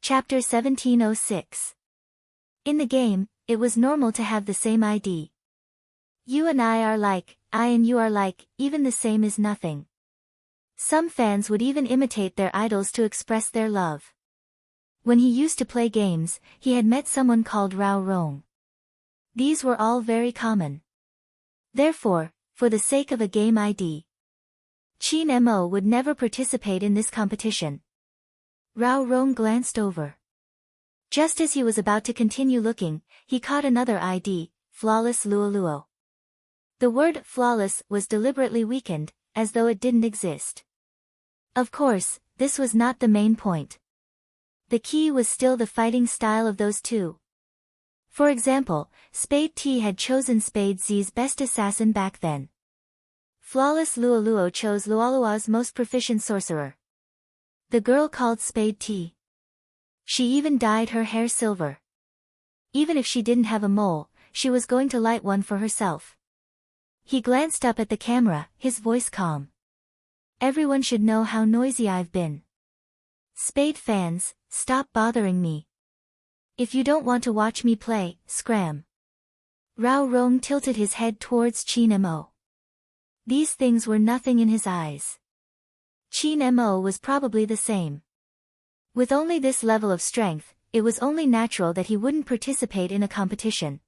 Chapter 1706. In the game, it was normal to have the same ID. You and I are like, I and you are like, even the same is nothing. Some fans would even imitate their idols to express their love. When he used to play games, he had met someone called Rao Rong. These were all very common. Therefore, for the sake of a game ID, Chin Mo would never participate in this competition. Rao Rong glanced over. Just as he was about to continue looking, he caught another ID, Flawless Luoluo. The word flawless was deliberately weakened, as though it didn't exist. Of course, this was not the main point. The key was still the fighting style of those two. For example, Spade T had chosen Spade Z's best assassin back then. Flawless Luoluo chose Luoluo's most proficient sorcerer. The girl called Spade T. She even dyed her hair silver. Even if she didn't have a mole, she was going to light one for herself. He glanced up at the camera, his voice calm. Everyone should know how noisy I've been. Spade fans, stop bothering me. If you don't want to watch me play, scram. Rao Rong tilted his head towards Chin Mo. These things were nothing in his eyes. Chin Mo was probably the same. With only this level of strength, it was only natural that he wouldn't participate in a competition.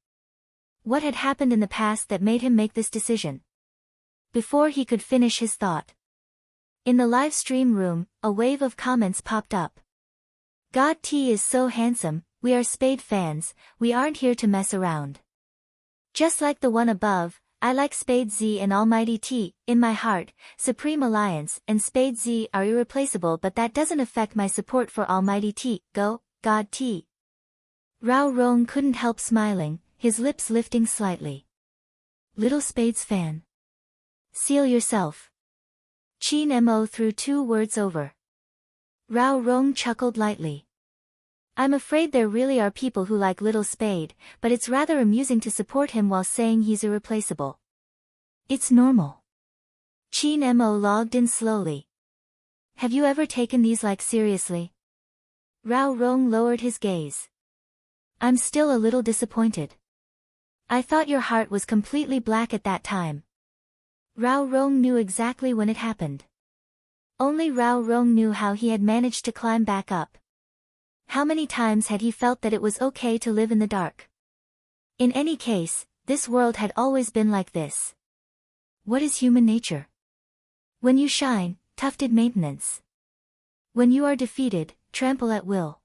What had happened in the past that made him make this decision? Before he could finish his thought, in the live stream room, a wave of comments popped up. God T is so handsome, we are Spade fans, we aren't here to mess around. Just like the one above, I like Spade Z and Almighty T, in my heart, Supreme Alliance and Spade Z are irreplaceable, but that doesn't affect my support for Almighty T, go, God T. Rao Rong couldn't help smiling, his lips lifting slightly. Little Spade's fan. Seal yourself. Chin Mo threw 2 words over. Rao Rong chuckled lightly. I'm afraid there really are people who like Little Spade, but it's rather amusing to support him while saying he's irreplaceable. It's normal. Chin Mo logged in slowly. Have you ever taken these like seriously? Rao Rong lowered his gaze. I'm still a little disappointed. I thought your heart was completely black at that time. Rao Rong knew exactly when it happened. Only Rao Rong knew how he had managed to climb back up. How many times had he felt that it was okay to live in the dark? In any case, this world had always been like this. What is human nature? When you shine, tufted maintenance. When you are defeated, trample at will.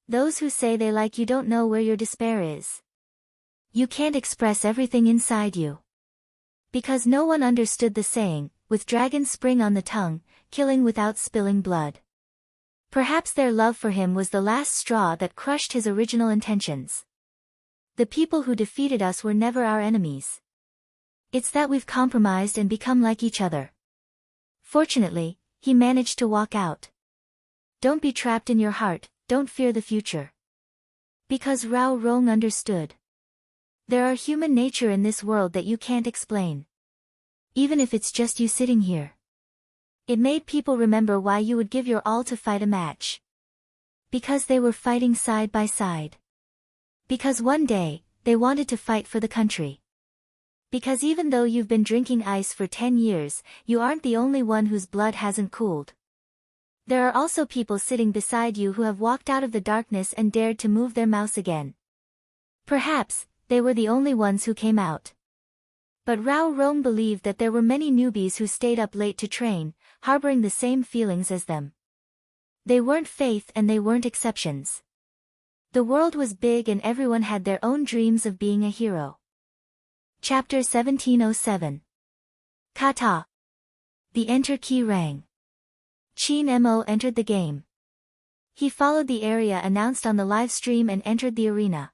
Those who say they like you don't know where your despair is. You can't express everything inside you. Because no one understood the saying, with dragon spring on the tongue, killing without spilling blood. Perhaps their love for him was the last straw that crushed his original intentions. The people who defeated us were never our enemies. It's that we've compromised and become like each other. Fortunately, he managed to walk out. Don't be trapped in your heart, don't fear the future. Because Rao Rong understood. There are human nature in this world that you can't explain. Even if it's just you sitting here. It made people remember why you would give your all to fight a match. Because they were fighting side by side. Because one day, they wanted to fight for the country. Because even though you've been drinking ice for 10 years, you aren't the only one whose blood hasn't cooled. There are also people sitting beside you who have walked out of the darkness and dared to move their mouse again. Perhaps, they were the only ones who came out. But Rao Rong believed that there were many newbies who stayed up late to train, harboring the same feelings as them. They weren't faith and they weren't exceptions. The world was big and everyone had their own dreams of being a hero. Chapter 1707. Kata. The enter key rang. Chin Mo entered the game. He followed the area announced on the live stream and entered the arena.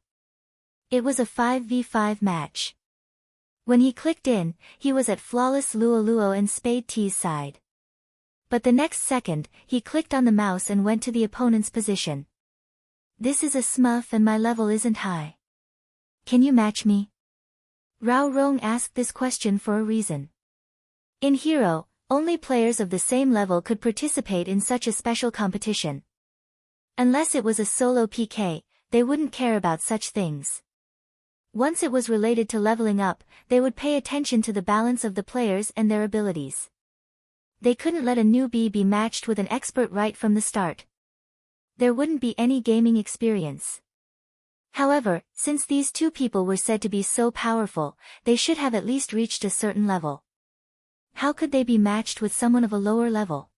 It was a 5v5 match. When he clicked in, he was at Flawless Luoluo and Spade T's side. But the next second, he clicked on the mouse and went to the opponent's position. This is a smurf and my level isn't high. Can you match me? Rao Rong asked this question for a reason. In Hero, only players of the same level could participate in such a special competition. Unless it was a solo PK, they wouldn't care about such things. Once it was related to leveling up, they would pay attention to the balance of the players and their abilities. They couldn't let a newbie be matched with an expert right from the start. There wouldn't be any gaming experience. However, since these two people were said to be so powerful, they should have at least reached a certain level. How could they be matched with someone of a lower level?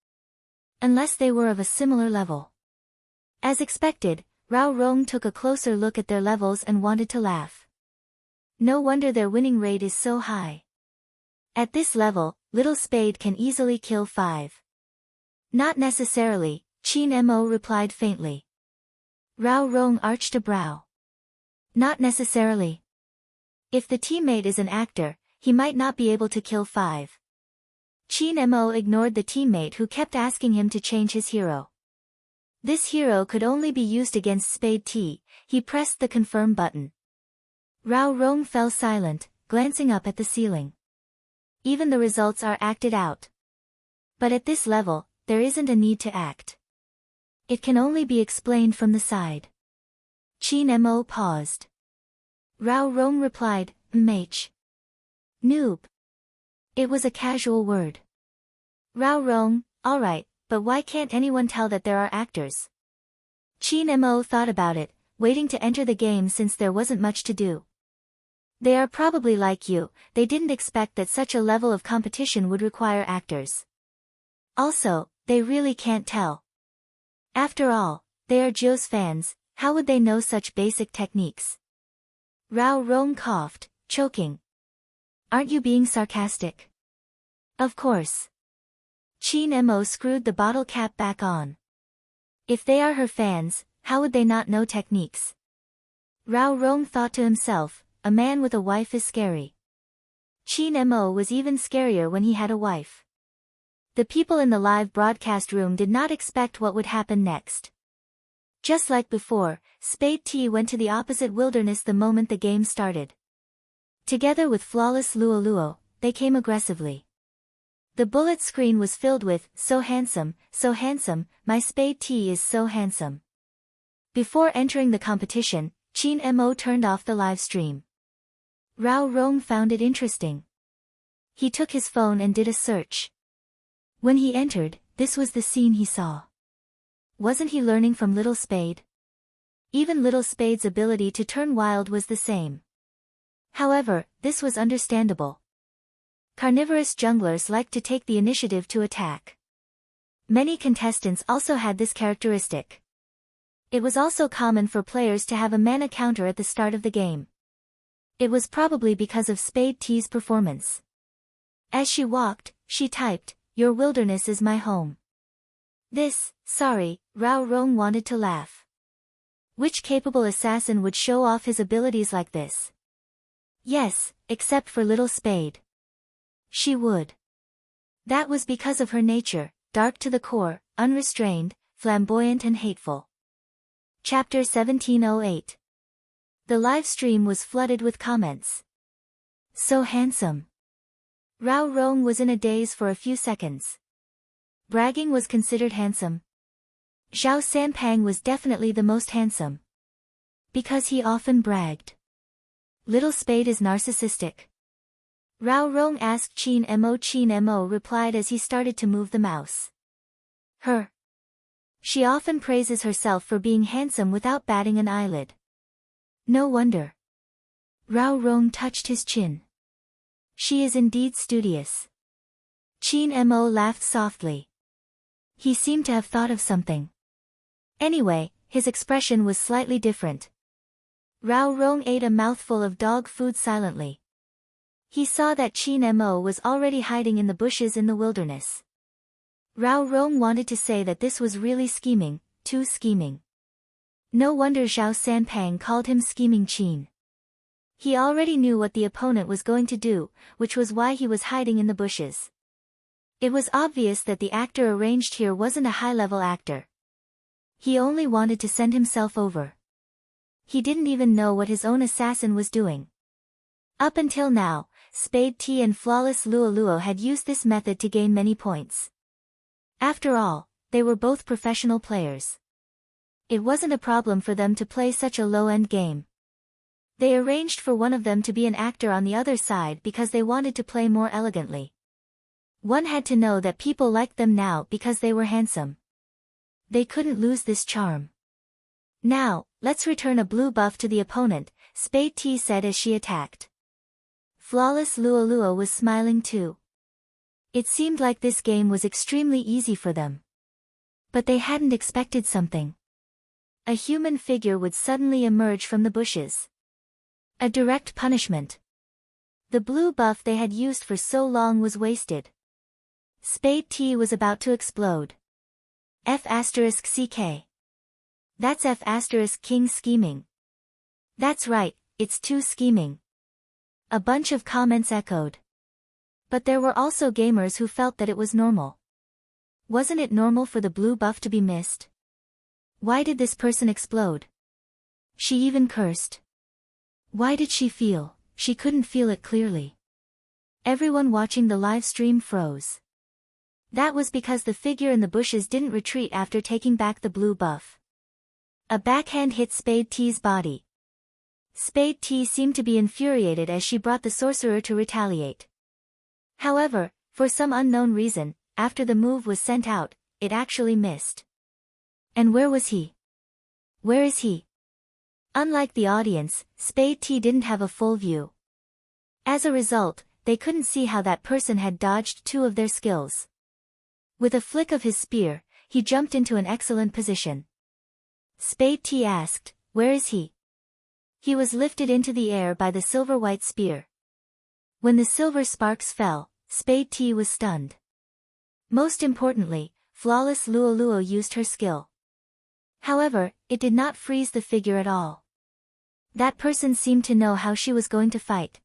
Unless they were of a similar level. As expected, Rao Rong took a closer look at their levels and wanted to laugh. No wonder their winning rate is so high. At this level, Little Spade can easily kill 5. Not necessarily, Qin Mo replied faintly. Rao Rong arched a brow. Not necessarily. If the teammate is an actor, he might not be able to kill 5. Qin Mo ignored the teammate who kept asking him to change his hero. This hero could only be used against Spade T. He pressed the confirm button. Rao Rong fell silent, glancing up at the ceiling. Even the results are acted out. But at this level, there isn't a need to act. It can only be explained from the side. Qin Mo paused. Rao Rong replied, "Mh. Noob." It was a casual word. Rao Rong, alright, but why can't anyone tell that there are actors? Qin Mo thought about it, waiting to enter the game since there wasn't much to do. They are probably like you, they didn't expect that such a level of competition would require actors. Also, they really can't tell. After all, they are Joe's fans, how would they know such basic techniques? Rao Rong coughed, choking. Aren't you being sarcastic? Of course. Qin Mo screwed the bottle cap back on. If they are her fans, how would they not know techniques? Rao Rong thought to himself, a man with a wife is scary. Qin Mo was even scarier when he had a wife. The people in the live broadcast room did not expect what would happen next. Just like before, Spade T went to the opposite wilderness the moment the game started. Together with flawless Luo Luo, they came aggressively. The bullet screen was filled with, so handsome, my Spade T is so handsome. Before entering the competition, Qin Mo turned off the live stream. Rao Rong found it interesting. He took his phone and did a search. When he entered, this was the scene he saw. Wasn't he learning from Little Spade? Even Little Spade's ability to turn wild was the same. However, this was understandable. Carnivorous junglers like to take the initiative to attack. Many contestants also had this characteristic. It was also common for players to have a mana counter at the start of the game. It was probably because of Spade T's performance. As she walked, she typed, "Your wilderness is my home." Sorry, Rao Rong wanted to laugh. Which capable assassin would show off his abilities like this? Yes, except for Little Spade. She would. That was because of her nature, dark to the core, unrestrained, flamboyant and hateful. Chapter 1708. The live stream was flooded with comments. So handsome. Rao Rong was in a daze for a few seconds. Bragging was considered handsome. Zhao Sanpang was definitely the most handsome. Because he often bragged. Little Spade is narcissistic. Rao Rong asked Qin Mo. Qin Mo replied as he started to move the mouse. Her. She often praises herself for being handsome without batting an eyelid. No wonder. Rao Rong touched his chin. She is indeed studious. Qin Mo laughed softly. He seemed to have thought of something. Anyway, his expression was slightly different. Rao Rong ate a mouthful of dog food silently. He saw that Qin Mo was already hiding in the bushes in the wilderness. Rao Rong wanted to say that this was really scheming, too scheming. No wonder Zhao Sanpang called him Scheming Qin. He already knew what the opponent was going to do, which was why he was hiding in the bushes. It was obvious that the actor arranged here wasn't a high-level actor. He only wanted to send himself over. He didn't even know what his own assassin was doing. Up until now, Spade T and Flawless Luo Luo had used this method to gain many points. After all, they were both professional players. It wasn't a problem for them to play such a low-end game. They arranged for one of them to be an actor on the other side because they wanted to play more elegantly. One had to know that people liked them now because they were handsome. They couldn't lose this charm. Now, let's return a blue buff to the opponent, Spade T said as she attacked. Flawless Luolua was smiling too. It seemed like this game was extremely easy for them. But they hadn't expected something. A human figure would suddenly emerge from the bushes. A direct punishment. The blue buff they had used for so long was wasted. Spade T was about to explode. F***CK. That's F***King scheming. That's right, it's too scheming. A bunch of comments echoed. But there were also gamers who felt that it was normal. Wasn't it normal for the blue buff to be missed? Why did this person explode? She even cursed. Why did she feel? She couldn't feel it clearly. Everyone watching the live stream froze. That was because the figure in the bushes didn't retreat after taking back the blue buff. A backhand hit Spade T's body. Spade T seemed to be infuriated as she brought the sorcerer to retaliate. However, for some unknown reason, after the move was sent out, it actually missed. And where was he? Where is he? Unlike the audience, Spade T didn't have a full view. As a result, they couldn't see how that person had dodged two of their skills. With a flick of his spear, he jumped into an excellent position. Spade T asked, "Where is he?" He was lifted into the air by the silver-white spear. When the silver sparks fell, Spade T was stunned. Most importantly, Flawless Luoluo used her skill. However, it did not freeze the figure at all. That person seemed to know how she was going to fight.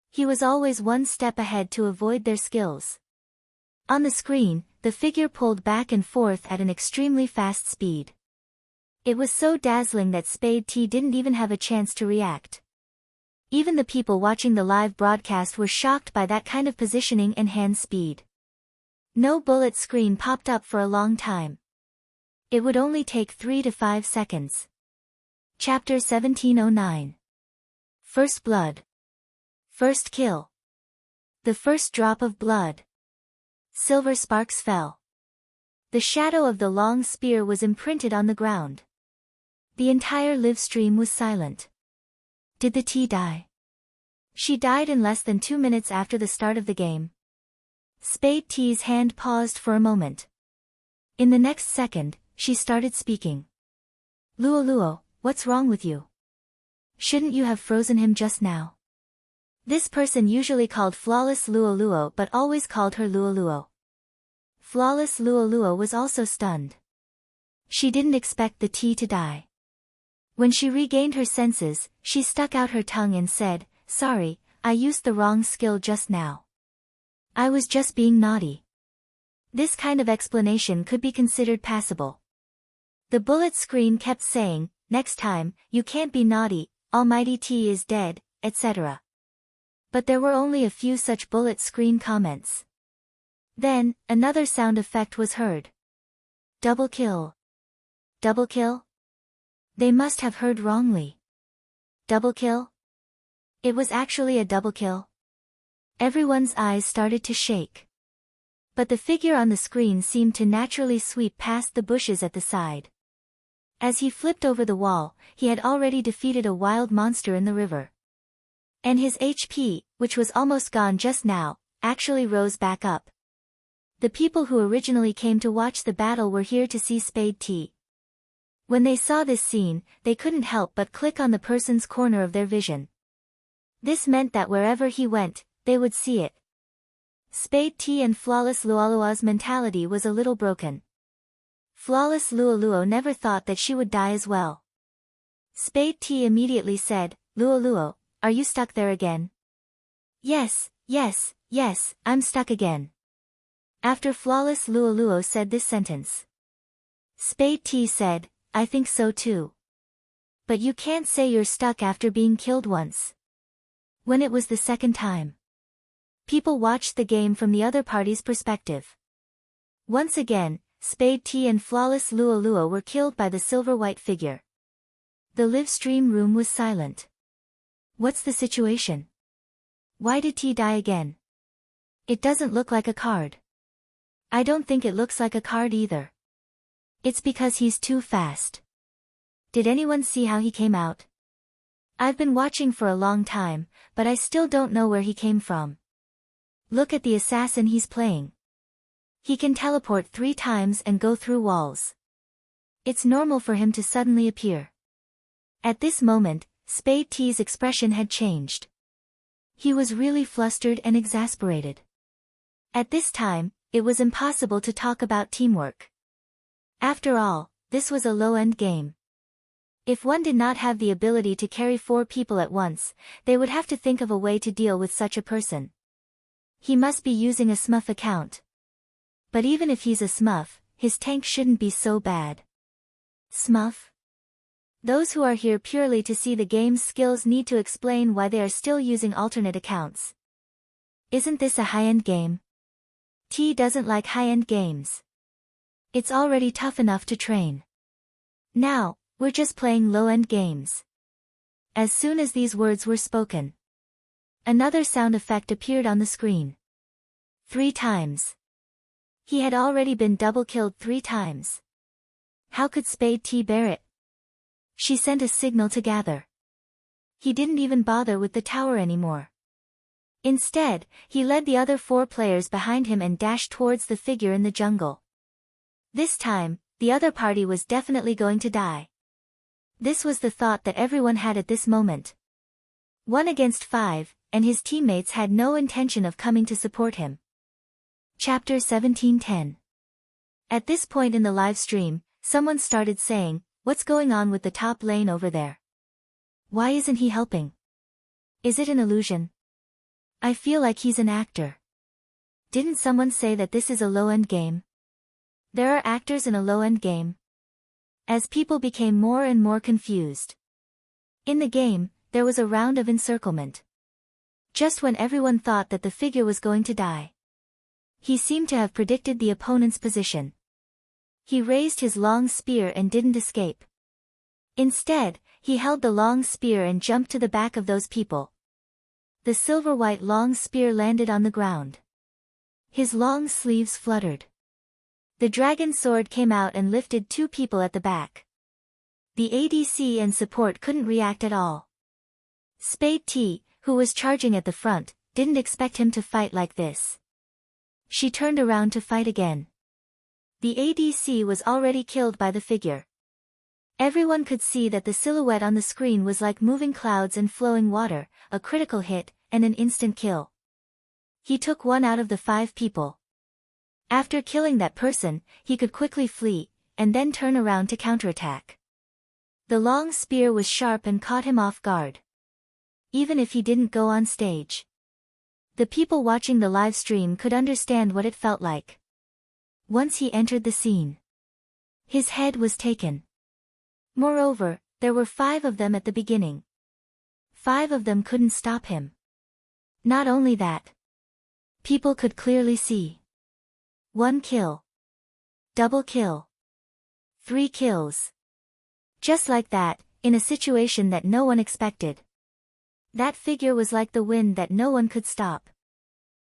He was always one step ahead to avoid their skills. On the screen, the figure pulled back and forth at an extremely fast speed. It was so dazzling that Spade T didn't even have a chance to react. Even the people watching the live broadcast were shocked by that kind of positioning and hand speed. No bullet screen popped up for a long time. It would only take 3 to 5 seconds. Chapter 1709. First Blood. First Kill. The first drop of blood. Silver sparks fell. The shadow of the long spear was imprinted on the ground. The entire live stream was silent. Did the T die? She died in less than 2 minutes after the start of the game. Spade T's hand paused for a moment. In the next second, she started speaking. "Luoluo, what's wrong with you? Shouldn't you have frozen him just now?" This person usually called Flawless Luoluo but always called her Luoluo. Flawless Luoluo was also stunned. She didn't expect the T to die. When she regained her senses, she stuck out her tongue and said, "Sorry, I used the wrong skill just now. I was just being naughty." This kind of explanation could be considered passable. The bullet screen kept saying, "Next time, you can't be naughty, Almighty T is dead," etc. But there were only a few such bullet screen comments. Then, another sound effect was heard. Double kill. Double kill? They must have heard wrongly. Double kill? It was actually a double kill. Everyone's eyes started to shake. But the figure on the screen seemed to naturally sweep past the bushes at the side. As he flipped over the wall, he had already defeated a wild monster in the river. And his HP, which was almost gone just now, actually rose back up. The people who originally came to watch the battle were here to see Spade T. When they saw this scene, they couldn't help but click on the person's corner of their vision. This meant that wherever he went, they would see it. Spade T and Flawless Luoluo's mentality was a little broken. Flawless Luoluo never thought that she would die as well. Spade T immediately said, "Luoluo, are you stuck there again?" Yes, I'm stuck again." After Flawless Luoluo said this sentence, Spade T said, "I think so too. But you can't say you're stuck after being killed once." When it was the second time, people watched the game from the other party's perspective. Once again, Spade T and Flawless Lua were killed by the silver-white figure. The live stream room was silent. What's the situation? Why did T die again? It doesn't look like a card. I don't think it looks like a card either. It's because he's too fast. Did anyone see how he came out? I've been watching for a long time, but I still don't know where he came from. Look at the assassin he's playing. He can teleport 3 times and go through walls. It's normal for him to suddenly appear. At this moment, Spade T's expression had changed. He was really flustered and exasperated. At this time, it was impossible to talk about teamwork. After all, this was a low-end game. If one did not have the ability to carry 4 people at once, they would have to think of a way to deal with such a person. He must be using a smurf account. But even if he's a smurf, his tank shouldn't be so bad. Smurf? Those who are here purely to see the game's skills need to explain why they are still using alternate accounts. Isn't this a high-end game? T doesn't like high-end games. It's already tough enough to train. Now, we're just playing low-end games. As soon as these words were spoken, another sound effect appeared on the screen. 3 times. He had already been double-killed 3 times. How could Spade T bear it? She sent a signal to gather. He didn't even bother with the tower anymore. Instead, he led the other 4 players behind him and dashed towards the figure in the jungle. This time, the other party was definitely going to die. This was the thought that everyone had at this moment. 1 against 5, and his teammates had no intention of coming to support him. Chapter 17:10. At this point in the live stream, someone started saying, "What's going on with the top lane over there? Why isn't he helping? Is it an illusion? I feel like he's an actor. Didn't someone say that this is a low-end game? There are actors in a low-end game?" As people became more and more confused. In the game, there was a round of encirclement. Just when everyone thought that the figure was going to die, he seemed to have predicted the opponent's position. He raised his long spear and didn't escape. Instead, he held the long spear and jumped to the back of those people. The silver-white long spear landed on the ground. His long sleeves fluttered. The dragon sword came out and lifted 2 people at the back. The ADC and support couldn't react at all. Spade T, who was charging at the front, didn't expect him to fight like this. She turned around to fight again. The ADC was already killed by the figure. Everyone could see that the silhouette on the screen was like moving clouds and flowing water, a critical hit, and an instant kill. He took 1 out of the 5 people. After killing that person, he could quickly flee, and then turn around to counterattack. The long spear was sharp and caught him off guard. Even if he didn't go on stage, the people watching the live stream could understand what it felt like. Once he entered the scene, his head was taken. Moreover, there were 5 of them at the beginning. 5 of them couldn't stop him. Not only that, people could clearly see. 1 kill. Double kill. 3 kills. Just like that, in a situation that no one expected. That figure was like the wind that no one could stop.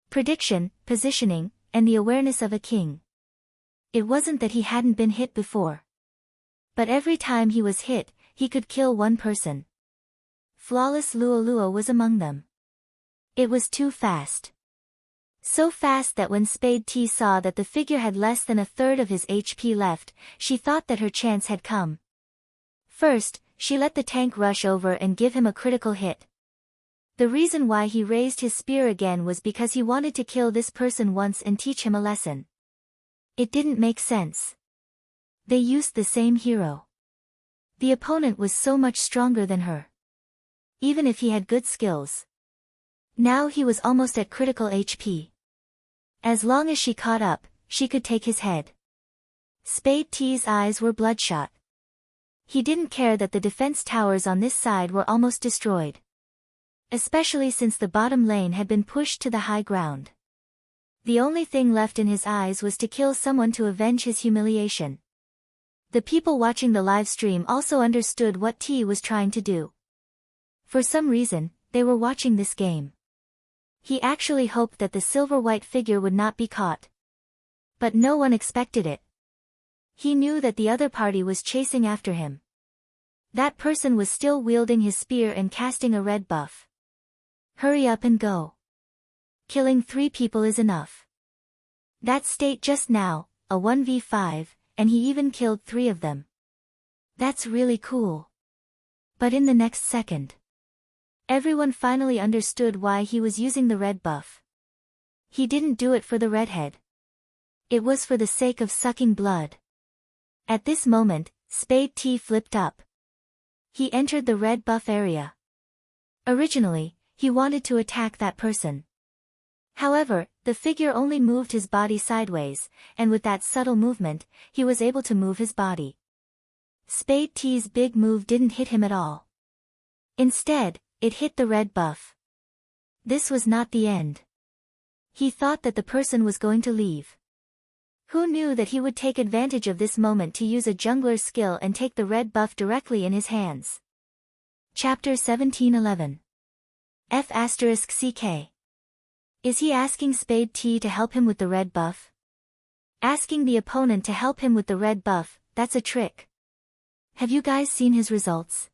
Prediction, positioning, and the awareness of a king. It wasn't that he hadn't been hit before. But every time he was hit, he could kill 1 person. Flawless Lua was among them. It was too fast. So fast that when Spade T saw that the figure had less than a third of his HP left, she thought that her chance had come. First, she let the tank rush over and give him a critical hit. The reason why he raised his spear again was because he wanted to kill this person once and teach him a lesson. It didn't make sense. They used the same hero. The opponent was so much stronger than her. Even if he had good skills. Now he was almost at critical HP. As long as she caught up, she could take his head. Spade T's eyes were bloodshot. He didn't care that the defense towers on this side were almost destroyed. Especially since the bottom lane had been pushed to the high ground. The only thing left in his eyes was to kill someone to avenge his humiliation. The people watching the live stream also understood what T was trying to do. For some reason, they were watching this game. He actually hoped that the silver-white figure would not be caught. But no one expected it. He knew that the other party was chasing after him. That person was still wielding his spear and casting a red buff. Hurry up and go. Killing 3 people is enough. That state just now, a 1v5, and he even killed 3 of them. That's really cool. But in the next second, everyone finally understood why he was using the red buff. He didn't do it for the redhead. It was for the sake of sucking blood. At this moment, Spade T flipped up. He entered the red buff area. Originally, he wanted to attack that person. However, the figure only moved his body sideways, and with that subtle movement, he was able to move his body. Spade T's big move didn't hit him at all. Instead, it hit the red buff. This was not the end. He thought that the person was going to leave. Who knew that he would take advantage of this moment to use a jungler's skill and take the red buff directly in his hands? Chapter 1711. F***CK. Is he asking Spade T to help him with the red buff? Asking the opponent to help him with the red buff, that's a trick. Have you guys seen his results?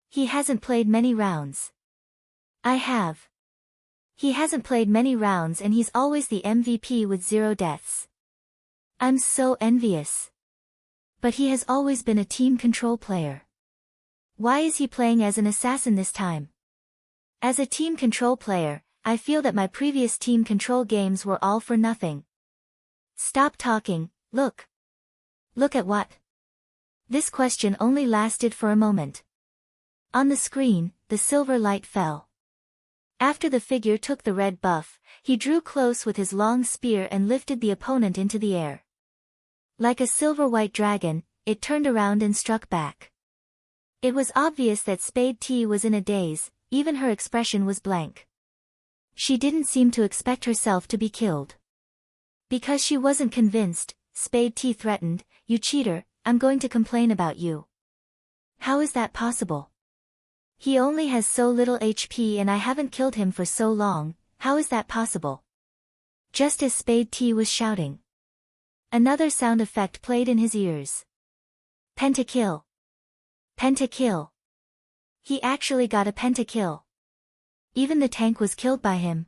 He hasn't played many rounds. I have. He hasn't played many rounds and he's always the MVP with 0 deaths. I'm so envious. But he has always been a team control player. Why is he playing as an assassin this time? As a team control player, I feel that my previous team control games were all for nothing. Stop talking, look. Look at what? This question only lasted for a moment. On the screen, the silver light fell. After the figure took the red buff, he drew close with his long spear and lifted the opponent into the air. Like a silver-white dragon, it turned around and struck back. It was obvious that Spade T was in a daze, even her expression was blank. She didn't seem to expect herself to be killed. Because she wasn't convinced, Spade T threatened, "You cheater, I'm going to complain about you." How is that possible? He only has so little HP and I haven't killed him for so long, how is that possible? Just as Spade T was shouting, another sound effect played in his ears. Pentakill. Pentakill. He actually got a pentakill. Even the tank was killed by him.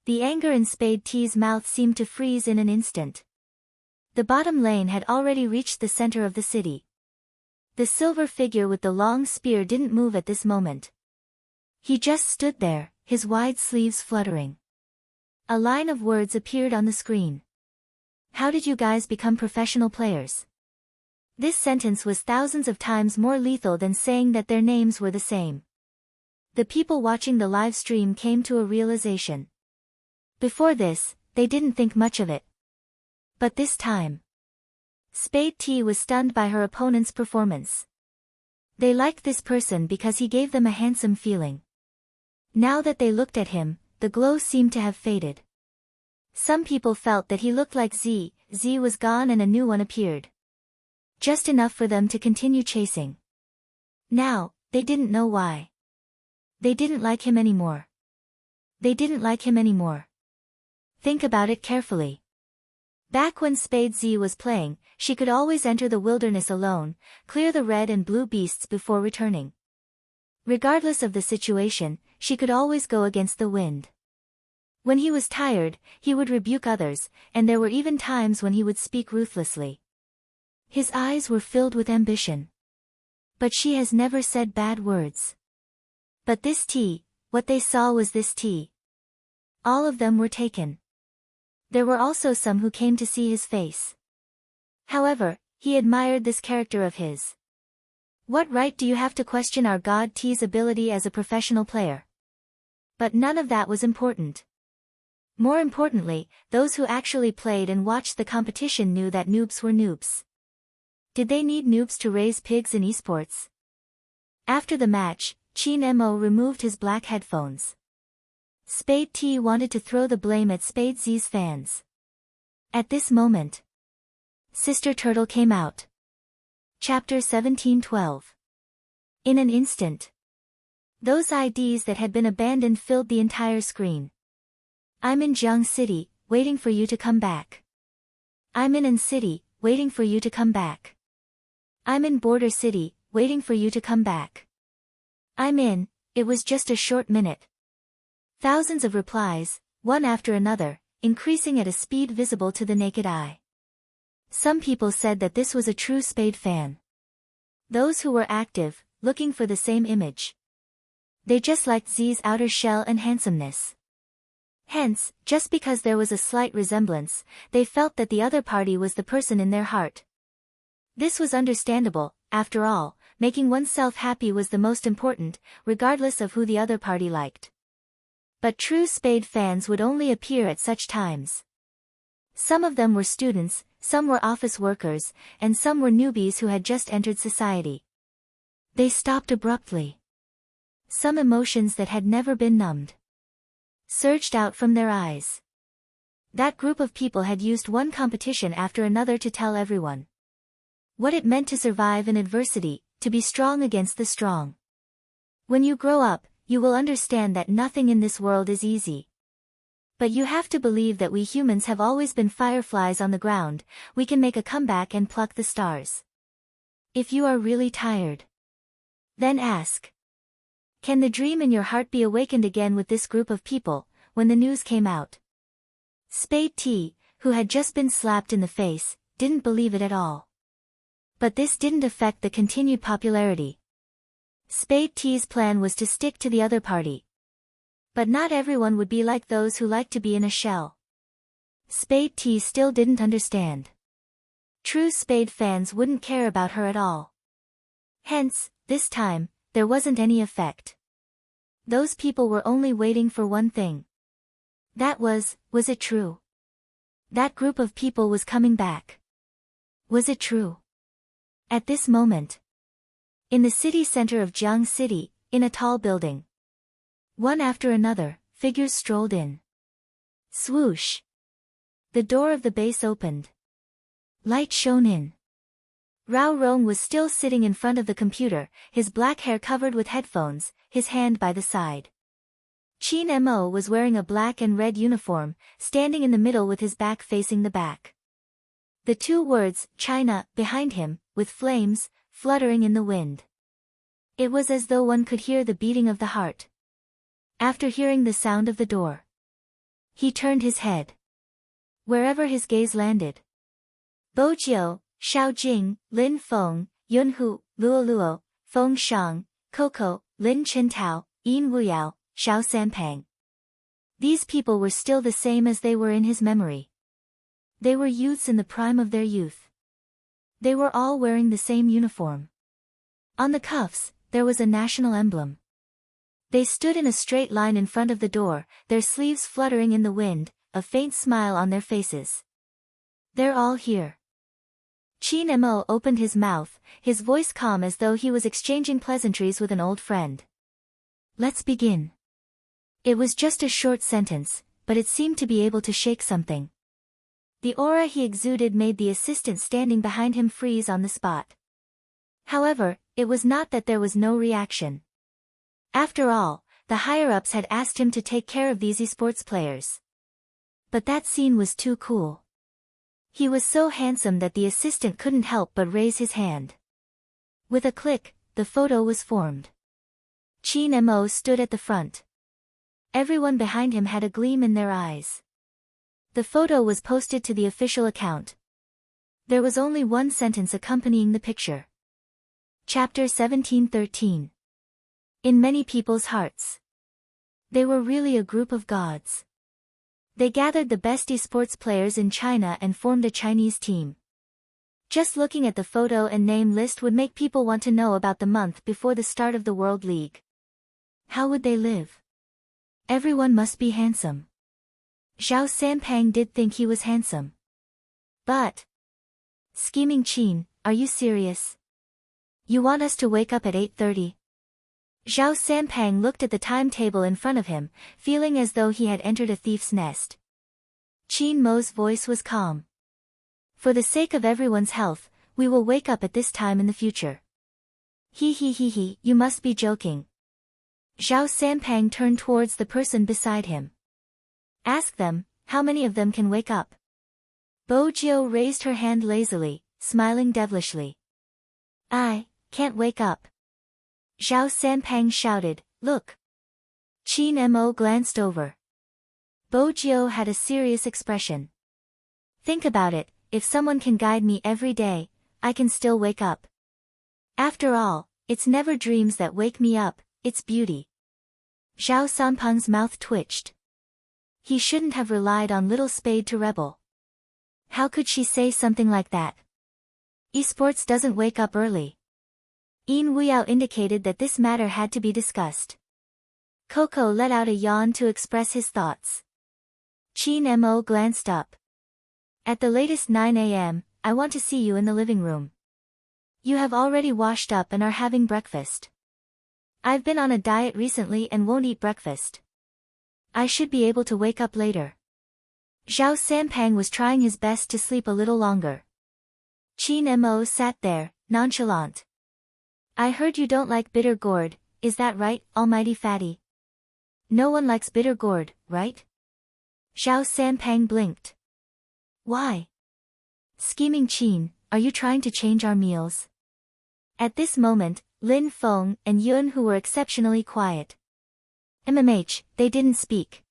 The anger in Spade T's mouth seemed to freeze in an instant. The bottom lane had already reached the center of the city. The silver figure with the long spear didn't move at this moment. He just stood there, his wide sleeves fluttering. A line of words appeared on the screen. How did you guys become professional players? This sentence was thousands of times more lethal than saying that their names were the same. The people watching the live stream came to a realization. Before this, they didn't think much of it. But this time, Spade T was stunned by her opponent's performance. They liked this person because he gave them a handsome feeling. Now that they looked at him, the glow seemed to have faded. Some people felt that he looked like Z was gone and a new one appeared. Just enough for them to continue chasing. Now, they didn't know why. They didn't like him anymore. They didn't like him anymore. Think about it carefully. Back when Spade Z was playing, she could always enter the wilderness alone, clear the red and blue beasts before returning. Regardless of the situation, she could always go against the wind. When he was tired, he would rebuke others, and there were even times when he would speak ruthlessly. His eyes were filled with ambition. But she has never said bad words. But this T, what they saw was this T. All of them were taken. There were also some who came to see his face. However, he admired this character of his. What right do you have to question our god T's ability as a professional player? But none of that was important. More importantly, those who actually played and watched the competition knew that noobs were noobs. Did they need noobs to raise pigs in esports? After the match, Chin Mo removed his black headphones. Spade T wanted to throw the blame at Spade Z's fans. At this moment, Sister Turtle came out. Chapter 17:12. In an instant, those IDs that had been abandoned filled the entire screen. I'm in Jiang City, waiting for you to come back. I'm in An City, waiting for you to come back. I'm in Border City, waiting for you to come back. I'm in. It was just a short minute. Thousands of replies, one after another, increasing at a speed visible to the naked eye. Some people said that this was a true Spade fan. Those who were active, looking for the same image. They just liked Z's outer shell and handsomeness. Hence, just because there was a slight resemblance, they felt that the other party was the person in their heart. This was understandable, after all, making oneself happy was the most important, regardless of who the other party liked. But true Spade fans would only appear at such times. Some of them were students, some were office workers, and some were newbies who had just entered society. They stopped abruptly. Some emotions that had never been numbed surged out from their eyes. That group of people had used one competition after another to tell everyone what it meant to survive in adversity, to be strong against the strong. When you grow up, you will understand that nothing in this world is easy. But you have to believe that we humans have always been fireflies on the ground, we can make a comeback and pluck the stars. If you are really tired, then ask. Can the dream in your heart be awakened again with this group of people? When the news came out, Spade T, who had just been slapped in the face, didn't believe it at all. But this didn't affect the continued popularity. Spade T's plan was to stick to the other party. But not everyone would be like those who like to be in a shell. Spade T still didn't understand. True Spade fans wouldn't care about her at all. Hence, this time, there wasn't any effect. Those people were only waiting for one thing. That was it true? That group of people was coming back. Was it true? At this moment, in the city center of Jiang City, in a tall building, one after another, figures strolled in. Swoosh! The door of the base opened. Light shone in. Rao Rong was still sitting in front of the computer, his black hair covered with headphones, his hand by the side. Qin Mo was wearing a black and red uniform, standing in the middle with his back facing the back. The two words, China, behind him, with flames, fluttering in the wind. It was as though one could hear the beating of the heart. After hearing the sound of the door, he turned his head. Wherever his gaze landed, Bo Jiu, Xiao Jing, Lin Feng, Yun Hu, Luo Luo, Feng Shang, Coco, Lin Qintao, Yin Wuyao, Xiao Sanpang. These people were still the same as they were in his memory. They were youths in the prime of their youth. They were all wearing the same uniform. On the cuffs, there was a national emblem. They stood in a straight line in front of the door, their sleeves fluttering in the wind, a faint smile on their faces. They're all here. Qin Mo opened his mouth, his voice calm as though he was exchanging pleasantries with an old friend. Let's begin. It was just a short sentence, but it seemed to be able to shake something. The aura he exuded made the assistant standing behind him freeze on the spot. However, it was not that there was no reaction. After all, the higher-ups had asked him to take care of these esports players. But that scene was too cool. He was so handsome that the assistant couldn't help but raise his hand. With a click, the photo was formed. Qin Mo stood at the front. Everyone behind him had a gleam in their eyes. The photo was posted to the official account. There was only one sentence accompanying the picture. Chapter 17:13. In many people's hearts. They were really a group of gods. They gathered the best esports players in China and formed a Chinese team. Just looking at the photo and name list would make people want to know about the month before the start of the World League. How would they live? Everyone must be handsome. Xiao Sanpang did think he was handsome. But... Scheming Qin, are you serious? You want us to wake up at 8:30? Zhao Sanpang looked at the timetable in front of him, feeling as though he had entered a thief's nest. Qin Mo's voice was calm. For the sake of everyone's health, we will wake up at this time in the future. He, you must be joking. Zhao Sanpang turned towards the person beside him. Ask them, how many of them can wake up? Bo Jiu raised her hand lazily, smiling devilishly. I can't wake up. Zhao Sanpang shouted, look. Qin Mo glanced over. Bo Jiu had a serious expression. Think about it, if someone can guide me every day, I can still wake up. After all, it's never dreams that wake me up, it's beauty. Zhao Sanpang's mouth twitched. He shouldn't have relied on little Spade to rebel. How could she say something like that? Esports doesn't wake up early. Yin Wuyao indicated that this matter had to be discussed. Coco let out a yawn to express his thoughts. Qin Mo glanced up. At the latest 9 a.m., I want to see you in the living room. You have already washed up and are having breakfast. I've been on a diet recently and won't eat breakfast. I should be able to wake up later. Zhao Sanpang was trying his best to sleep a little longer. Qin Mo sat there, nonchalant. I heard you don't like bitter gourd, is that right, almighty fatty? No one likes bitter gourd, right? Zhao Sanpang blinked. Why? Scheming Qin, are you trying to change our meals? At this moment, Lin Feng and Yun who were exceptionally quiet. They didn't speak.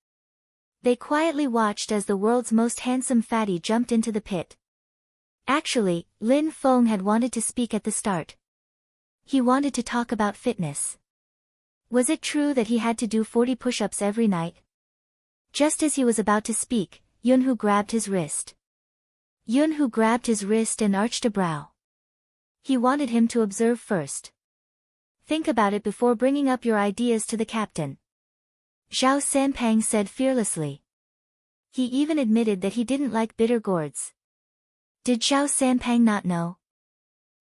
They quietly watched as the world's most handsome fatty jumped into the pit. Actually, Lin Feng had wanted to speak at the start. He wanted to talk about fitness. Was it true that he had to do 40 push-ups every night? Just as he was about to speak, Yunhu grabbed his wrist. Yunhu grabbed his wrist and arched a brow. He wanted him to observe first. Think about it before bringing up your ideas to the captain. Zhao Sanpang said fearlessly. He even admitted that he didn't like bitter gourds. Did Zhao Sanpang not know?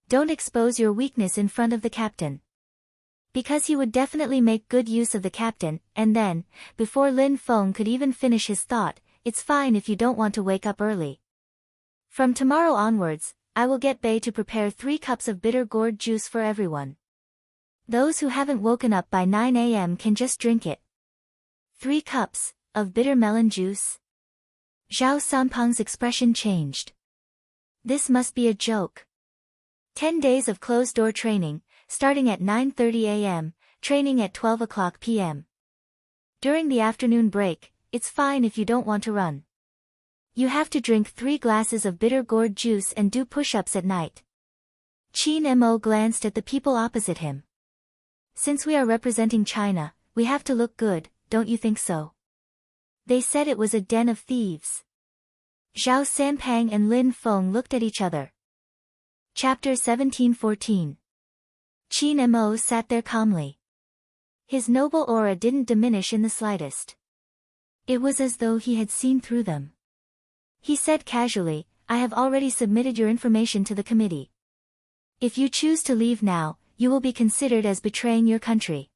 Don't expose your weakness in front of the captain. Because he would definitely make good use of the captain, and then, before Lin Feng could even finish his thought, it's fine if you don't want to wake up early. From tomorrow onwards, I will get Bei to prepare 3 cups of bitter gourd juice for everyone. Those who haven't woken up by 9 a.m. can just drink it. 3 cups of bitter melon juice? Zhao Sanpang's expression changed. This must be a joke. 10 days of closed-door training, starting at 9:30 a.m., training at 12 o'clock p.m. During the afternoon break, it's fine if you don't want to run. You have to drink 3 glasses of bitter gourd juice and do push-ups at night. Qin Mo glanced at the people opposite him. Since we are representing China, we have to look good, don't you think so? They said it was a den of thieves. Zhao Sanpang and Lin Feng looked at each other. Chapter 17:14. Qin Mo sat there calmly. His noble aura didn't diminish in the slightest. It was as though he had seen through them. He said casually, I have already submitted your information to the committee. If you choose to leave now, you will be considered as betraying your country.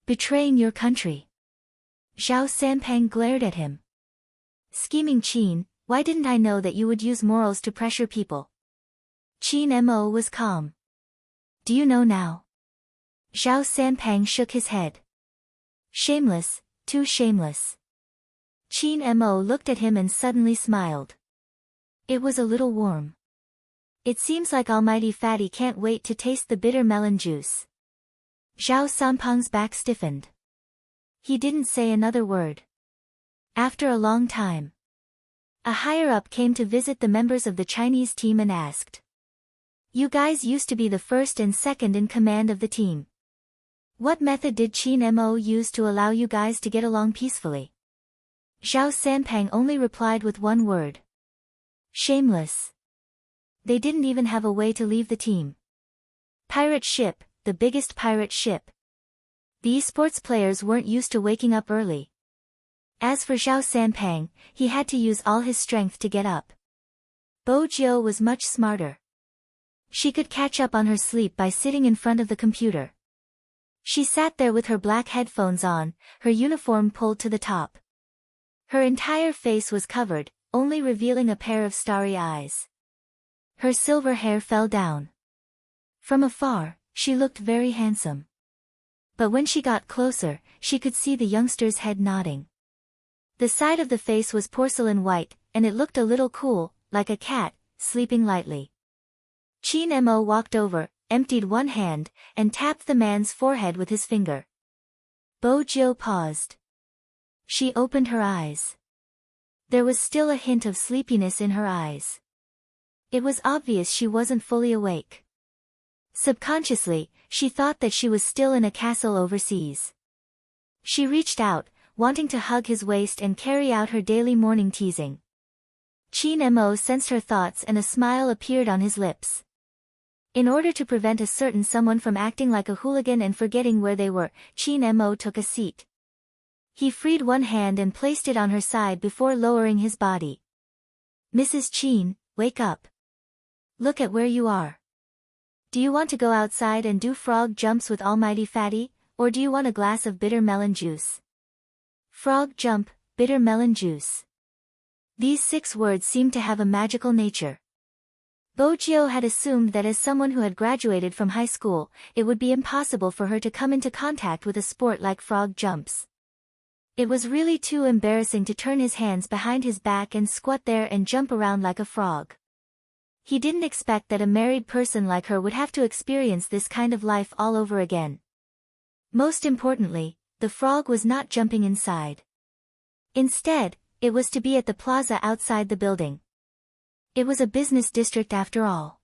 Betraying your country? Zhao Sanpang glared at him. Scheming Qin, why didn't I know that you would use morals to pressure people? Qin Mo was calm. Do you know now? Zhao Sanpang shook his head. Shameless, too shameless. Qin Mo looked at him and suddenly smiled. It was a little warm. It seems like Almighty Fatty can't wait to taste the bitter melon juice. Zhao Sanpang's back stiffened. He didn't say another word. After a long time, a higher-up came to visit the members of the Chinese team and asked. You guys used to be the first and second in command of the team. What method did Qin Mo use to allow you guys to get along peacefully? Zhao Sanpang only replied with one word. Shameless. They didn't even have a way to leave the team. Pirate ship, the biggest pirate ship. The esports players weren't used to waking up early. As for Zhao Sanpang, he had to use all his strength to get up. Bo Jiu was much smarter. She could catch up on her sleep by sitting in front of the computer. She sat there with her black headphones on, her uniform pulled to the top. Her entire face was covered, only revealing a pair of starry eyes. Her silver hair fell down. From afar, she looked very handsome. But when she got closer, she could see the youngster's head nodding. The side of the face was porcelain white, and it looked a little cool, like a cat, sleeping lightly. Chin Mo walked over, emptied one hand, and tapped the man's forehead with his finger. Bo Jiu paused. She opened her eyes. There was still a hint of sleepiness in her eyes. It was obvious she wasn't fully awake. Subconsciously, she thought that she was still in a castle overseas. She reached out, wanting to hug his waist and carry out her daily morning teasing. Chin Mo sensed her thoughts and a smile appeared on his lips. In order to prevent a certain someone from acting like a hooligan and forgetting where they were, Chin Mo took a seat. He freed one hand and placed it on her side before lowering his body. Mrs. Chin, wake up. Look at where you are. Do you want to go outside and do frog jumps with Almighty Fatty, or do you want a glass of bitter melon juice? Frog jump, bitter melon juice. These 6 words seemed to have a magical nature. Bo Jiu had assumed that as someone who had graduated from high school, it would be impossible for her to come into contact with a sport like frog jumps. It was really too embarrassing to turn his hands behind his back and squat there and jump around like a frog. He didn't expect that a married person like her would have to experience this kind of life all over again. Most importantly, the frog was not jumping inside. Instead, it was to be at the plaza outside the building. It was a business district after all.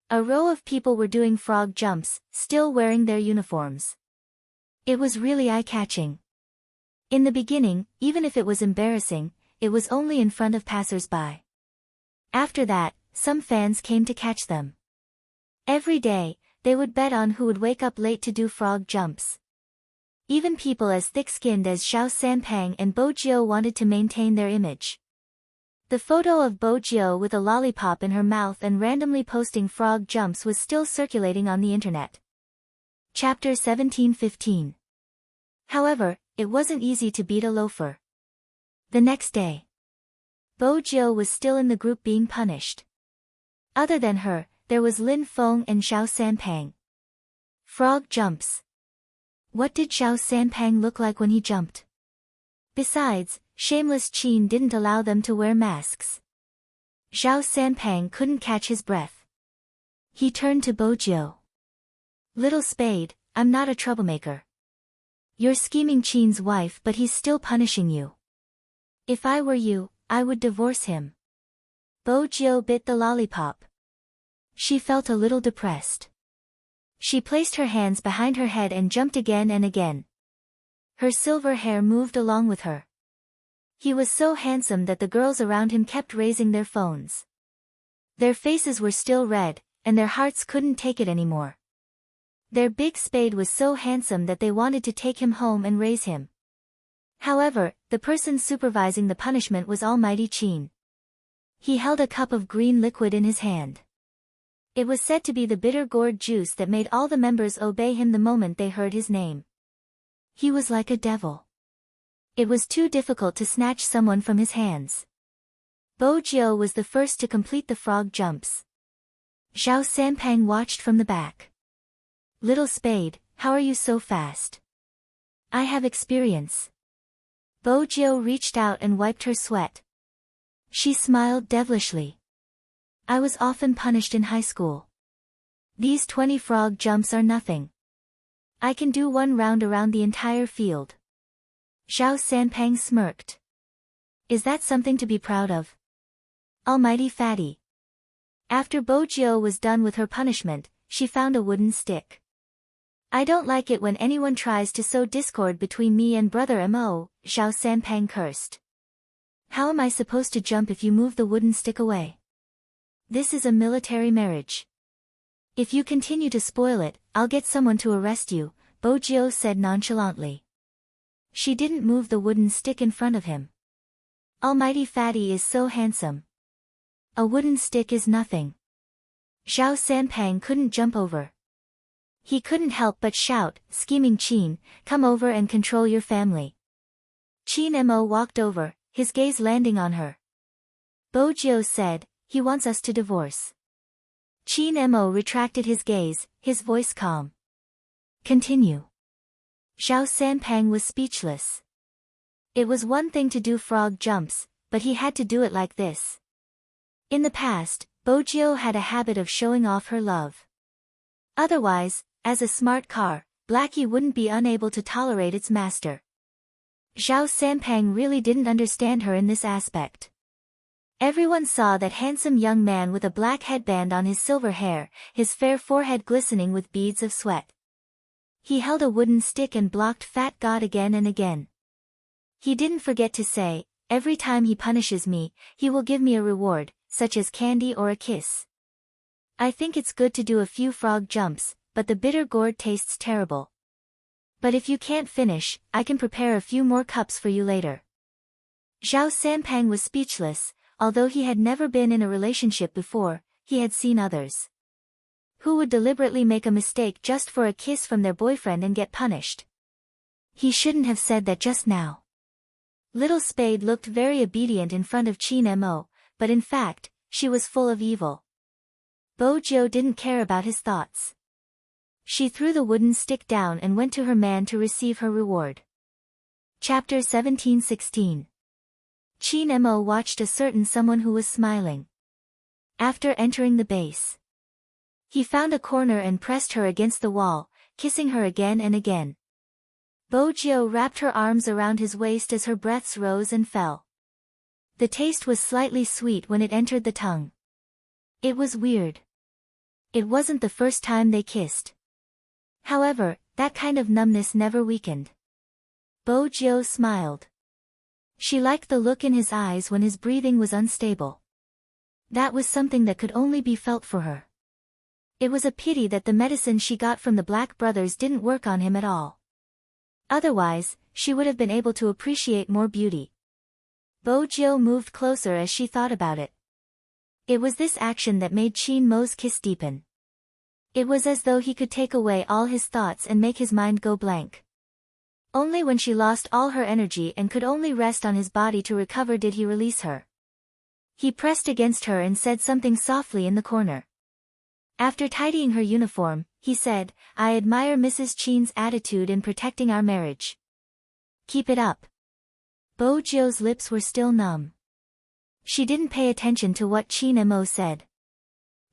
A row of people were doing frog jumps, still wearing their uniforms. It was really eye-catching. In the beginning, even if it was embarrassing, it was only in front of passers-by. After that, some fans came to catch them. Every day, they would bet on who would wake up late to do frog jumps. Even people as thick-skinned as Xiao Sanpang and Bo Jiu wanted to maintain their image. The photo of Bo Jiu with a lollipop in her mouth and randomly posting frog jumps was still circulating on the internet. Chapter 1715. However, it wasn't easy to beat a loafer. The next day, Bo Jiu was still in the group being punished. Other than her, there was Lin Feng and Xiao Sanpang. Frog jumps. What did Xiao Sanpang look like when he jumped? Besides, shameless Qin didn't allow them to wear masks. Xiao Sanpang couldn't catch his breath. He turned to Bo Jiu. Little Spade, I'm not a troublemaker. You're scheming Qin's wife, but he's still punishing you. If I were you, I would divorce him. Bo Jiu bit the lollipop. She felt a little depressed. She placed her hands behind her head and jumped again and again. Her silver hair moved along with her. He was so handsome that the girls around him kept raising their phones. Their faces were still red, and their hearts couldn't take it anymore. Their big Spade was so handsome that they wanted to take him home and raise him. However, the person supervising the punishment was Almighty Qin. He held a cup of green liquid in his hand. It was said to be the bitter gourd juice that made all the members obey him the moment they heard his name. He was like a devil. It was too difficult to snatch someone from his hands. Bo Jiu was the first to complete the frog jumps. Xiao Sanpang watched from the back. Little Spade, how are you so fast? I have experience. Bo Jiu reached out and wiped her sweat. She smiled devilishly. I was often punished in high school. These 20 frog jumps are nothing. I can do one round around the entire field. Xiao Sanpang smirked. Is that something to be proud of? Almighty Fatty. After Bo Jiu was done with her punishment, she found a wooden stick. I don't like it when anyone tries to sow discord between me and Brother Mo, Xiao Sanpang cursed. How am I supposed to jump if you move the wooden stick away? This is a military marriage. If you continue to spoil it, I'll get someone to arrest you, Bo Jiu said nonchalantly. She didn't move the wooden stick in front of him. Almighty Fatty is so handsome. A wooden stick is nothing. Xiao Sanpang couldn't jump over. He couldn't help but shout, "Scheming Qin, come over and control your family." Qin Mo walked over, his gaze landing on her. Bojiu said, "He wants us to divorce." Qin Mo retracted his gaze, his voice calm. "Continue." Zhao Sanpang was speechless. It was one thing to do frog jumps, but he had to do it like this. In the past, Bojiu had a habit of showing off her love. Otherwise, as a smart car, Blackie wouldn't be unable to tolerate its master. Zhao Sanpang really didn't understand her in this aspect. Everyone saw that handsome young man with a black headband on his silver hair, his fair forehead glistening with beads of sweat. He held a wooden stick and blocked Fat God again and again. He didn't forget to say, "Every time he punishes me, he will give me a reward, such as candy or a kiss. I think it's good to do a few frog jumps, but the bitter gourd tastes terrible. But if you can't finish, I can prepare a few more cups for you later." Zhao Sanpang was speechless. Although he had never been in a relationship before, he had seen others. Who would deliberately make a mistake just for a kiss from their boyfriend and get punished? He shouldn't have said that just now. Little Spade looked very obedient in front of Qin Mo, but in fact, she was full of evil. Bojiu didn't care about his thoughts. She threw the wooden stick down and went to her man to receive her reward. Chapter 17-16. Qin Mo watched a certain someone who was smiling. After entering the base, he found a corner and pressed her against the wall, kissing her again and again. Bojiu wrapped her arms around his waist as her breaths rose and fell. The taste was slightly sweet when it entered the tongue. It was weird. It wasn't the first time they kissed. However, that kind of numbness never weakened. Bojiu smiled. She liked the look in his eyes when his breathing was unstable. That was something that could only be felt for her. It was a pity that the medicine she got from the Black Brothers didn't work on him at all. Otherwise, she would have been able to appreciate more beauty. Bojiu moved closer as she thought about it. It was this action that made Qin Mo's kiss deepen. It was as though he could take away all his thoughts and make his mind go blank. Only when she lost all her energy and could only rest on his body to recover did he release her. He pressed against her and said something softly in the corner. After tidying her uniform, he said, "I admire Mrs. Qin's attitude in protecting our marriage. Keep it up." Bojiu's lips were still numb. She didn't pay attention to what Qin Mo said.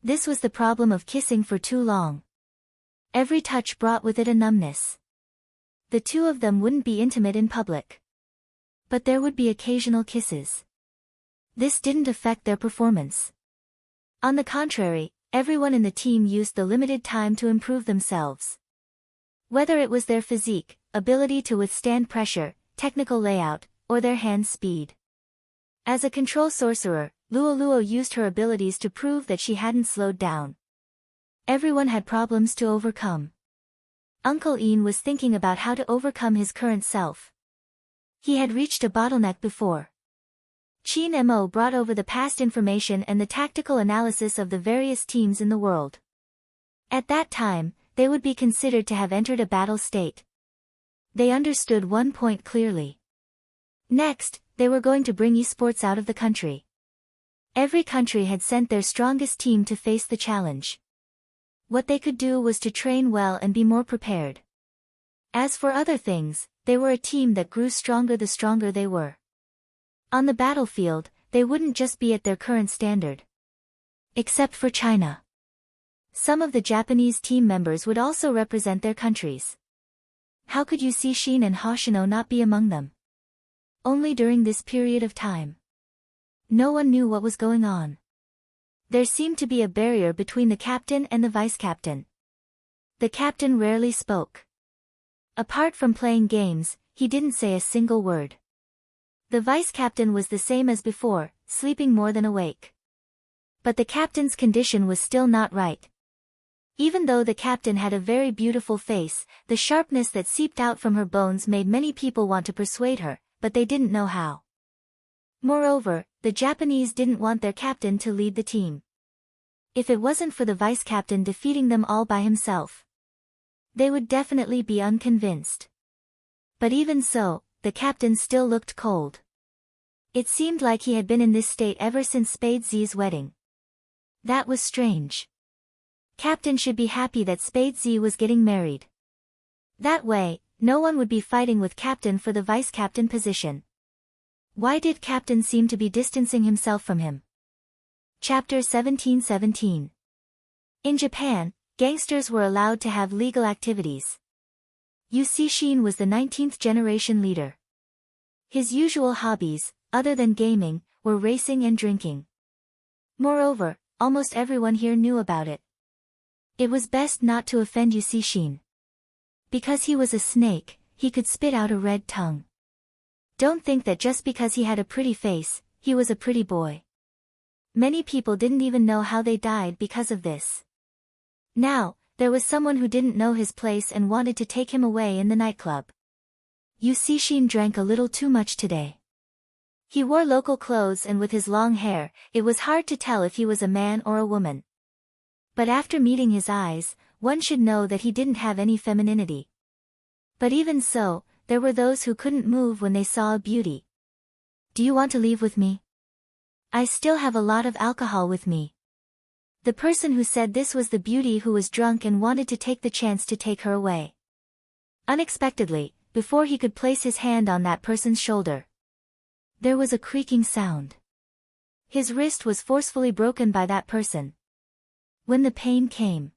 This was the problem of kissing for too long. Every touch brought with it a numbness. The two of them wouldn't be intimate in public. But there would be occasional kisses. This didn't affect their performance. On the contrary, everyone in the team used the limited time to improve themselves. Whether it was their physique, ability to withstand pressure, technical layout, or their hand speed. As a control sorcerer, Luoluo used her abilities to prove that she hadn't slowed down. Everyone had problems to overcome. Uncle Ian was thinking about how to overcome his current self. He had reached a bottleneck before. Qin Mo brought over the past information and the tactical analysis of the various teams in the world. At that time, they would be considered to have entered a battle state. They understood one point clearly. Next, they were going to bring esports out of the country. Every country had sent their strongest team to face the challenge. What they could do was to train well and be more prepared. As for other things, they were a team that grew stronger the stronger they were. On the battlefield, they wouldn't just be at their current standard. Except for China. Some of the Japanese team members would also represent their countries. How could you see Shin and Hoshino not be among them? Only during this period of time. No one knew what was going on. There seemed to be a barrier between the captain and the vice-captain. The captain rarely spoke. Apart from playing games, he didn't say a single word. The vice-captain was the same as before, sleeping more than awake. But the captain's condition was still not right. Even though the captain had a very beautiful face, the sharpness that seeped out from her bones made many people want to persuade her, but they didn't know how. Moreover, the Japanese didn't want their captain to lead the team. If it wasn't for the vice-captain defeating them all by himself, They would definitely be unconvinced. But even so, the captain still looked cold. It seemed like he had been in this state ever since Spade Z's wedding. That was strange. Captain should be happy that Spade Z was getting married. That way, no one would be fighting with Captain for the vice-captain position. Why did Captain seem to be distancing himself from him? Chapter 1717. In Japan, gangsters were allowed to have legal activities. Yusishin was the 19th generation leader. His usual hobbies, other than gaming, were racing and drinking. Moreover, almost everyone here knew about it. It was best not to offend Yusishin. Because he was a snake, he could spit out a red tongue. Don't think that just because he had a pretty face, he was a pretty boy. Many people didn't even know how they died because of this. Now, there was someone who didn't know his place and wanted to take him away in the nightclub. Yusishin drank a little too much today. He wore local clothes and with his long hair, it was hard to tell if he was a man or a woman. But after meeting his eyes, one should know that he didn't have any femininity. But even so, there were those who couldn't move when they saw a beauty. Do you want to leave with me? I still have a lot of alcohol with me. The person who said this was the beauty who was drunk and wanted to take the chance to take her away. Unexpectedly, before he could place his hand on that person's shoulder, there was a creaking sound. His wrist was forcefully broken by that person. When the pain came,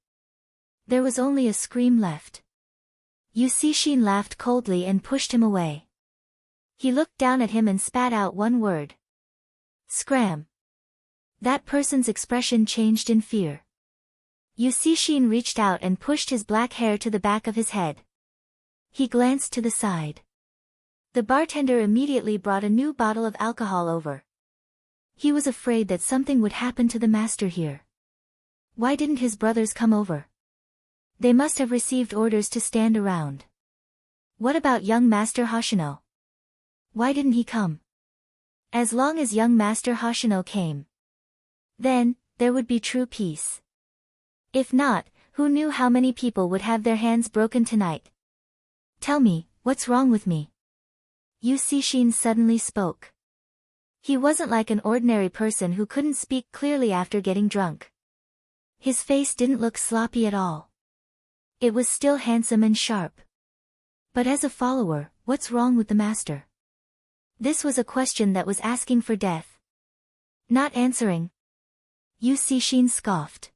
there was only a scream left. Yusishin laughed coldly and pushed him away. He looked down at him and spat out one word. Scram. That person's expression changed in fear. Yusishin reached out and pushed his black hair to the back of his head. He glanced to the side. The bartender immediately brought a new bottle of alcohol over. He was afraid that something would happen to the master here. Why didn't his brothers come over? They must have received orders to stand around. What about young Master Hoshino? Why didn't he come? As long as young Master Hoshino came, then, there would be true peace. If not, who knew how many people would have their hands broken tonight? Tell me, what's wrong with me? Yusishin suddenly spoke. He wasn't like an ordinary person who couldn't speak clearly after getting drunk. His face didn't look sloppy at all. It was still handsome and sharp. But as a follower, what's wrong with the master? This was a question that was asking for death. Not answering. Yusishin scoffed.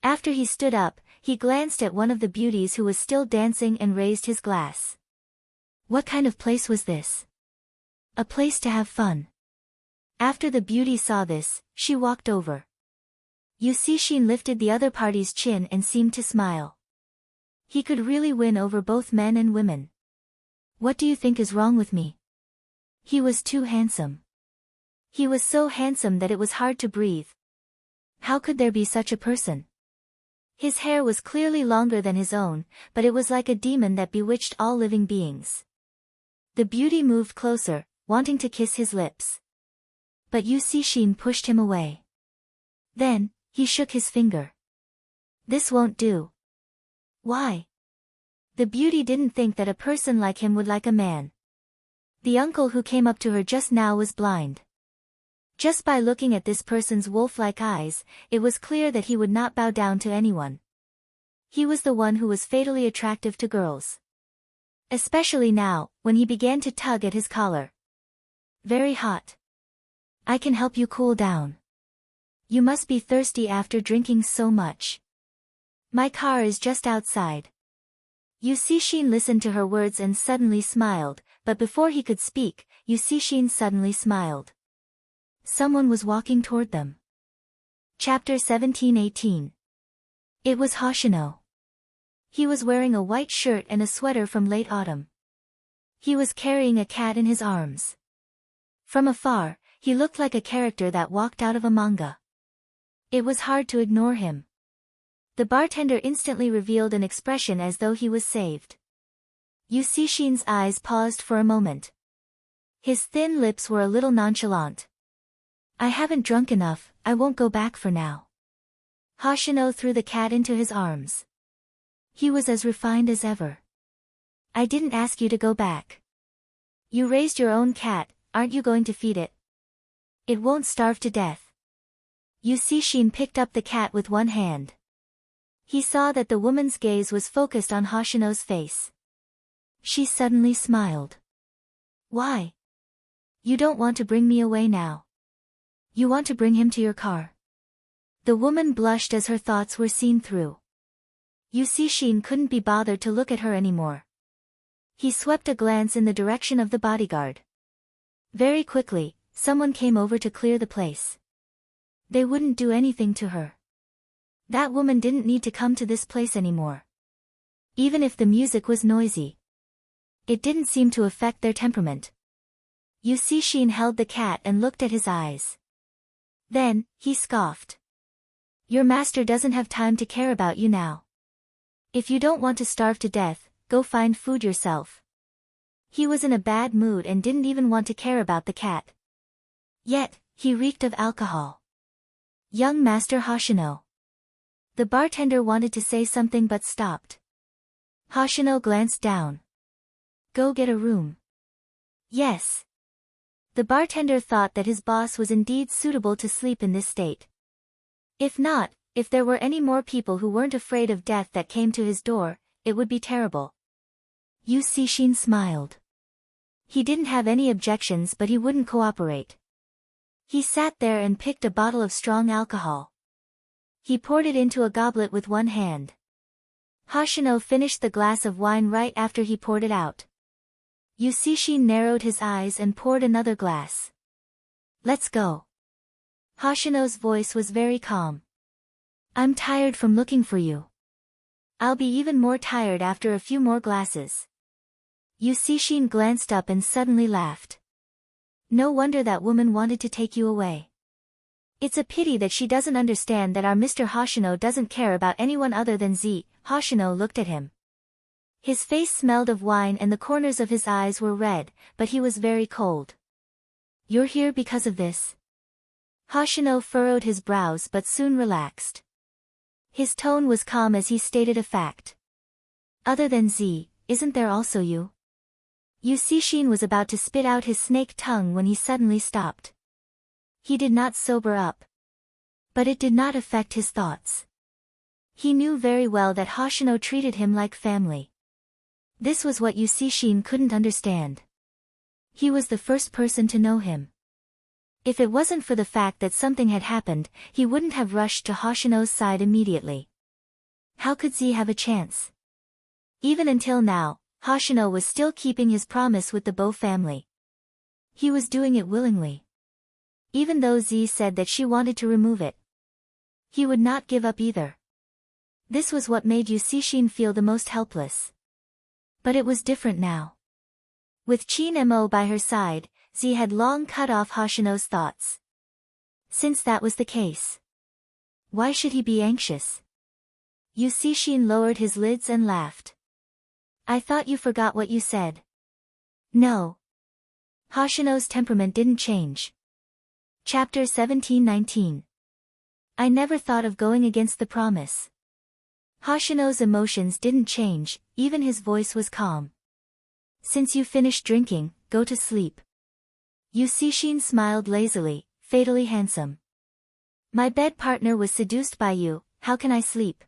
After he stood up, he glanced at one of the beauties who was still dancing and raised his glass. What kind of place was this? A place to have fun. After the beauty saw this, she walked over. Yusishin lifted the other party's chin and seemed to smile. He could really win over both men and women. What do you think is wrong with me? He was too handsome. He was so handsome that it was hard to breathe. How could there be such a person? His hair was clearly longer than his own, but it was like a demon that bewitched all living beings. The beauty moved closer, wanting to kiss his lips. But Yusishin pushed him away. Then, he shook his finger. This won't do. Why? The beauty didn't think that a person like him would like a man. The uncle who came up to her just now was blind. Just by looking at this person's wolf-like eyes, it was clear that he would not bow down to anyone. He was the one who was fatally attractive to girls. Especially now, when he began to tug at his collar. Very hot. I can help you cool down. You must be thirsty after drinking so much. My car is just outside. Yusishin listened to her words and suddenly smiled, but before he could speak, Yusishin suddenly smiled. Someone was walking toward them. Chapter 1718. It was Hoshino. He was wearing a white shirt and a sweater from late autumn. He was carrying a cat in his arms. From afar, he looked like a character that walked out of a manga. It was hard to ignore him. The bartender instantly revealed an expression as though he was saved. Yusishin's eyes paused for a moment. His thin lips were a little nonchalant. I haven't drunk enough, I won't go back for now. Hoshino threw the cat into his arms. He was as refined as ever. I didn't ask you to go back. You raised your own cat, aren't you going to feed it? It won't starve to death. Yusishin picked up the cat with one hand. He saw that the woman's gaze was focused on Hoshino's face. She suddenly smiled. Why? You don't want to bring me away now. You want to bring him to your car. The woman blushed as her thoughts were seen through. Yusishin couldn't be bothered to look at her anymore. He swept a glance in the direction of the bodyguard. Very quickly, someone came over to clear the place. They wouldn't do anything to her. That woman didn't need to come to this place anymore. Even if the music was noisy. It didn't seem to affect their temperament. Yusishin held the cat and looked at his eyes. Then, he scoffed. Your master doesn't have time to care about you now. If you don't want to starve to death, go find food yourself. He was in a bad mood and didn't even want to care about the cat. Yet, he reeked of alcohol. Young Master Hoshino. The bartender wanted to say something but stopped. Hoshino glanced down. Go get a room. Yes. The bartender thought that his boss was indeed suitable to sleep in this state. If not, if there were any more people who weren't afraid of death that came to his door, it would be terrible. Yusishin smiled. He didn't have any objections but he wouldn't cooperate. He sat there and picked a bottle of strong alcohol. He poured it into a goblet with one hand. Hoshino finished the glass of wine right after he poured it out. Yusishin narrowed his eyes and poured another glass. Let's go. Hoshino's voice was very calm. I'm tired from looking for you. I'll be even more tired after a few more glasses. Yusishin glanced up and suddenly laughed. No wonder that woman wanted to take you away. It's a pity that she doesn't understand that our Mr. Hoshino doesn't care about anyone other than Z. Hoshino looked at him. His face smelled of wine and the corners of his eyes were red, but he was very cold. You're here because of this? Hoshino furrowed his brows but soon relaxed. His tone was calm as he stated a fact. Other than Z, isn't there also you? Yusishin was about to spit out his snake tongue when he suddenly stopped. He did not sober up. But it did not affect his thoughts. He knew very well that Hoshino treated him like family. This was what Yusishin couldn't understand. He was the first person to know him. If it wasn't for the fact that something had happened, he wouldn't have rushed to Hoshino's side immediately. How could Z have a chance? Even until now, Hoshino was still keeping his promise with the Bo family. He was doing it willingly. Even though Z said that she wanted to remove it. He would not give up either. This was what made Yusishin feel the most helpless. But it was different now. With Chin Mo by her side, Z had long cut off Hoshino's thoughts. Since that was the case, why should he be anxious? Yusishin lowered his lids and laughed. I thought you forgot what you said. No. Hoshino's temperament didn't change. Chapter 1719. I never thought of going against the promise. Hoshino's emotions didn't change, even his voice was calm. Since you finished drinking, go to sleep. Yusishin smiled lazily, fatally handsome. My bed partner was seduced by you, how can I sleep?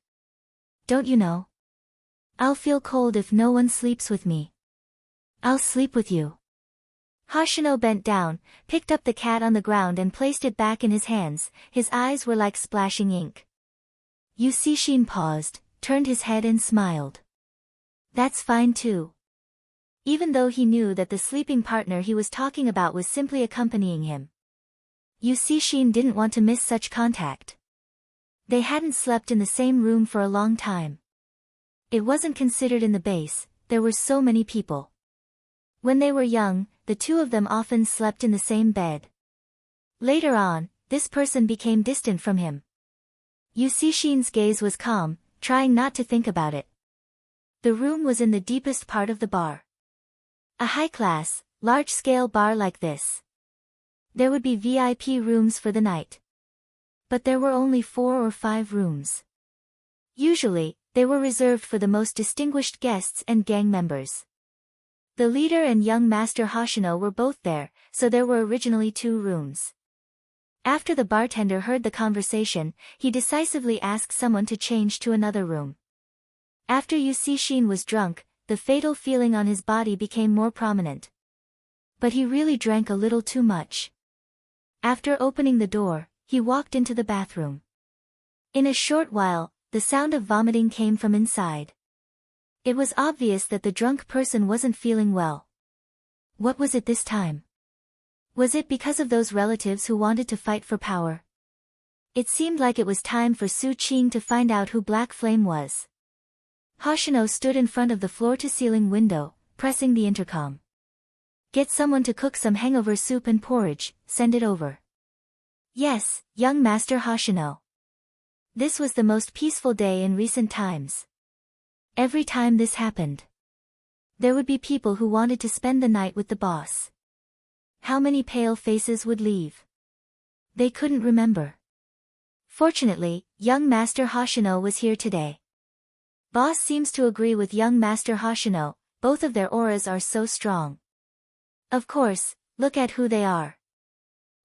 Don't you know? I'll feel cold if no one sleeps with me. I'll sleep with you. Hoshino bent down, picked up the cat on the ground and placed it back in his hands, his eyes were like splashing ink. Yusishin paused, turned his head and smiled. That's fine too. Even though he knew that the sleeping partner he was talking about was simply accompanying him. Yusishin didn't want to miss such contact. They hadn't slept in the same room for a long time. It wasn't considered in the base, there were so many people. When they were young, the two of them often slept in the same bed. Later on, this person became distant from him. Yusishin's gaze was calm, trying not to think about it. The room was in the deepest part of the bar. A high-class, large-scale bar like this. There would be VIP rooms for the night. But there were only 4 or 5 rooms. Usually, they were reserved for the most distinguished guests and gang members. The leader and young Master Hoshino were both there, so there were originally 2 rooms. After the bartender heard the conversation, he decisively asked someone to change to another room. After Yusishin was drunk, the fatal feeling on his body became more prominent. But he really drank a little too much. After opening the door, he walked into the bathroom. In a short while, the sound of vomiting came from inside. It was obvious that the drunk person wasn't feeling well. What was it this time? Was it because of those relatives who wanted to fight for power? It seemed like it was time for Su Qing to find out who Black Flame was. Hoshino stood in front of the floor-to-ceiling window, pressing the intercom. "Get someone to cook some hangover soup and porridge, send it over." "Yes, young Master Hoshino." This was the most peaceful day in recent times. Every time this happened, there would be people who wanted to spend the night with the boss. How many pale faces would leave? They couldn't remember. Fortunately, young Master Hoshino was here today. Boss seems to agree with young Master Hoshino, both of their auras are so strong. Of course, look at who they are.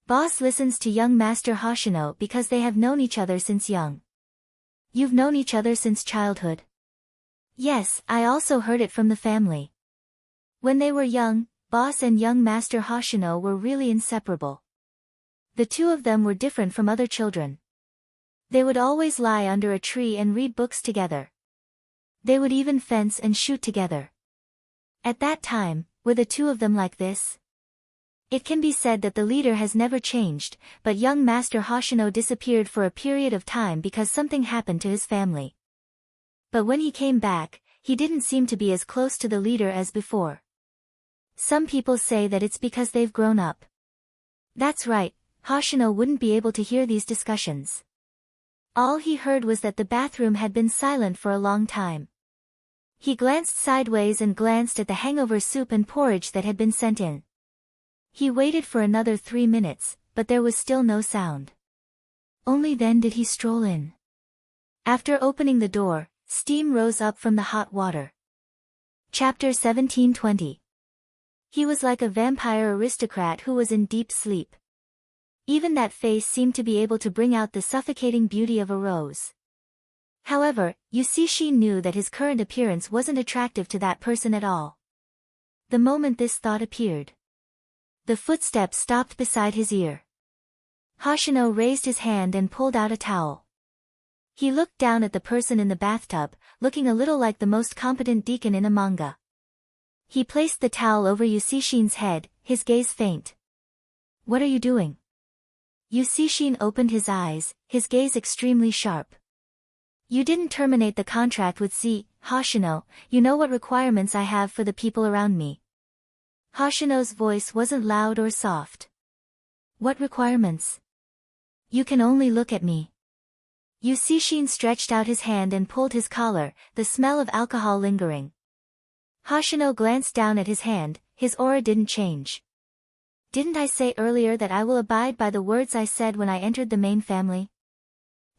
Boss listens to young Master Hoshino because they have known each other since young. "You've known each other since childhood?" "Yes, I also heard it from the family." When they were young, Boss and young Master Hoshino were really inseparable. The 2 of them were different from other children. They would always lie under a tree and read books together. They would even fence and shoot together. At that time, were the 2 of them like this? It can be said that the leader has never changed, but young Master Hoshino disappeared for a period of time because something happened to his family. But when he came back, he didn't seem to be as close to the leader as before. Some people say that it's because they've grown up. That's right, Hoshino wouldn't be able to hear these discussions. All he heard was that the bathroom had been silent for a long time. He glanced sideways and glanced at the hangover soup and porridge that had been sent in. He waited for another 3 minutes, but there was still no sound. Only then did he stroll in. After opening the door, steam rose up from the hot water. Chapter 1720. He was like a vampire aristocrat who was in deep sleep. Even that face seemed to be able to bring out the suffocating beauty of a rose. However, Yusishin knew that his current appearance wasn't attractive to that person at all. The moment this thought appeared, the footsteps stopped beside his ear. Hoshino raised his hand and pulled out a towel. He looked down at the person in the bathtub, looking a little like the most competent deacon in a manga. He placed the towel over Yusishin's head, his gaze faint. "What are you doing?" Yusishin opened his eyes, his gaze extremely sharp. "You didn't terminate the contract with Z, Hoshino, you know what requirements I have for the people around me." Hoshino's voice wasn't loud or soft. "What requirements?" "You can only look at me." Yusishin stretched out his hand and pulled his collar, the smell of alcohol lingering. Hoshino glanced down at his hand, his aura didn't change. "Didn't I say earlier that I will abide by the words I said when I entered the main family?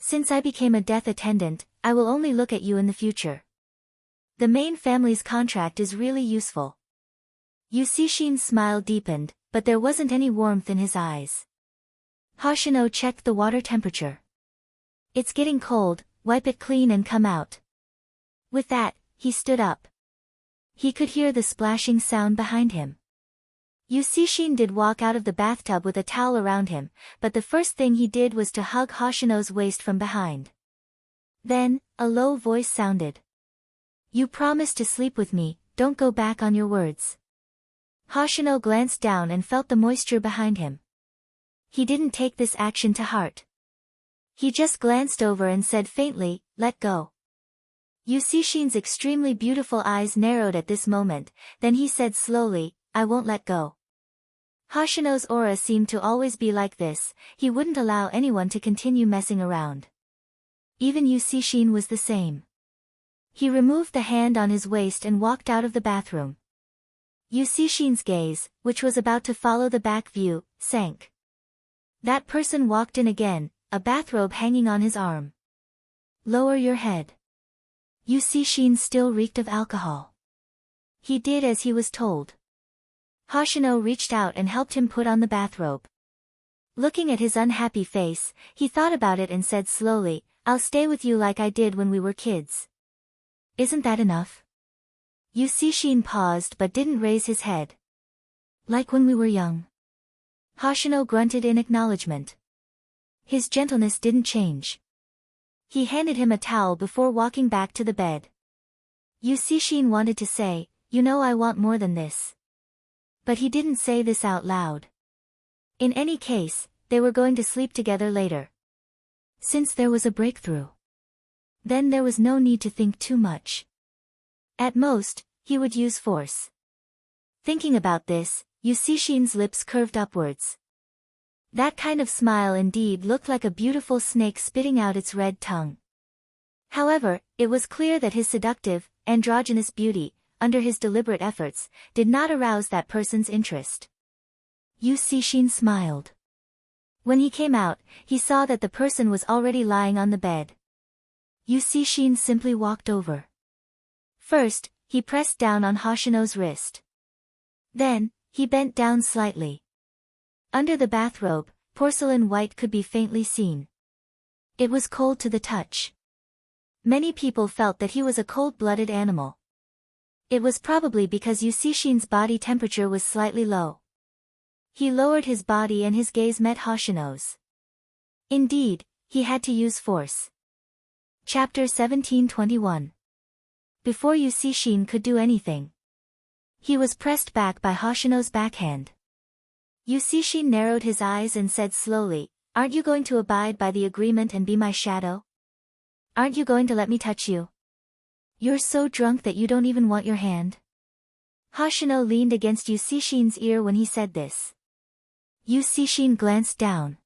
Since I became a death attendant, I will only look at you in the future. The main family's contract is really useful." Yusishin's smile deepened, but there wasn't any warmth in his eyes. Hoshino checked the water temperature. "It's getting cold, wipe it clean and come out." With that, he stood up. He could hear the splashing sound behind him. Yusishin did walk out of the bathtub with a towel around him, but the first thing he did was to hug Hoshino's waist from behind. Then, a low voice sounded. "You promised to sleep with me, don't go back on your words." Hoshino glanced down and felt the moisture behind him. He didn't take this action to heart. He just glanced over and said faintly, "Let go." Yusishin's extremely beautiful eyes narrowed at this moment, then he said slowly, "I won't let go." Hoshino's aura seemed to always be like this, he wouldn't allow anyone to continue messing around. Even Yusishin was the same. He removed the hand on his waist and walked out of the bathroom. Yusishin's gaze, which was about to follow the back view, sank. That person walked in again, a bathrobe hanging on his arm. "Lower your head." Yusishin still reeked of alcohol. He did as he was told. Hoshino reached out and helped him put on the bathrobe. Looking at his unhappy face, he thought about it and said slowly, "I'll stay with you like I did when we were kids." "Isn't that enough?" Yusishin paused but didn't raise his head. "Like when we were young." Hoshino grunted in acknowledgement. His gentleness didn't change. He handed him a towel before walking back to the bed. Yusishin wanted to say, "You know I want more than this." But he didn't say this out loud. In any case, they were going to sleep together later. Since there was a breakthrough, then there was no need to think too much. At most, he would use force. Thinking about this, Yusishin's lips curved upwards. That kind of smile indeed looked like a beautiful snake spitting out its red tongue. However, it was clear that his seductive, androgynous beauty, under his deliberate efforts, did not arouse that person's interest. Yusishin smiled. When he came out, he saw that the person was already lying on the bed. Yusishin simply walked over. First, he pressed down on Hoshino's wrist. Then, he bent down slightly. Under the bathrobe, porcelain white could be faintly seen. It was cold to the touch. Many people felt that he was a cold-blooded animal. It was probably because Yusishin's body temperature was slightly low. He lowered his body and his gaze met Hoshino's. Indeed, he had to use force. Chapter 1721. Before Yusishin could do anything, he was pressed back by Hoshino's backhand. Yusishin narrowed his eyes and said slowly, "Aren't you going to abide by the agreement and be my shadow? Aren't you going to let me touch you? You're so drunk that you don't even want your hand." Hoshino leaned against Yusishin's ear when he said this. Yusishin glanced down.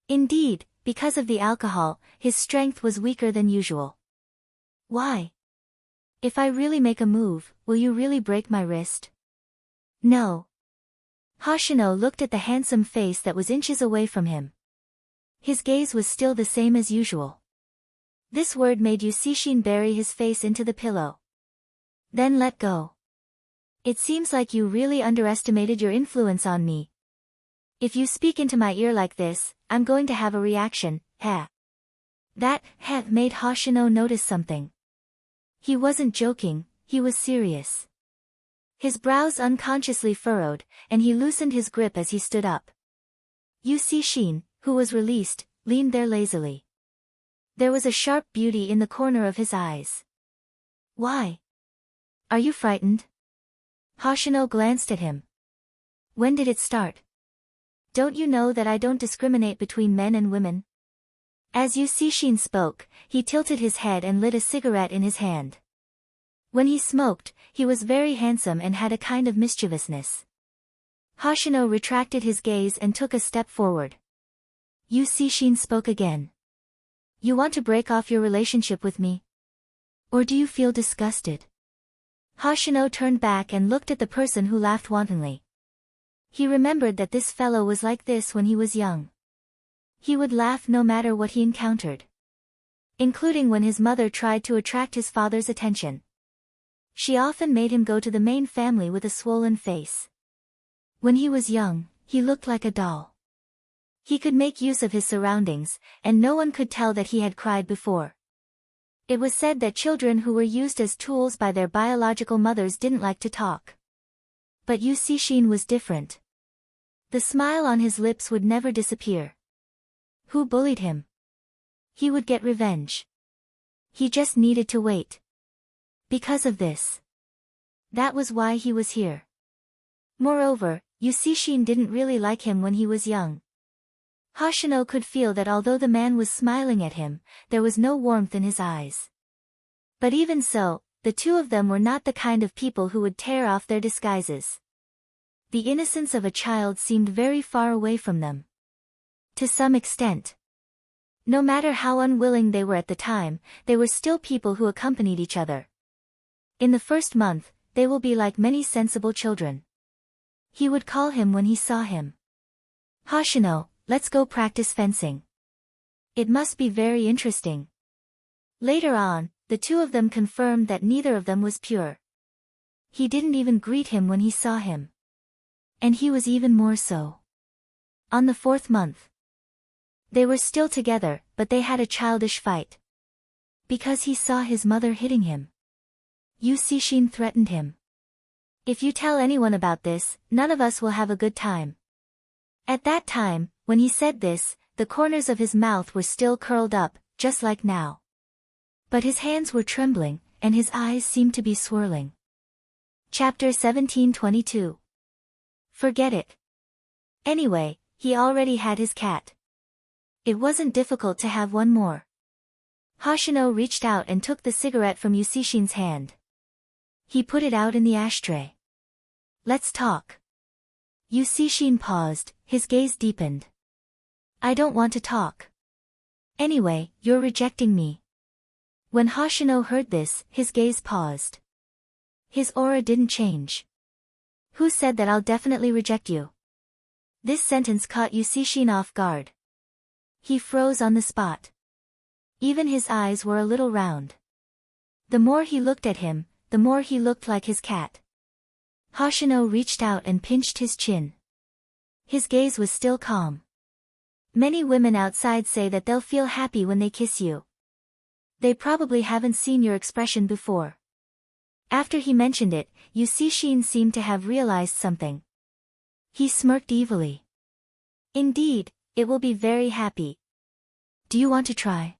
Indeed, because of the alcohol, his strength was weaker than usual. "Why? If I really make a move, will you really break my wrist?" "No." Hoshino looked at the handsome face that was inches away from him. His gaze was still the same as usual. This word made Yusishin bury his face into the pillow. "Then let go. It seems like you really underestimated your influence on me. If you speak into my ear like this, I'm going to have a reaction, heh." That heh made Hoshino notice something. He wasn't joking, he was serious. His brows unconsciously furrowed, and he loosened his grip as he stood up. Yusishin, who was released, leaned there lazily. There was a sharp beauty in the corner of his eyes. "Why? Are you frightened?" Hoshino glanced at him. "When did it start? Don't you know that I don't discriminate between men and women?" As Yusishin spoke, he tilted his head and lit a cigarette in his hand. When he smoked, he was very handsome and had a kind of mischievousness. Hoshino retracted his gaze and took a step forward. Yusishin spoke again. "You want to break off your relationship with me? Or do you feel disgusted?" Hoshino turned back and looked at the person who laughed wantonly. He remembered that this fellow was like this when he was young. He would laugh no matter what he encountered, including when his mother tried to attract his father's attention. She often made him go to the main family with a swollen face. When he was young, he looked like a doll. He could make use of his surroundings, and no one could tell that he had cried before. It was said that children who were used as tools by their biological mothers didn't like to talk. But Yusishin was different. The smile on his lips would never disappear. Who bullied him? He would get revenge. He just needed to wait. Because of this. That was why he was here. Moreover, Yusishin didn't really like him when he was young. Hoshino could feel that although the man was smiling at him, there was no warmth in his eyes. But even so, the two of them were not the kind of people who would tear off their disguises. The innocence of a child seemed very far away from them. To some extent. No matter how unwilling they were at the time, they were still people who accompanied each other. In the first month, they will be like many sensible children. He would call him when he saw him. "Hoshino, let's go practice fencing. It must be very interesting." Later on, the two of them confirmed that neither of them was pure. He didn't even greet him when he saw him. And he was even more so. On the 4th month. They were still together, but they had a childish fight. Because he saw his mother hitting him. Yu Cixin threatened him. If you tell anyone about this, none of us will have a good time. At that time, when he said this, the corners of his mouth were still curled up, just like now. But his hands were trembling, and his eyes seemed to be swirling. Chapter 17:22. Forget it. Anyway, he already had his cat. It wasn't difficult to have one more. Hoshino reached out and took the cigarette from Yu Cixin's hand. He put it out in the ashtray. Let's talk. Yu Cixin paused, his gaze deepened. I don't want to talk. Anyway, you're rejecting me. When Hoshino heard this, his gaze paused. His aura didn't change. Who said that I'll definitely reject you? This sentence caught Yu Cixin off guard. He froze on the spot. Even his eyes were a little round. The more he looked at him, the more he looked like his cat. Hoshino reached out and pinched his chin. His gaze was still calm. Many women outside say that they'll feel happy when they kiss you. They probably haven't seen your expression before. After he mentioned it, Yu Cixin seemed to have realized something. He smirked evilly. Indeed, it will be very happy. Do you want to try?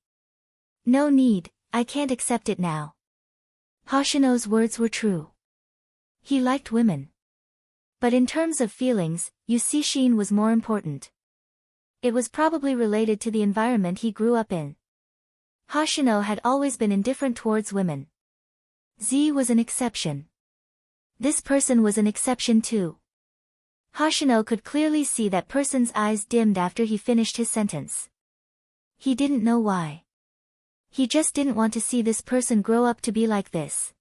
No need, I can't accept it now. Hoshino's words were true. He liked women. But in terms of feelings, Yu Cixin was more important. It was probably related to the environment he grew up in. Hoshino had always been indifferent towards women. Z was an exception. This person was an exception too. Hoshino could clearly see that person's eyes dimmed after he finished his sentence. He didn't know why. He just didn't want to see this person grow up to be like this.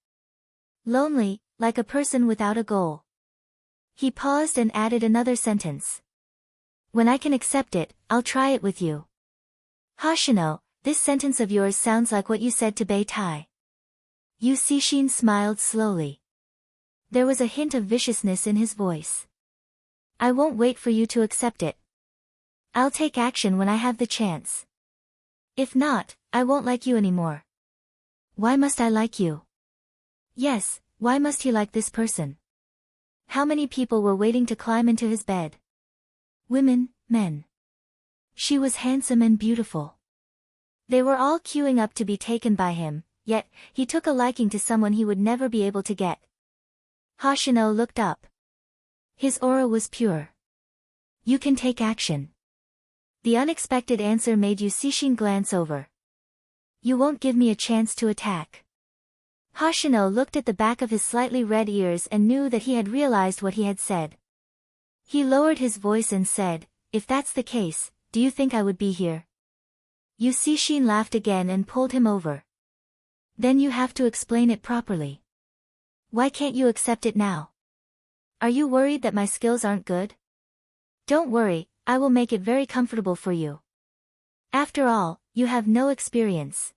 Lonely, like a person without a goal. He paused and added another sentence. When I can accept it, I'll try it with you. Hoshino, this sentence of yours sounds like what you said to Bei Tai. Yu Cixin smiled slowly. There was a hint of viciousness in his voice. I won't wait for you to accept it. I'll take action when I have the chance. If not, I won't like you anymore. Why must I like you? Yes, why must he like this person? How many people were waiting to climb into his bed? Women, men. She was handsome and beautiful. They were all queuing up to be taken by him, yet, he took a liking to someone he would never be able to get. Hoshino looked up. His aura was pure. You can take action. The unexpected answer made Yu Cixin glance over. You won't give me a chance to attack. Hoshino looked at the back of his slightly red ears and knew that he had realized what he had said. He lowered his voice and said, if that's the case, do you think I would be here? Yu Cixin laughed again and pulled him over. Then you have to explain it properly. Why can't you accept it now? Are you worried that my skills aren't good? Don't worry, I will make it very comfortable for you. After all, you have no experience.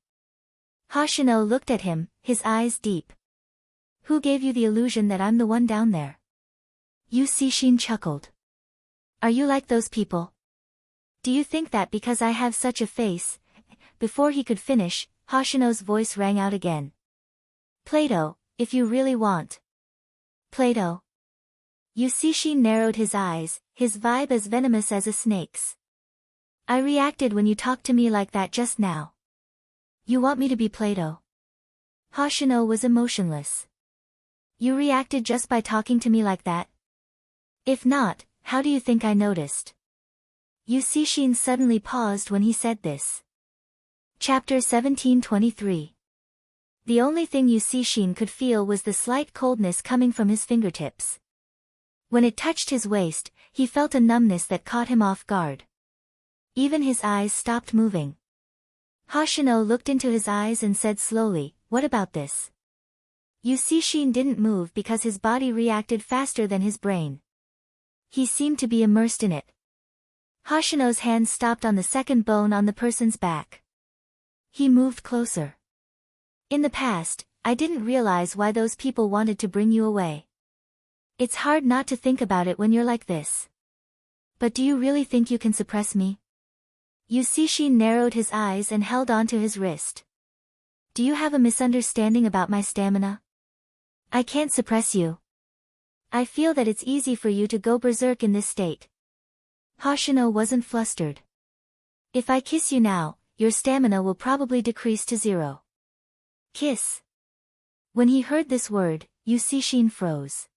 Hoshino looked at him, his eyes deep. Who gave you the illusion that I'm the one down there? Yu Cixin chuckled. Are you like those people? Do you think that because I have such a face? Before he could finish, Hoshino's voice rang out again. Plato, if you really want. Plato. Yu Cixin narrowed his eyes, his vibe as venomous as a snake's. I reacted when you talked to me like that just now. You want me to be Plato? Hoshino was emotionless. You reacted just by talking to me like that? If not, how do you think I noticed? Yu Cixin suddenly paused when he said this. Chapter 17:23. The only thing Yu Cixin could feel was the slight coldness coming from his fingertips. When it touched his waist, he felt a numbness that caught him off guard. Even his eyes stopped moving. Hoshino looked into his eyes and said slowly, what about this? Yu Cixin didn't move because his body reacted faster than his brain. He seemed to be immersed in it. Hoshino's hand stopped on the second bone on the person's back. He moved closer. In the past, I didn't realize why those people wanted to bring you away. It's hard not to think about it when you're like this. But do you really think you can suppress me? Yusishin narrowed his eyes and held onto his wrist. Do you have a misunderstanding about my stamina? I can't suppress you. I feel that it's easy for you to go berserk in this state. Hoshino wasn't flustered. If I kiss you now, your stamina will probably decrease to 0. Kiss. When he heard this word, Yusishin froze.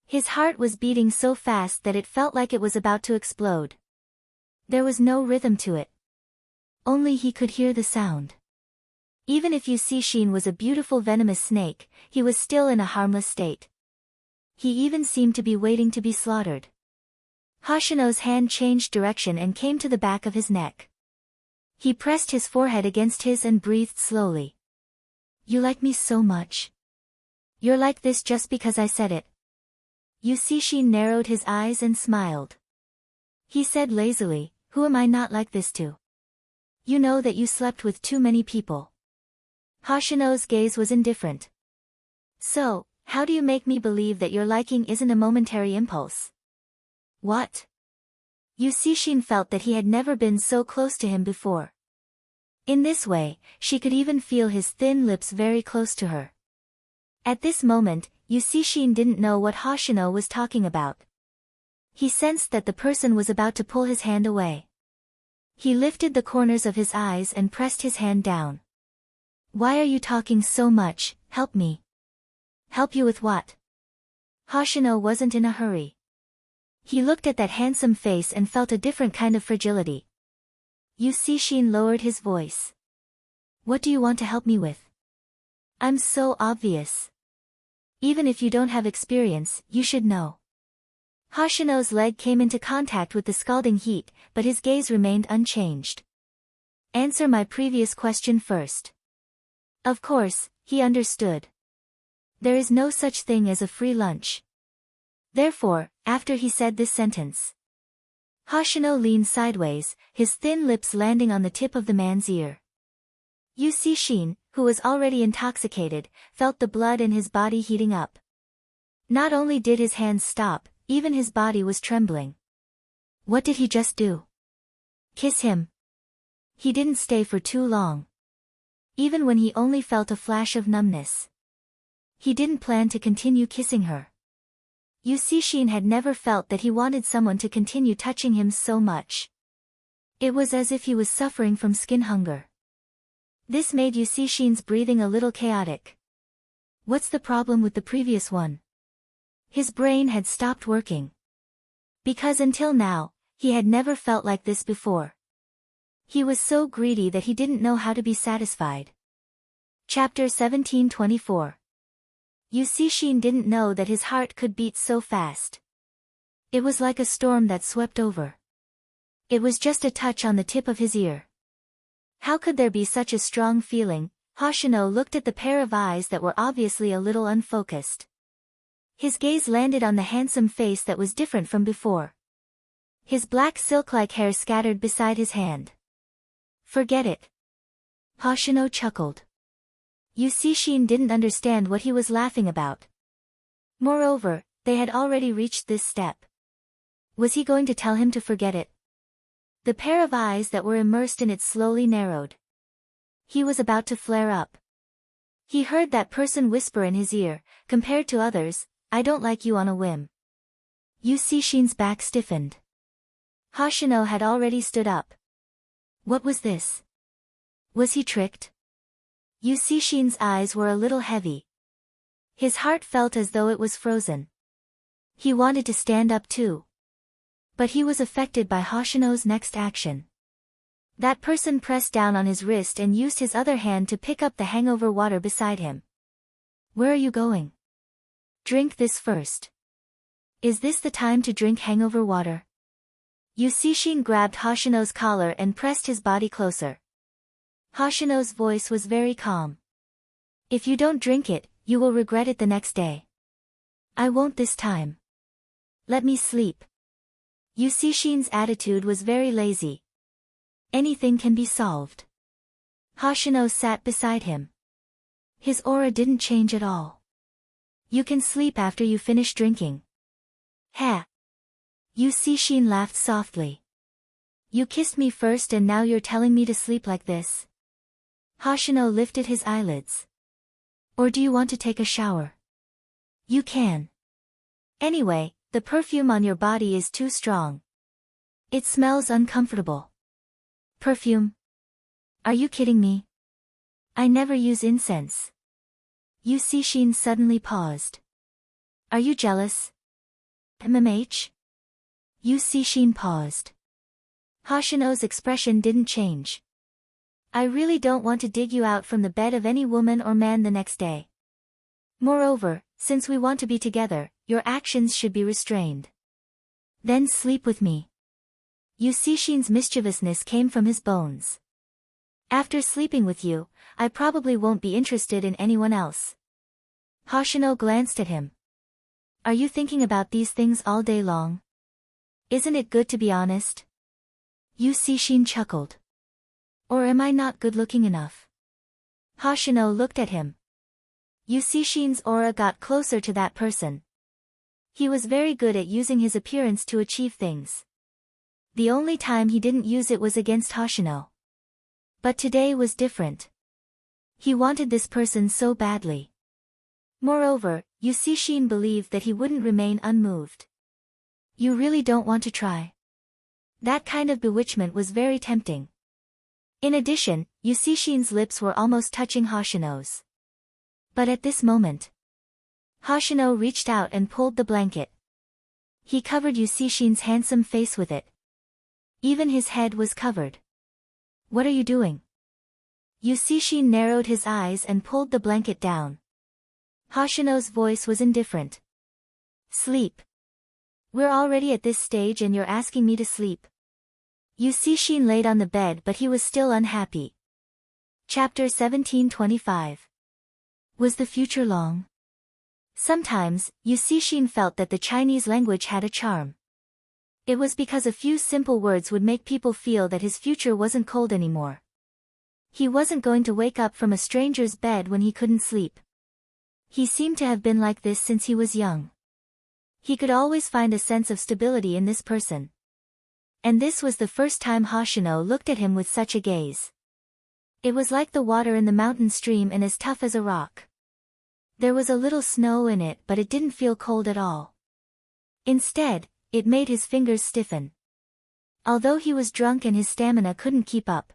His heart was beating so fast that it felt like it was about to explode. There was no rhythm to it. Only he could hear the sound. Even if Yusishin was a beautiful venomous snake, he was still in a harmless state. He even seemed to be waiting to be slaughtered. Hoshino's hand changed direction and came to the back of his neck. He pressed his forehead against his and breathed slowly. You like me so much. You're like this just because I said it. Yusishin narrowed his eyes and smiled. He said lazily, who am I not like this to? You know that you slept with too many people. Hoshino's gaze was indifferent. So, how do you make me believe that your liking isn't a momentary impulse? What? Yusishin felt that he had never been so close to him before. In this way, she could even feel his thin lips very close to her. At this moment, Yusishin didn't know what Hoshino was talking about. He sensed that the person was about to pull his hand away. He lifted the corners of his eyes and pressed his hand down. Why are you talking so much? Help me. Help you with what? Hoshino wasn't in a hurry. He looked at that handsome face and felt a different kind of fragility. Yusishin lowered his voice. What do you want to help me with? I'm so obvious. Even if you don't have experience, you should know. Hoshino's leg came into contact with the scalding heat, but his gaze remained unchanged. Answer my previous question first. Of course, he understood. There is no such thing as a free lunch. Therefore, after he said this sentence, Hoshino leaned sideways, his thin lips landing on the tip of the man's ear. Yusishin, who was already intoxicated, felt the blood in his body heating up. Not only did his hands stop, even his body was trembling. What did he just do? Kiss him. He didn't stay for too long. Even when he only felt a flash of numbness. He didn't plan to continue kissing her. Yusishin had never felt that he wanted someone to continue touching him so much. It was as if he was suffering from skin hunger. This made Yusishin's breathing a little chaotic. What's the problem with the previous one? His brain had stopped working. Because until now, he had never felt like this before. He was so greedy that he didn't know how to be satisfied. Chapter 1724. Yusishin didn't know that his heart could beat so fast. It was like a storm that swept over. It was just a touch on the tip of his ear. How could there be such a strong feeling? Hoshino looked at the pair of eyes that were obviously a little unfocused. His gaze landed on the handsome face that was different from before. His black silk-like hair scattered beside his hand. Forget it. Hoshino chuckled. Yusishin didn't understand what he was laughing about. Moreover, they had already reached this step. Was he going to tell him to forget it? The pair of eyes that were immersed in it slowly narrowed. He was about to flare up. He heard that person whisper in his ear, compared to others, I don't like you on a whim. Yusishin's back stiffened. Hoshino had already stood up. What was this? Was he tricked? Yusishin's eyes were a little heavy. His heart felt as though it was frozen. He wanted to stand up too. But he was affected by Hoshino's next action. That person pressed down on his wrist and used his other hand to pick up the hangover water beside him. Where are you going? Drink this first. Is this the time to drink hangover water? Yusishin grabbed Hoshino's collar and pressed his body closer. Hoshino's voice was very calm. If you don't drink it, you will regret it the next day. I won't this time. Let me sleep. Yusishin's attitude was very lazy. Anything can be solved. Hoshino sat beside him. His aura didn't change at all. You can sleep after you finish drinking. Ha! Yu Cixin laughed softly. You kissed me first and now you're telling me to sleep like this? Hoshino lifted his eyelids. Or do you want to take a shower? You can. Anyway, the perfume on your body is too strong. It smells uncomfortable. Perfume? Are you kidding me? I never use incense. Yu Cixin suddenly paused. Are you jealous? MMH? Yu Cixin paused. Hoshino's expression didn't change. I really don't want to dig you out from the bed of any woman or man the next day. Moreover, since we want to be together, your actions should be restrained. Then sleep with me. Yu Cixin's mischievousness came from his bones. After sleeping with you, I probably won't be interested in anyone else. Hoshino glanced at him. Are you thinking about these things all day long? Isn't it good to be honest? Yu Cixin chuckled. Or am I not good-looking enough? Hoshino looked at him. Yu Cixin's aura got closer to that person. He was very good at using his appearance to achieve things. The only time he didn't use it was against Hoshino. But today was different. He wanted this person so badly. Moreover, Yu Cixin believed that he wouldn't remain unmoved. You really don't want to try? That kind of bewitchment was very tempting. In addition, Yu Cixin's lips were almost touching Hoshino's. But at this moment, Hoshino reached out and pulled the blanket. He covered Yu Cixin's handsome face with it. Even his head was covered. What are you doing? Yu Cixin narrowed his eyes and pulled the blanket down. Hoshino's voice was indifferent. Sleep. We're already at this stage and you're asking me to sleep. Yu Cixin laid on the bed but he was still unhappy. Chapter 1725. Was the future long? Sometimes, Yu Cixin felt that the Chinese language had a charm. It was because a few simple words would make people feel that his future wasn't cold anymore. He wasn't going to wake up from a stranger's bed when he couldn't sleep. He seemed to have been like this since he was young. He could always find a sense of stability in this person. And this was the first time Hoshino looked at him with such a gaze. It was like the water in the mountain stream and as tough as a rock. There was a little snow in it but it didn't feel cold at all. Instead, it made his fingers stiffen. Although he was drunk and his stamina couldn't keep up.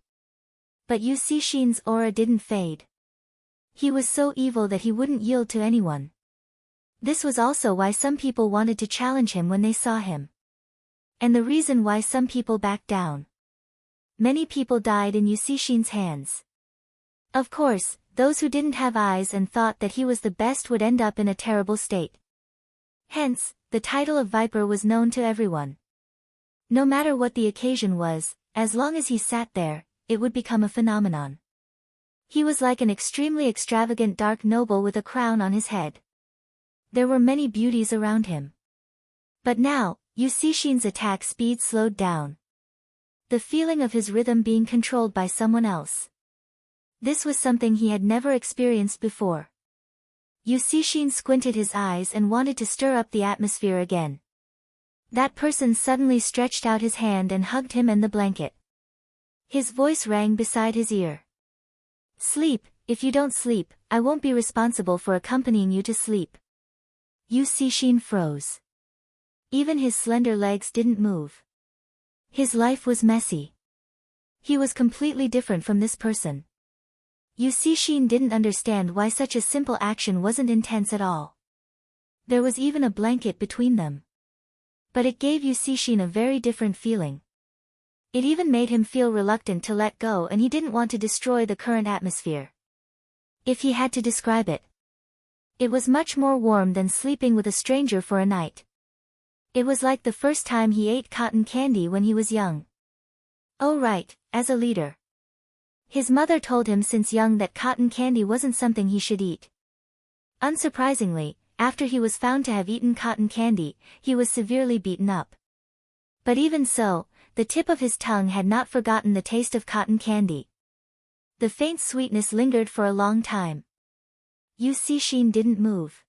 But Yu Cixin's aura didn't fade. He was so evil that he wouldn't yield to anyone. This was also why some people wanted to challenge him when they saw him. And the reason why some people backed down. Many people died in Yu Cixin's hands. Of course, those who didn't have eyes and thought that he was the best would end up in a terrible state. Hence, the title of Viper was known to everyone. No matter what the occasion was, as long as he sat there, it would become a phenomenon. He was like an extremely extravagant dark noble with a crown on his head. There were many beauties around him. But now, Yu Cixin's attack speed slowed down. The feeling of his rhythm being controlled by someone else. This was something he had never experienced before. Yu Cixin squinted his eyes and wanted to stir up the atmosphere again. That person suddenly stretched out his hand and hugged him and the blanket. His voice rang beside his ear. Sleep, if you don't sleep, I won't be responsible for accompanying you to sleep. Yu Cixin froze. Even his slender legs didn't move. His life was messy. He was completely different from this person. Yu Cixin didn't understand why such a simple action wasn't intense at all. There was even a blanket between them. But it gave Yu Cixin a very different feeling. It even made him feel reluctant to let go and he didn't want to destroy the current atmosphere. If he had to describe it. It was much more warm than sleeping with a stranger for a night. It was like the first time he ate cotton candy when he was young. Oh right, as a leader. His mother told him since young that cotton candy wasn't something he should eat. Unsurprisingly, after he was found to have eaten cotton candy, he was severely beaten up. But even so, the tip of his tongue had not forgotten the taste of cotton candy. The faint sweetness lingered for a long time. Yu Cixin didn't move.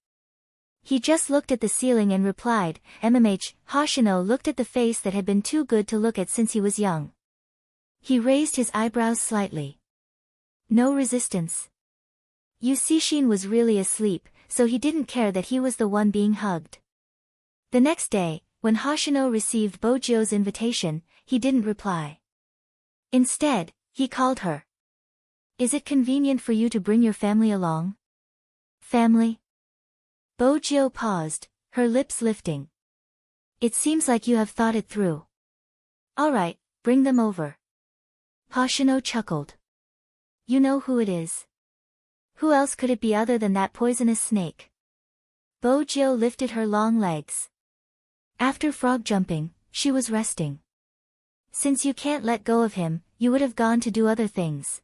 He just looked at the ceiling and replied, Hoshino looked at the face that had been too good to look at since he was young. He raised his eyebrows slightly. No resistance. Yu Cixin was really asleep, so he didn't care that he was the one being hugged. The next day, when Hoshino received Bojio's invitation, he didn't reply. Instead, he called her. Is it convenient for you to bring your family along? Family? Bojio paused, her lips lifting. It seems like you have thought it through. All right, bring them over. Hoshino chuckled. You know who it is. Who else could it be other than that poisonous snake? Bojio lifted her long legs. After frog jumping, she was resting. Since you can't let go of him, you would have gone to do other things.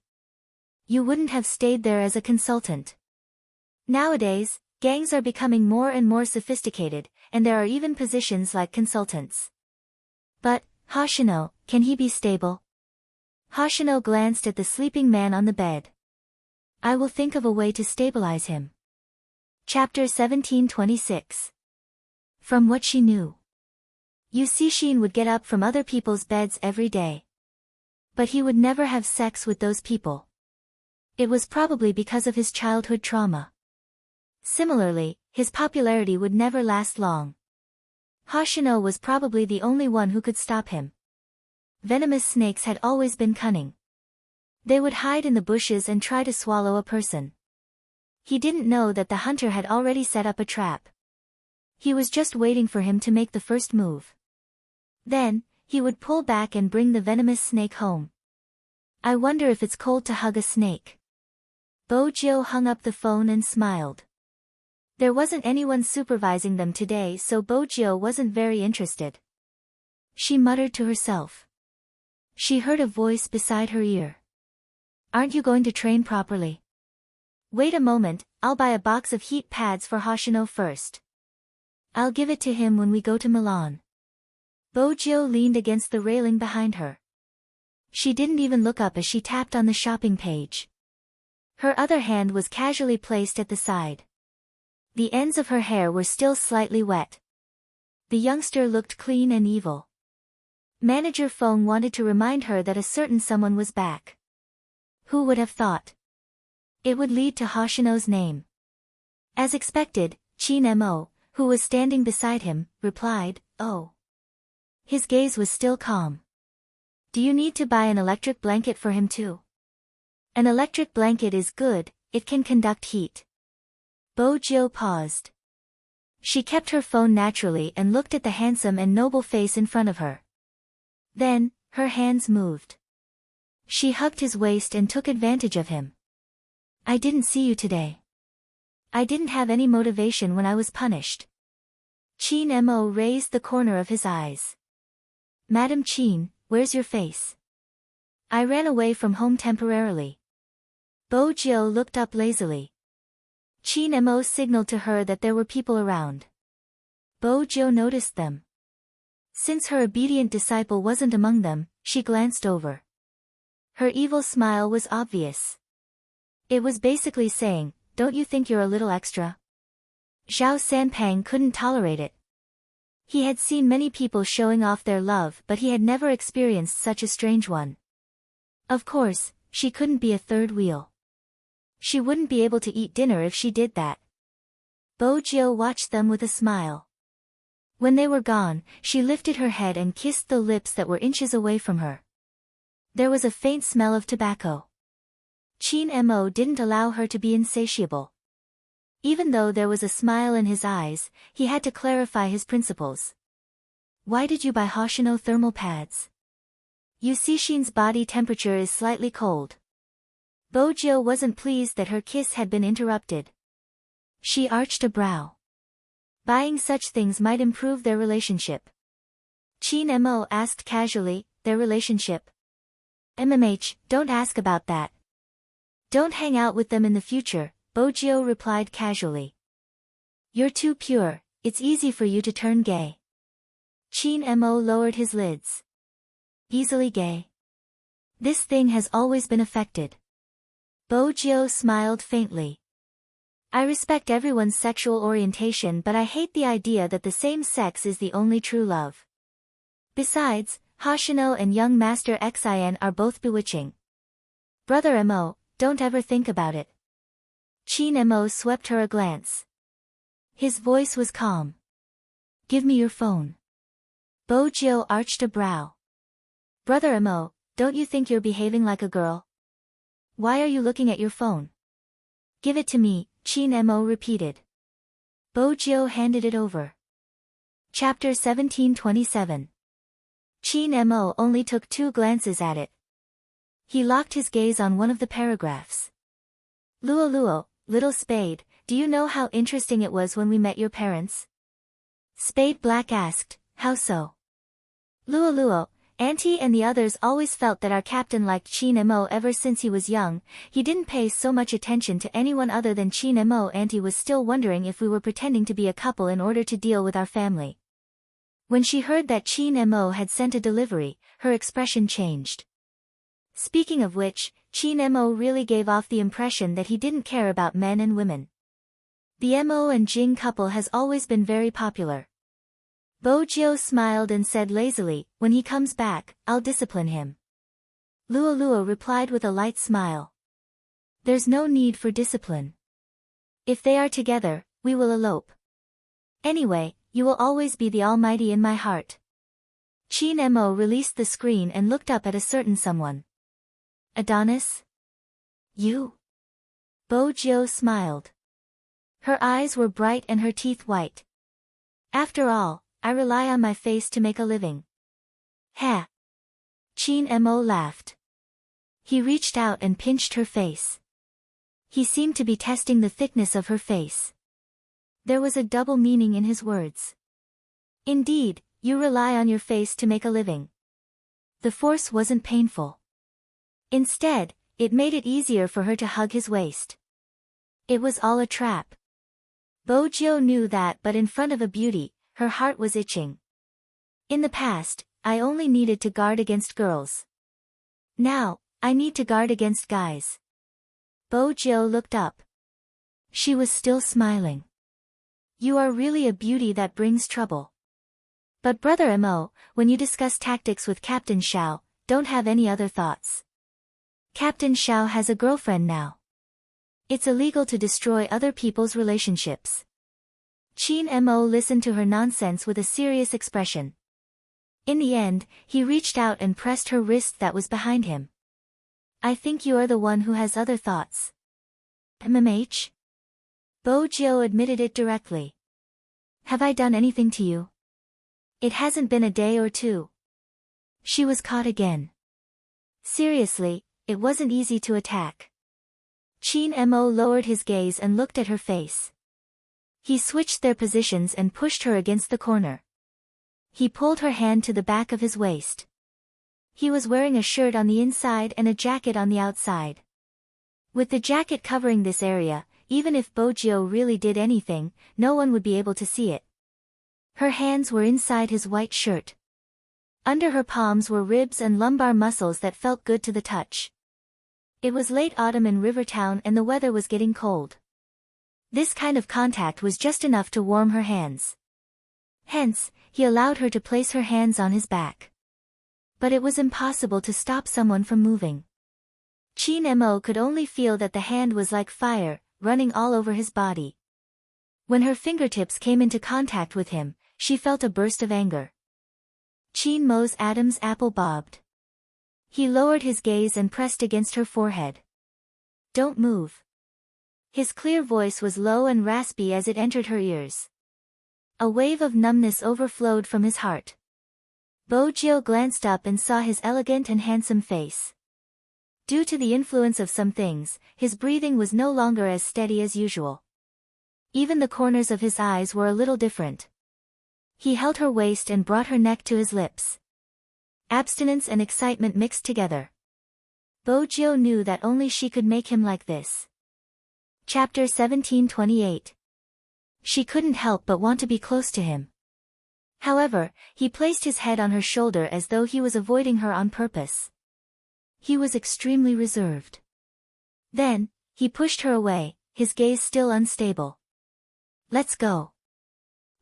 You wouldn't have stayed there as a consultant. Nowadays, gangs are becoming more and more sophisticated, and there are even positions like consultants. But, Hoshino, can he be stable? Hoshino glanced at the sleeping man on the bed. I will think of a way to stabilize him. Chapter 1726. From what she knew. Yu Cixin would get up from other people's beds every day. But he would never have sex with those people. It was probably because of his childhood trauma. Similarly, his popularity would never last long. Hoshino was probably the only one who could stop him. Venomous snakes had always been cunning. They would hide in the bushes and try to swallow a person. He didn't know that the hunter had already set up a trap. He was just waiting for him to make the first move. Then, he would pull back and bring the venomous snake home. I wonder if it's cold to hug a snake. Bojio hung up the phone and smiled. There wasn't anyone supervising them today, so Bojio wasn't very interested. She muttered to herself. She heard a voice beside her ear. Aren't you going to train properly? Wait a moment, I'll buy a box of heat pads for Hoshino first. I'll give it to him when we go to Milan. Bojio leaned against the railing behind her. She didn't even look up as she tapped on the shopping page. Her other hand was casually placed at the side. The ends of her hair were still slightly wet. The youngster looked clean and evil. Manager Feng wanted to remind her that a certain someone was back. Who would have thought? It would lead to Hoshino's name. As expected, Qin Mo, who was standing beside him, replied, Oh. His gaze was still calm. Do you need to buy an electric blanket for him too? An electric blanket is good, it can conduct heat. Bojio paused. She kept her phone naturally and looked at the handsome and noble face in front of her. Then, her hands moved. She hugged his waist and took advantage of him. I didn't see you today. I didn't have any motivation when I was punished. Qin Mo raised the corner of his eyes. Madam Qin, where's your face? I ran away from home temporarily. Bojio looked up lazily. Qin Mo signaled to her that there were people around. Bojio noticed them. Since her obedient disciple wasn't among them, she glanced over. Her evil smile was obvious. It was basically saying, don't you think you're a little extra? Zhao Sanpang couldn't tolerate it. He had seen many people showing off their love, but he had never experienced such a strange one. Of course, she couldn't be a third wheel. She wouldn't be able to eat dinner if she did that. Bojio watched them with a smile. When they were gone, she lifted her head and kissed the lips that were inches away from her. There was a faint smell of tobacco. Qin Mo didn't allow her to be insatiable. Even though there was a smile in his eyes, he had to clarify his principles. Why did you buy Hoshino thermal pads? Yu Cixin's body temperature is slightly cold. Bojio wasn't pleased that her kiss had been interrupted. She arched a brow. Buying such things might improve their relationship. Qin Mo asked casually, their relationship? Don't ask about that. Don't hang out with them in the future, Bojio replied casually. You're too pure, it's easy for you to turn gay. Qin Mo lowered his lids. Easily gay? This thing has always been affected. Bojio smiled faintly. I respect everyone's sexual orientation, but I hate the idea that the same sex is the only true love. Besides, Hoshino and young Master Xin are both bewitching. Brother Mo, don't ever think about it. Chin Mo swept her a glance. His voice was calm. Give me your phone. Bojo arched a brow. Brother Mo, don't you think you're behaving like a girl? Why are you looking at your phone? Give it to me, Chin Mo repeated. Bojo handed it over. Chapter 1727. Chin Mo only took 2 glances at it. He locked his gaze on one of the paragraphs. Luo Luo, little Spade, do you know how interesting it was when we met your parents? Spade Black asked, how so? Luo Luo, Auntie and the others always felt that our captain liked Chin Mo ever since he was young. He didn't pay so much attention to anyone other than Chin Mo. Auntie was still wondering if we were pretending to be a couple in order to deal with our family. When she heard that Chin Mo had sent a delivery, her expression changed. Speaking of which, Chin Mo really gave off the impression that he didn't care about men and women. The Mo and Jing couple has always been very popular. Bojo smiled and said lazily, when he comes back, I'll discipline him. Luo Luo replied with a light smile. There's no need for discipline. If they are together, we will elope. Anyway, you will always be the almighty in my heart. Chin Mo released the screen and looked up at a certain someone. Adonis? You? Bojo smiled. Her eyes were bright and her teeth white. After all, I rely on my face to make a living. Ha! Chin Mo laughed. He reached out and pinched her face. He seemed to be testing the thickness of her face. There was a double meaning in his words. Indeed, you rely on your face to make a living. The force wasn't painful. Instead, it made it easier for her to hug his waist. It was all a trap. Bojo knew that, but in front of a beauty, her heart was itching. In the past, I only needed to guard against girls. Now, I need to guard against guys. Bojo looked up. She was still smiling. You are really a beauty that brings trouble. But Brother Mo, when you discuss tactics with Captain Xiao, don't have any other thoughts. Captain Xiao has a girlfriend now. It's illegal to destroy other people's relationships. Chin Mo listened to her nonsense with a serious expression. In the end, he reached out and pressed her wrist that was behind him. I think you are the one who has other thoughts. MMH? Bojo admitted it directly. Have I done anything to you? It hasn't been a day or two. She was caught again. Seriously, it wasn't easy to attack. Chin Mo lowered his gaze and looked at her face. He switched their positions and pushed her against the corner. He pulled her hand to the back of his waist. He was wearing a shirt on the inside and a jacket on the outside. With the jacket covering this area, even if Bojo really did anything, no one would be able to see it. Her hands were inside his white shirt. Under her palms were ribs and lumbar muscles that felt good to the touch. It was late autumn in Rivertown and the weather was getting cold. This kind of contact was just enough to warm her hands. Hence, he allowed her to place her hands on his back. But it was impossible to stop someone from moving. Chin Mo could only feel that the hand was like fire, running all over his body. When her fingertips came into contact with him, she felt a burst of anger. Chin Mo's Adam's apple bobbed. He lowered his gaze and pressed against her forehead. Don't move. His clear voice was low and raspy as it entered her ears. A wave of numbness overflowed from his heart. Bojo glanced up and saw his elegant and handsome face. Due to the influence of some things, his breathing was no longer as steady as usual. Even the corners of his eyes were a little different. He held her waist and brought her neck to his lips. Abstinence and excitement mixed together. Bojo knew that only she could make him like this. Chapter 1728. She couldn't help but want to be close to him. However, he placed his head on her shoulder as though he was avoiding her on purpose. He was extremely reserved. Then, he pushed her away, his gaze still unstable. Let's go.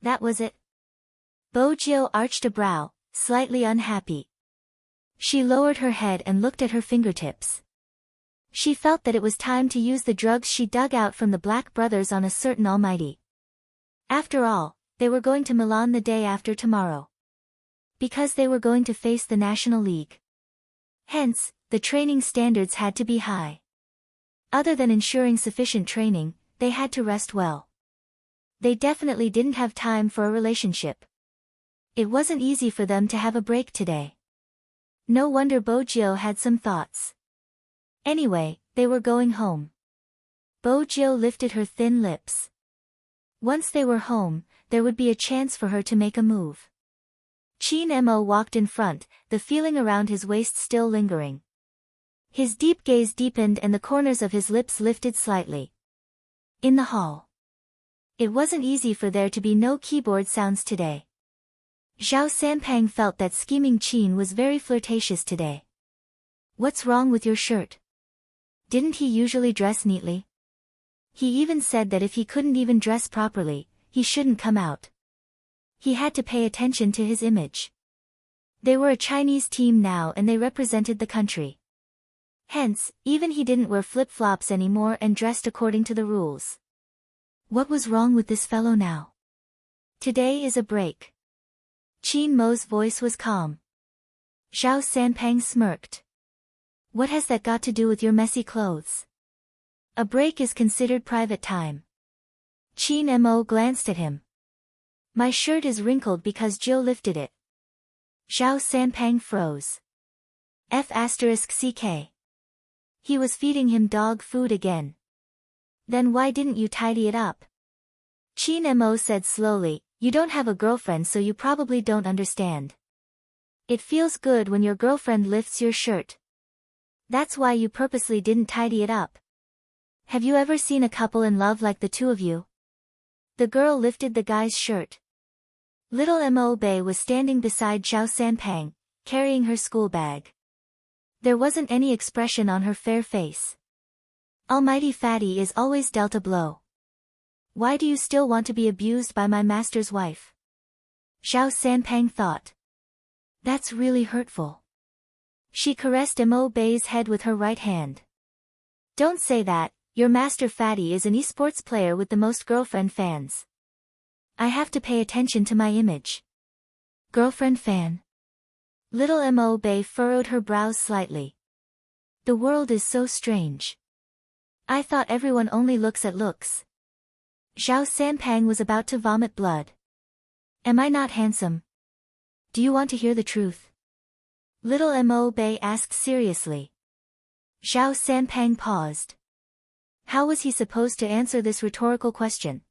That was it? Bojo arched a brow, slightly unhappy. She lowered her head and looked at her fingertips. She felt that it was time to use the drugs she dug out from the Black brothers on a certain almighty. After all, they were going to Milan the day after tomorrow. Because they were going to face the National League. Hence, the training standards had to be high. Other than ensuring sufficient training, they had to rest well. They definitely didn't have time for a relationship. It wasn't easy for them to have a break today. No wonder Bojo had some thoughts. Anyway, they were going home. Bojo lifted her thin lips. Once they were home, there would be a chance for her to make a move. Chin Mo walked in front, the feeling around his waist still lingering. His deep gaze deepened and the corners of his lips lifted slightly. In the hall. It wasn't easy for there to be no keyboard sounds today. Zhao Sanpang felt that scheming Chin was very flirtatious today. What's wrong with your shirt? Didn't he usually dress neatly? He even said that if he couldn't even dress properly, he shouldn't come out. He had to pay attention to his image. They were a Chinese team now and they represented the country. Hence, even he didn't wear flip-flops anymore and dressed according to the rules. What was wrong with this fellow now? Today is a break. Chin Mo's voice was calm. Zhao Sanpang smirked. What has that got to do with your messy clothes? A break is considered private time. Chin Mo glanced at him. My shirt is wrinkled because Jill lifted it. Zhao Sanpang froze. F***ck. He was feeding him dog food again. Then why didn't you tidy it up? Chin Mo said slowly, you don't have a girlfriend so you probably don't understand. It feels good when your girlfriend lifts your shirt. That's why you purposely didn't tidy it up. Have you ever seen a couple in love like the two of you? The girl lifted the guy's shirt. Little Mo Bei was standing beside Zhao Sanpang, carrying her school bag. There wasn't any expression on her fair face. Almighty Fatty is always dealt a blow. Why do you still want to be abused by my master's wife? Zhao Sanpang thought. That's really hurtful. She caressed Mo Bei's head with her right hand. Don't say that, your master Fatty is an esports player with the most girlfriend fans. I have to pay attention to my image. Girlfriend fan? Little Mo Bei furrowed her brows slightly. The world is so strange. I thought everyone only looks at looks. Zhao Sanpang was about to vomit blood. Am I not handsome? Do you want to hear the truth? Little Mo Bei asked seriously. Zhao Sanpang paused. How was he supposed to answer this rhetorical question?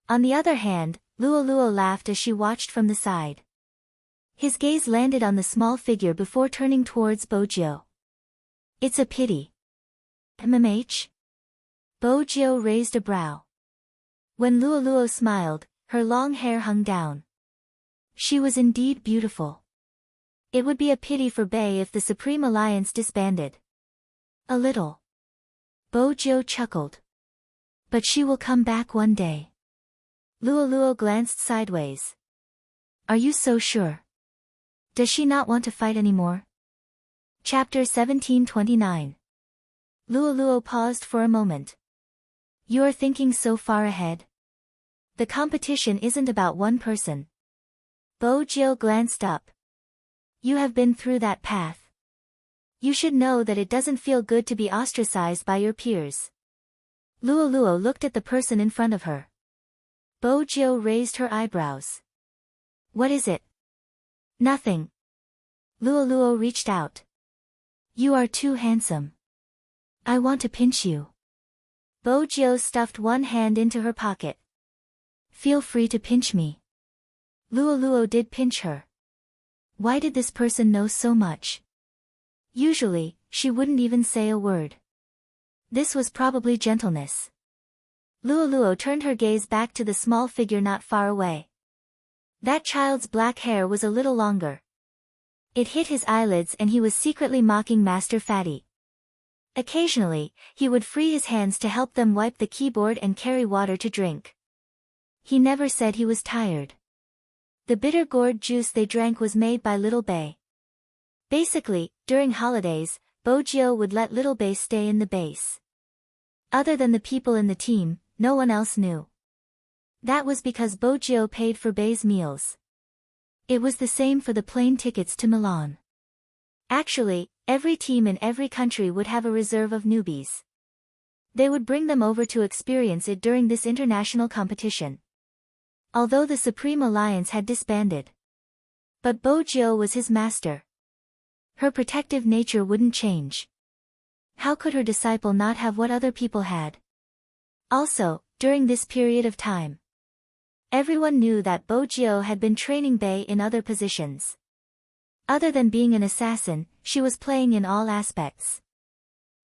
On the other hand, Luo Luo laughed as she watched from the side. His gaze landed on the small figure before turning towards Bojo. It's a pity. MMH? Bojo raised a brow. When Luo Luo smiled, her long hair hung down. She was indeed beautiful. It would be a pity for Bei if the Supreme Alliance disbanded. A little. Bojo chuckled. But she will come back one day. Luo Luo glanced sideways. Are you so sure? Does she not want to fight anymore? Chapter 1729. Luo Luo paused for a moment. You are thinking so far ahead. The competition isn't about one person. Bojo glanced up. You have been through that path. You should know that it doesn't feel good to be ostracized by your peers. Luo Luo looked at the person in front of her. Bojo raised her eyebrows. What is it? Nothing. Luo Luo reached out. You are too handsome. I want to pinch you. Bojo stuffed one hand into her pocket. Feel free to pinch me. Luo Luo did pinch her. Why did this person know so much? Usually, she wouldn't even say a word. This was probably gentleness. Luo Luo turned her gaze back to the small figure not far away. That child's black hair was a little longer. It hit his eyelids and he was secretly mocking Master Fatty. Occasionally, he would free his hands to help them wipe the keyboard and carry water to drink. He never said he was tired. The bitter gourd juice they drank was made by Little Bay. Basically, during holidays, Bojio would let Little Bay stay in the base. Other than the people in the team, no one else knew. That was because Bojio paid for Bay's meals. It was the same for the plane tickets to Milan. Actually, every team in every country would have a reserve of newbies. They would bring them over to experience it during this international competition. Although the Supreme Alliance had disbanded. But Bojio was his master. Her protective nature wouldn't change. How could her disciple not have what other people had? Also, during this period of time, everyone knew that Bojio had been training Bei in other positions. Other than being an assassin, she was playing in all aspects.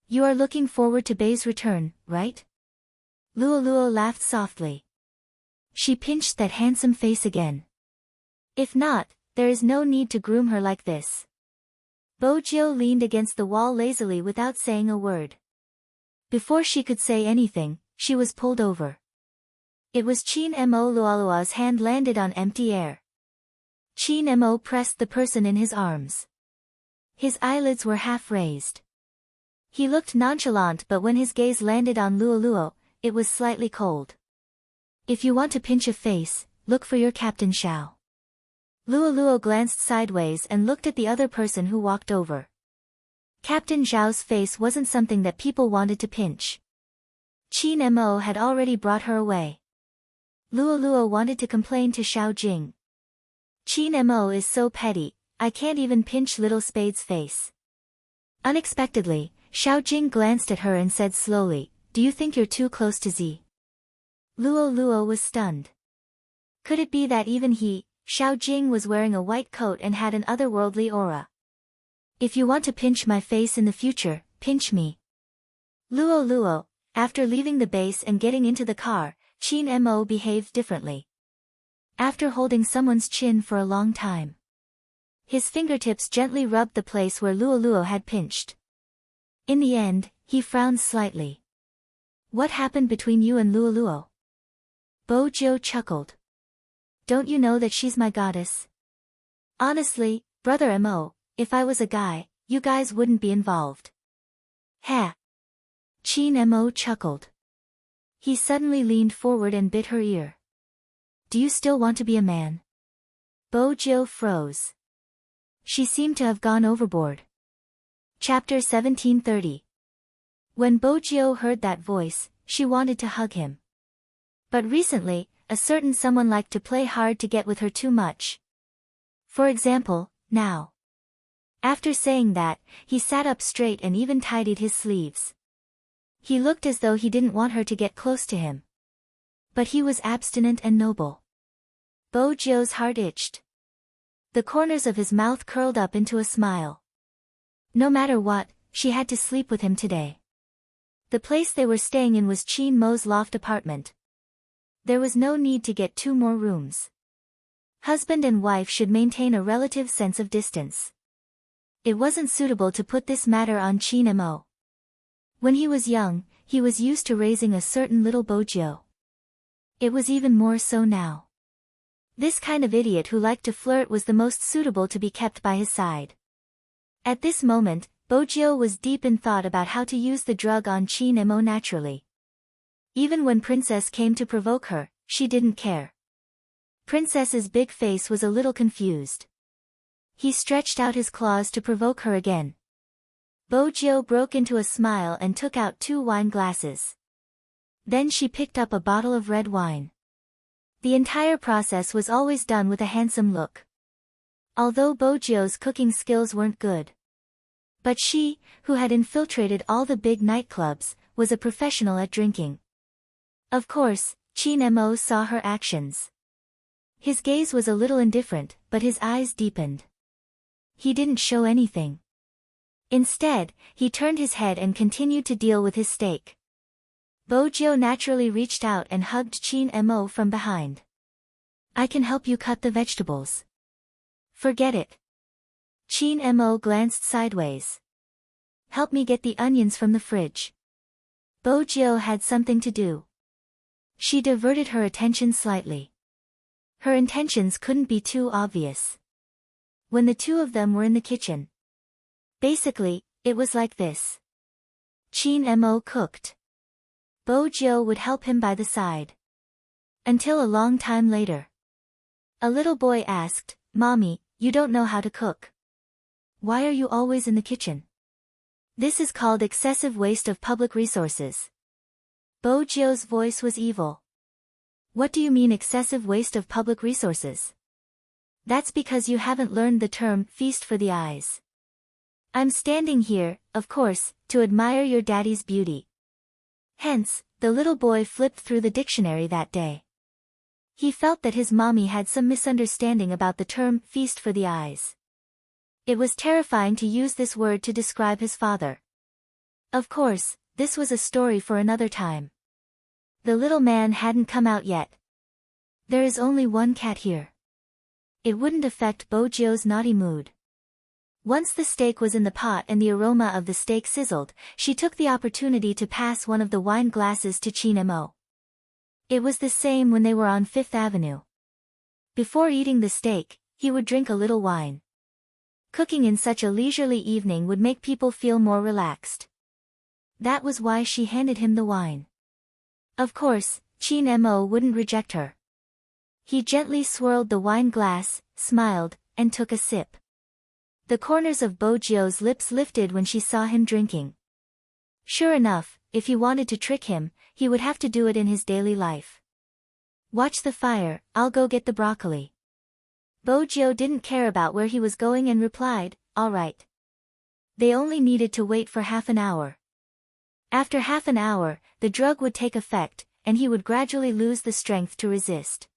You are looking forward to Bei's return, right? Luoluo laughed softly. She pinched that handsome face again. If not, there is no need to groom her like this. Bojio leaned against the wall lazily without saying a word. Before she could say anything, she was pulled over. It was Chin Mo. Luoluo's hand landed on empty air. Chin Mo pressed the person in his arms. His eyelids were half raised. He looked nonchalant, but when his gaze landed on Luoluo, it was slightly cold. If you want to pinch a face, look for your Captain Xiao. Luoluo glanced sideways and looked at the other person who walked over. Captain Zhao's face wasn't something that people wanted to pinch. Chin Mo had already brought her away. Luoluo wanted to complain to Xiao Jing. Chin Mo is so petty, I can't even pinch little Spade's face. Unexpectedly, Xiao Jing glanced at her and said slowly, do you think you're too close to Z? Luoluo was stunned. Could it be that even he, Xiao Jing, was wearing a white coat and had an otherworldly aura? If you want to pinch my face in the future, pinch me. Luoluo, after leaving the base and getting into the car, Chin Mo behaved differently. After holding someone's chin for a long time, his fingertips gently rubbed the place where Luoluo had pinched. In the end, he frowned slightly. What happened between you and Luoluo? Bojio chuckled. Don't you know that she's my goddess? Honestly, Brother Mo, if I was a guy, you guys wouldn't be involved. Ha! Chin Mo chuckled. He suddenly leaned forward and bit her ear. Do you still want to be a man? Bojio froze. She seemed to have gone overboard. Chapter 1730. When Bojio heard that voice, she wanted to hug him. But recently, a certain someone liked to play hard to get with her too much. For example, now. After saying that, he sat up straight and even tidied his sleeves. He looked as though he didn't want her to get close to him. But he was abstinent and noble. Bojio's heart itched. The corners of his mouth curled up into a smile. No matter what, she had to sleep with him today. The place they were staying in was Chin Mo's loft apartment. There was no need to get 2 more rooms. Husband and wife should maintain a relative sense of distance. It wasn't suitable to put this matter on Chin Mo. When he was young, he was used to raising a certain little Bojio. It was even more so now. This kind of idiot who liked to flirt was the most suitable to be kept by his side. At this moment, Bojio was deep in thought about how to use the drug on Chin Mo naturally. Even when Princess came to provoke her, she didn't care. Princess's big face was a little confused. He stretched out his claws to provoke her again. Bojio broke into a smile and took out 2 wine glasses. Then she picked up a bottle of red wine. The entire process was always done with a handsome look. Although Bojio's cooking skills weren't good. But she, who had infiltrated all the big nightclubs, was a professional at drinking. Of course, Chin Mo saw her actions. His gaze was a little indifferent, but his eyes deepened. He didn't show anything. Instead, he turned his head and continued to deal with his steak. Bojio naturally reached out and hugged Chin Mo from behind. I can help you cut the vegetables. Forget it. Chin Mo glanced sideways. help me get the onions from the fridge. Bojio had something to do. She diverted her attention slightly. Her intentions couldn't be too obvious. When the two of them were in the kitchen. Basically, it was like this. Chin Mo cooked. Bojio would help him by the side. Until a long time later. A little boy asked, "Mommy, you don't know how to cook. Why are you always in the kitchen?" This is called excessive waste of public resources. Bojio's voice was evil. What do you mean excessive waste of public resources? That's because you haven't learned the term feast for the eyes. I'm standing here, of course, to admire your daddy's beauty. Hence, the little boy flipped through the dictionary that day. He felt that his mommy had some misunderstanding about the term feast for the eyes. It was terrifying to use this word to describe his father. Of course, this was a story for another time. The little man hadn't come out yet. There is only one cat here. It wouldn't affect Bojio's naughty mood. Once the steak was in the pot and the aroma of the steak sizzled, she took the opportunity to pass one of the wine glasses to Chin Mo. It was the same when they were on Fifth Avenue. Before eating the steak, he would drink a little wine. Cooking in such a leisurely evening would make people feel more relaxed. That was why she handed him the wine. Of course, Chin Mo wouldn't reject her. He gently swirled the wine glass, smiled, and took a sip. The corners of Bojio's lips lifted when she saw him drinking. Sure enough, if he wanted to trick him, he would have to do it in his daily life. Watch the fire, I'll go get the broccoli. Bojio didn't care about where he was going and replied, all right. They only needed to wait for half an hour. After half an hour, the drug would take effect, and he would gradually lose the strength to resist.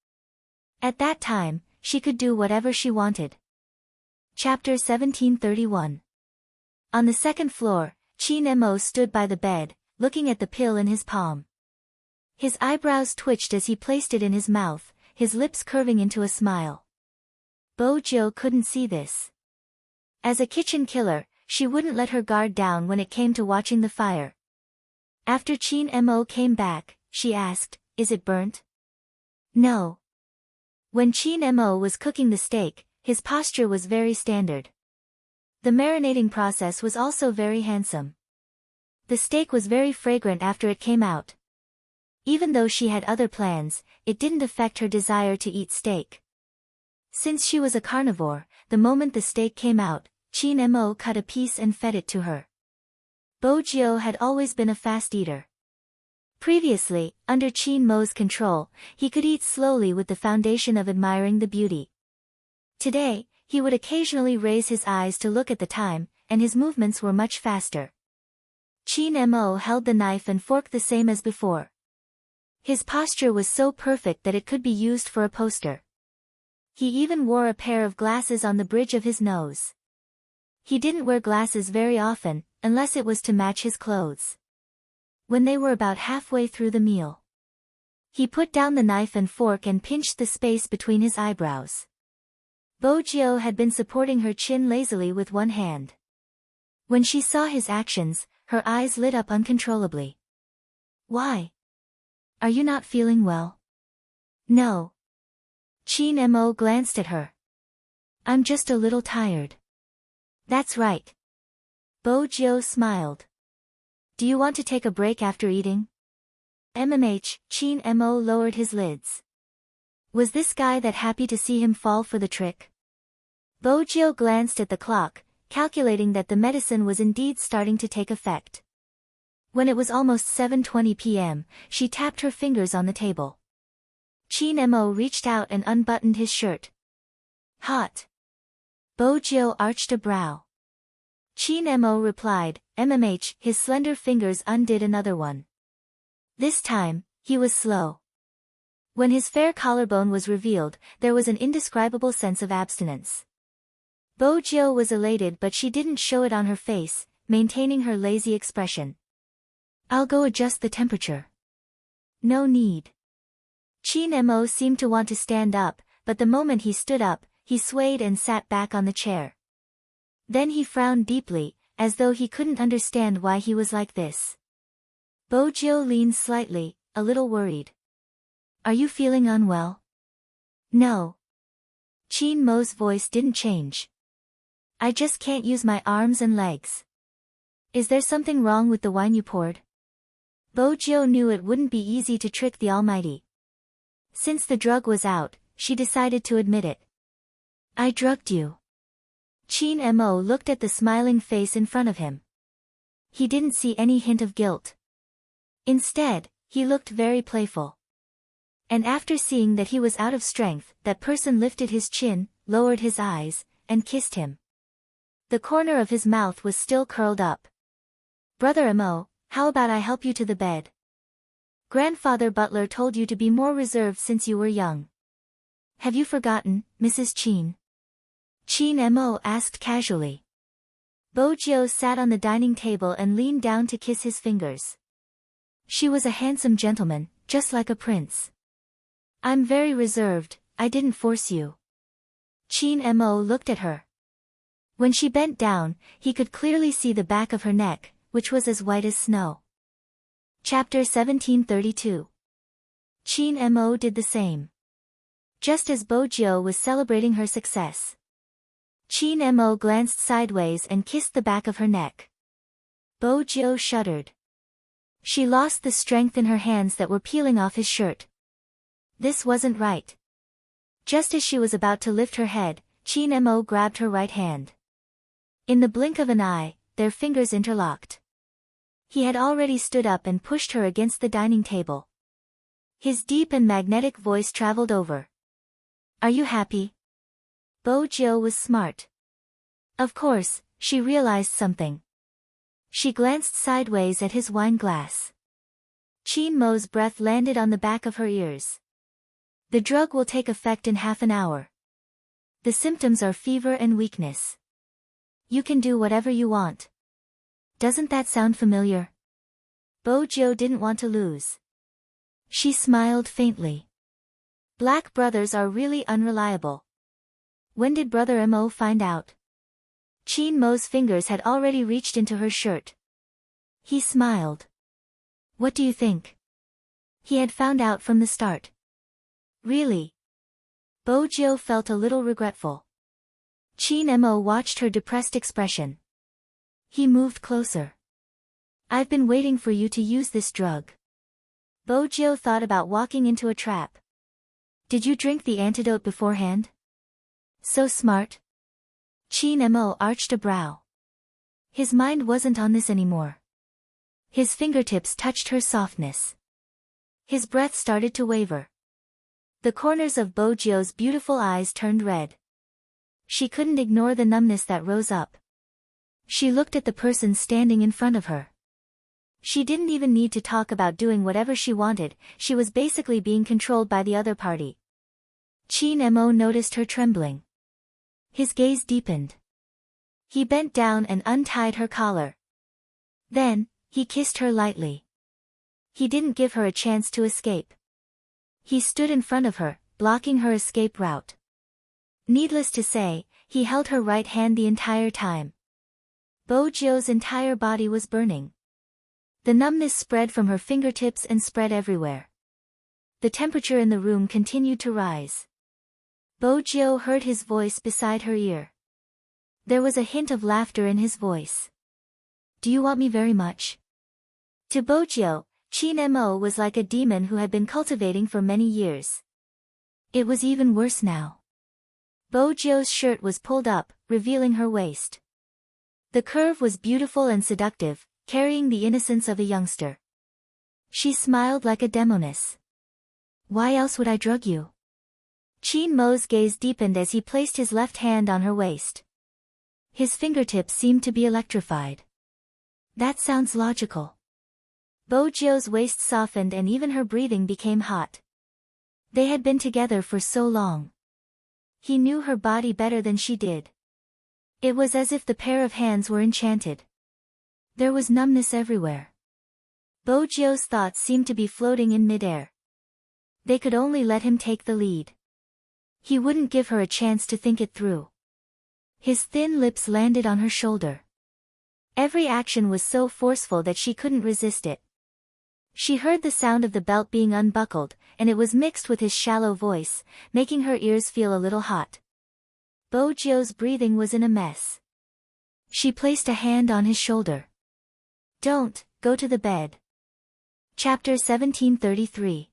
At that time, she could do whatever she wanted. Chapter 1731. On the second floor, Chin Mo stood by the bed, looking at the pill in his palm. His eyebrows twitched as he placed it in his mouth, his lips curving into a smile. Bojio couldn't see this. As a kitchen killer, she wouldn't let her guard down when it came to watching the fire. After Chin Mo came back, she asked, "Is it burnt?" "No." When Chin Mo was cooking the steak, his posture was very standard. The marinating process was also very handsome. The steak was very fragrant after it came out. Even though she had other plans, it didn't affect her desire to eat steak. Since she was a carnivore, the moment the steak came out, Chin Mo cut a piece and fed it to her. Bojio had always been a fast eater. Previously, under Chin Mo's control, he could eat slowly with the foundation of admiring the beauty. Today, he would occasionally raise his eyes to look at the time, and his movements were much faster. Chin Mo held the knife and fork the same as before. His posture was so perfect that it could be used for a poster. He even wore a pair of glasses on the bridge of his nose. He didn't wear glasses very often, unless it was to match his clothes. When they were about halfway through the meal, he put down the knife and fork and pinched the space between his eyebrows. Bojio had been supporting her chin lazily with one hand. When she saw his actions, her eyes lit up uncontrollably. "Why? Are you not feeling well?" "No." Chin Mo glanced at her. "I'm just a little tired." "That's right." Bojio smiled. "Do you want to take a break after eating?" Chin Mo lowered his lids. Was this guy that happy to see him fall for the trick? Bojio glanced at the clock, calculating that the medicine was indeed starting to take effect. When it was almost 7:20 p.m., she tapped her fingers on the table. Chin Mo reached out and unbuttoned his shirt. "Hot." Bojio arched a brow. Chin Mo replied, his slender fingers undid another one. This time, he was slow. When his fair collarbone was revealed, there was an indescribable sense of abstinence. Bojio was elated, but she didn't show it on her face, maintaining her lazy expression. "I'll go adjust the temperature." "No need." Chin Mo seemed to want to stand up, but the moment he stood up, he swayed and sat back on the chair. Then he frowned deeply, as though he couldn't understand why he was like this. Bojo leaned slightly, a little worried. Are you feeling unwell? No. Chin Mo's voice didn't change. I just can't use my arms and legs. Is there something wrong with the wine you poured? Bojo knew it wouldn't be easy to trick the Almighty. Since the drug was out, she decided to admit it. I drugged you. Chin Mo looked at the smiling face in front of him. He didn't see any hint of guilt. Instead, he looked very playful. And after seeing that he was out of strength, that person lifted his chin, lowered his eyes, and kissed him. The corner of his mouth was still curled up. Brother Mo, how about I help you to the bed? Grandfather Butler told you to be more reserved since you were young. Have you forgotten, Mrs. Chin? Chin Mo asked casually. Bojo sat on the dining table and leaned down to kiss his fingers. She was a handsome gentleman, just like a prince. I'm very reserved, I didn't force you. Chin Mo looked at her. When she bent down, he could clearly see the back of her neck, which was as white as snow. Chapter 1732. Chin Mo did the same. Just as Bojo was celebrating her success, Chin Mo glanced sideways and kissed the back of her neck. Bojo shuddered. She lost the strength in her hands that were peeling off his shirt. This wasn't right. Just as she was about to lift her head, Chin Mo grabbed her right hand. In the blink of an eye, their fingers interlocked. He had already stood up and pushed her against the dining table. His deep and magnetic voice traveled over. Are you happy? Bojo was smart. Of course, she realized something. She glanced sideways at his wine glass. Chin Mo's breath landed on the back of her ears. The drug will take effect in half an hour. The symptoms are fever and weakness. You can do whatever you want. Doesn't that sound familiar? Bojo didn't want to lose. She smiled faintly. Black brothers are really unreliable. When did Brother Mo find out? Chin Mo's fingers had already reached into her shirt. He smiled. What do you think? He had found out from the start. Really? Bojo felt a little regretful. Chin Mo watched her depressed expression. He moved closer. I've been waiting for you to use this drug. Bojo thought about walking into a trap. Did you drink the antidote beforehand? So smart. Chin Mo arched a brow. His mind wasn't on this anymore. His fingertips touched her softness. His breath started to waver. The corners of Bojo's beautiful eyes turned red. She couldn't ignore the numbness that rose up. She looked at the person standing in front of her. She didn't even need to talk about doing whatever she wanted, she was basically being controlled by the other party. Chin Mo noticed her trembling. His gaze deepened. He bent down and untied her collar. Then, he kissed her lightly. He didn't give her a chance to escape. He stood in front of her, blocking her escape route. Needless to say, he held her right hand the entire time. Bojo's entire body was burning. The numbness spread from her fingertips and spread everywhere. The temperature in the room continued to rise. Bojo heard his voice beside her ear. There was a hint of laughter in his voice. Do you want me very much? To Bojo, Chin Mo was like a demon who had been cultivating for many years. It was even worse now. Bojo's shirt was pulled up, revealing her waist. The curve was beautiful and seductive, carrying the innocence of a youngster. She smiled like a demoness. Why else would I drug you? Chin Mo's gaze deepened as he placed his left hand on her waist. His fingertips seemed to be electrified. That sounds logical. Bojo's waist softened and even her breathing became hot. They had been together for so long. He knew her body better than she did. It was as if the pair of hands were enchanted. There was numbness everywhere. Bojo's thoughts seemed to be floating in midair. They could only let him take the lead. He wouldn't give her a chance to think it through. His thin lips landed on her shoulder. Every action was so forceful that she couldn't resist it. She heard the sound of the belt being unbuckled, and it was mixed with his shallow voice, making her ears feel a little hot. Bojio's breathing was in a mess. She placed a hand on his shoulder. "Don't, go to the bed." Chapter 1733.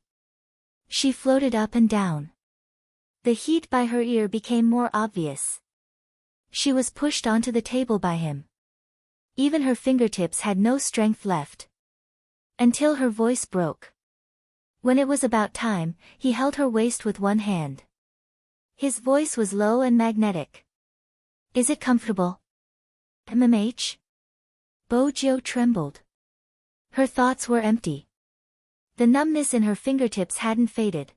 She floated up and down. The heat by her ear became more obvious. She was pushed onto the table by him. Even her fingertips had no strength left. Until her voice broke. When it was about time, he held her waist with one hand. His voice was low and magnetic. "Is it comfortable?" "MMH?" Bojio trembled. Her thoughts were empty. The numbness in her fingertips hadn't faded.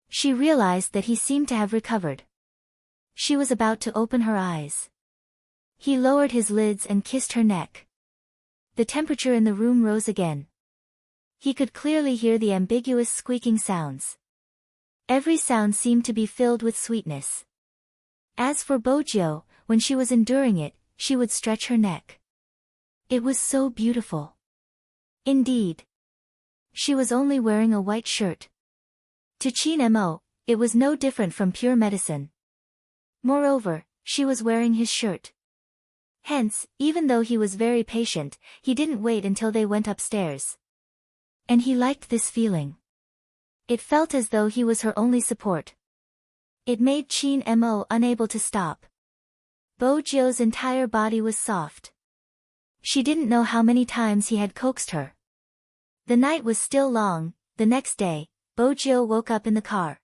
She realized that he seemed to have recovered. She was about to open her eyes. He lowered his lids and kissed her neck. The temperature in the room rose again. He could clearly hear the ambiguous squeaking sounds. Every sound seemed to be filled with sweetness. As for Bojio, when she was enduring it, she would stretch her neck. It was so beautiful. Indeed. She was only wearing a white shirt. To Chin Mo, it was no different from pure medicine. Moreover, she was wearing his shirt. Hence, even though he was very patient, he didn't wait until they went upstairs. And he liked this feeling. It felt as though he was her only support. It made Chin Mo unable to stop. Bojio's entire body was soft. She didn't know how many times he had coaxed her. The night was still long. The next day, Bojio woke up in the car.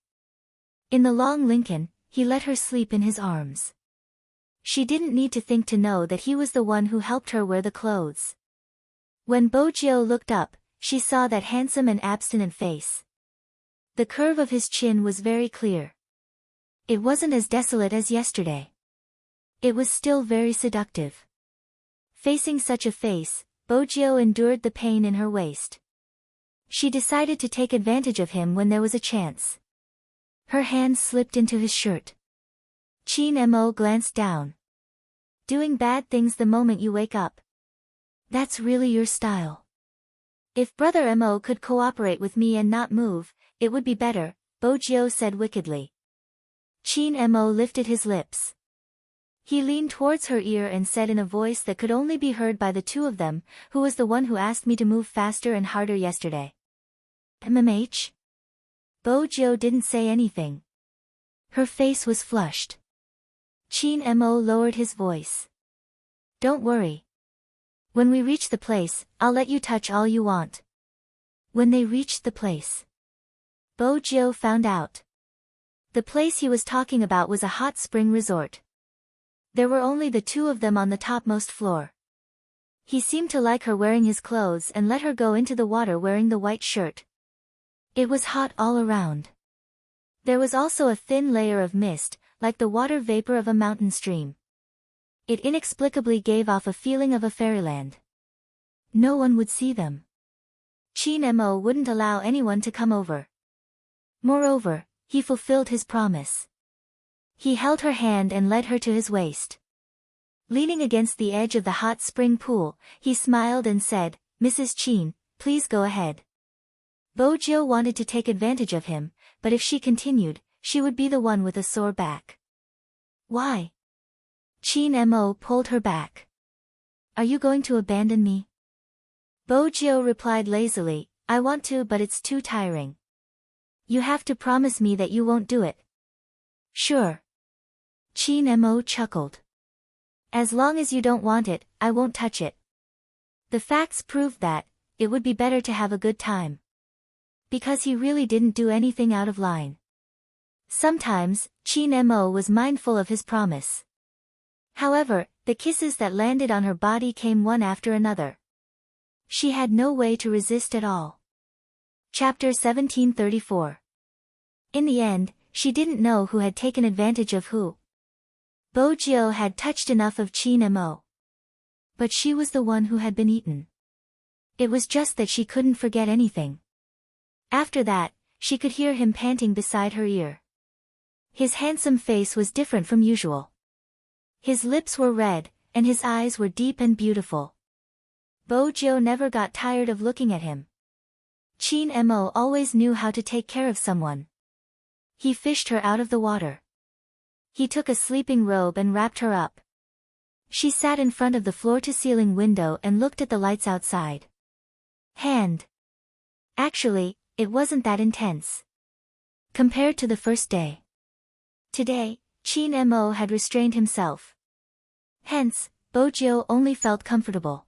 In the long Lincoln, he let her sleep in his arms. She didn't need to think to know that he was the one who helped her wear the clothes. When Bojio looked up, she saw that handsome and abstinent face. The curve of his chin was very clear. It wasn't as desolate as yesterday. It was still very seductive. Facing such a face, Bojio endured the pain in her waist. She decided to take advantage of him when there was a chance. Her hands slipped into his shirt. Chin Mo glanced down. "Doing bad things the moment you wake up. That's really your style. If Brother Mo could cooperate with me and not move, it would be better," Bojio said wickedly. Chin Mo lifted his lips. He leaned towards her ear and said in a voice that could only be heard by the two of them, "Who was the one who asked me to move faster and harder yesterday?" "MMH?" Bojio didn't say anything. Her face was flushed. Chin Mo lowered his voice. "Don't worry. When we reach the place, I'll let you touch all you want." When they reached the place, Bojio found out. The place he was talking about was a hot spring resort. There were only the two of them on the topmost floor. He seemed to like her wearing his clothes and let her go into the water wearing the white shirt. It was hot all around. There was also a thin layer of mist, like the water vapor of a mountain stream. It inexplicably gave off a feeling of a fairyland. No one would see them. Chin Mo wouldn't allow anyone to come over. Moreover, he fulfilled his promise. He held her hand and led her to his waist. Leaning against the edge of the hot spring pool, he smiled and said, "Mrs. Chin, please go ahead." Bojio wanted to take advantage of him, but if she continued, she would be the one with a sore back. "Why?" Chin Mo pulled her back. "Are you going to abandon me?" Bojio replied lazily, "I want to, but it's too tiring." "You have to promise me that you won't do it." "Sure." Chin Mo chuckled. "As long as you don't want it, I won't touch it." The facts proved that it would be better to have a good time. Because he really didn't do anything out of line. Sometimes, Chin Mo was mindful of his promise. However, the kisses that landed on her body came one after another. She had no way to resist at all. Chapter 1734. In the end, she didn't know who had taken advantage of who. Bojio had touched enough of Chin Mo. But she was the one who had been eaten. It was just that she couldn't forget anything. After that, she could hear him panting beside her ear. His handsome face was different from usual. His lips were red, and his eyes were deep and beautiful. Bo-jo never got tired of looking at him. Chin Mo always knew how to take care of someone. He fished her out of the water. He took a sleeping robe and wrapped her up. She sat in front of the floor-to-ceiling window and looked at the lights outside. Actually, it wasn't that intense compared to the first day. Today, Chin Mo had restrained himself. Hence, Bo-jo only felt comfortable.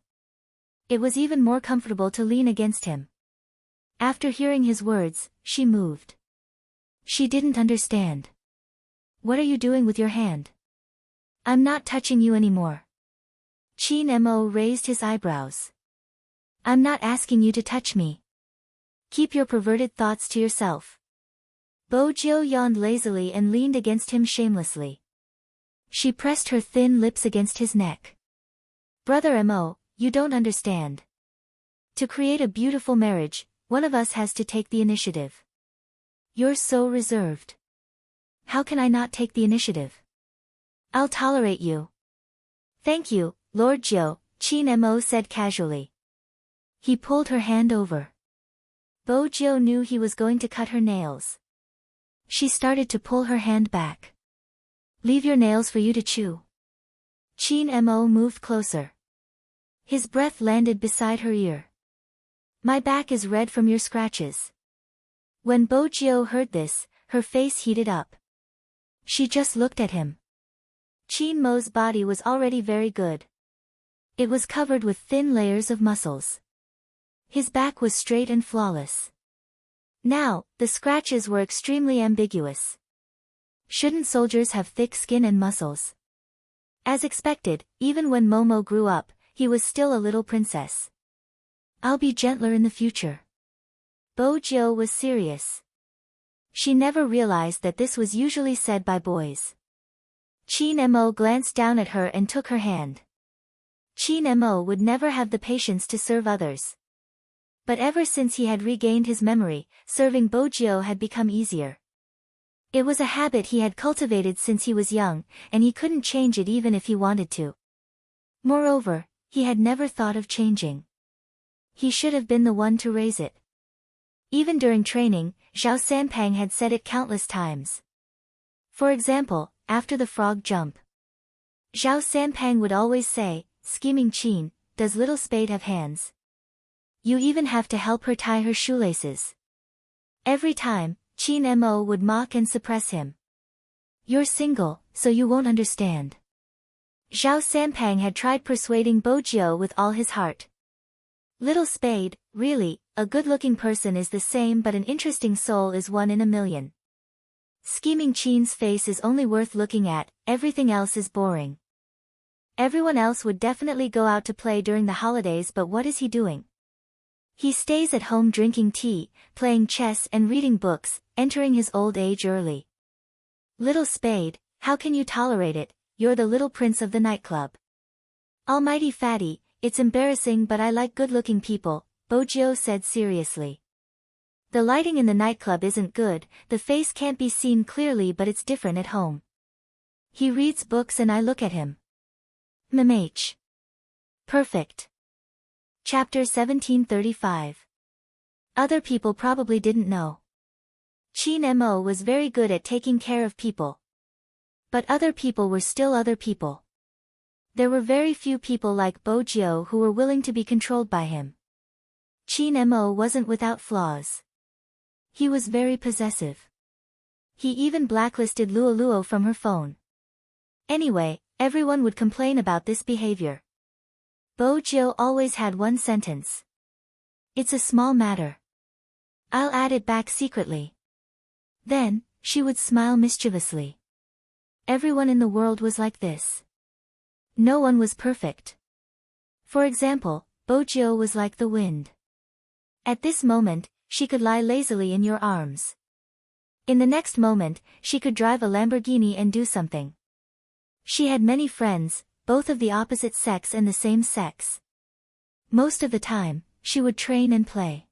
It was even more comfortable to lean against him. After hearing his words, she moved. She didn't understand. What are you doing with your hand? I'm not touching you anymore. Chin Mo raised his eyebrows. I'm not asking you to touch me. Keep your perverted thoughts to yourself. Bo-jo yawned lazily and leaned against him shamelessly. She pressed her thin lips against his neck. Brother Mo, you don't understand. To create a beautiful marriage, one of us has to take the initiative. You're so reserved. How can I not take the initiative? I'll tolerate you. Thank you, Lord Jo, Chin Mo said casually. He pulled her hand over. Bo-jo knew he was going to cut her nails. She started to pull her hand back. Leave your nails for you to chew. Chin Mo moved closer. His breath landed beside her ear. My back is red from your scratches. When Bo-jo heard this, her face heated up. She just looked at him. Chin Mo's body was already very good. It was covered with thin layers of muscles. His back was straight and flawless. Now, the scratches were extremely ambiguous. Shouldn't soldiers have thick skin and muscles? As expected, even when Momo grew up, he was still a little princess. I'll be gentler in the future. Bo-jo was serious. She never realized that this was usually said by boys. Chin Mo glanced down at her and took her hand. Chin Mo would never have the patience to serve others. But ever since he had regained his memory, serving Bo-jo had become easier. It was a habit he had cultivated since he was young, and he couldn't change it even if he wanted to. Moreover, he had never thought of changing. He should have been the one to raise it. Even during training, Zhao Sanpang had said it countless times. For example, after the frog jump. Zhao Sanpang would always say, scheming Chin, does little Spade have hands? You even have to help her tie her shoelaces. Every time, Chin Mo would mock and suppress him. You're single, so you won't understand. Zhao Sanpang had tried persuading Bo-jo with all his heart. Little Spade, really, a good-looking person is the same, but an interesting soul is one in a million. Scheming Chin's face is only worth looking at, everything else is boring. Everyone else would definitely go out to play during the holidays, but what is he doing? He stays at home drinking tea, playing chess and reading books, entering his old age early. Little Spade, how can you tolerate it? You're the little prince of the nightclub. Almighty fatty, it's embarrassing, but I like good-looking people, Bo-jo said seriously. The lighting in the nightclub isn't good, the face can't be seen clearly, but it's different at home. He reads books and I look at him. MMH. Perfect. Chapter 1735. Other people probably didn't know. Chin Mo was very good at taking care of people. But other people were still other people. There were very few people like Bo-jo who were willing to be controlled by him. Chin Mo wasn't without flaws. He was very possessive. He even blacklisted Luo from her phone. Anyway, everyone would complain about this behavior. Bo-jo always had one sentence. It's a small matter. I'll add it back secretly. Then, she would smile mischievously. Everyone in the world was like this. No one was perfect. For example, Bo-jo was like the wind. At this moment, she could lie lazily in your arms. In the next moment, she could drive a Lamborghini and do something. She had many friends, both of the opposite sex and the same sex. Most of the time, she would train and play.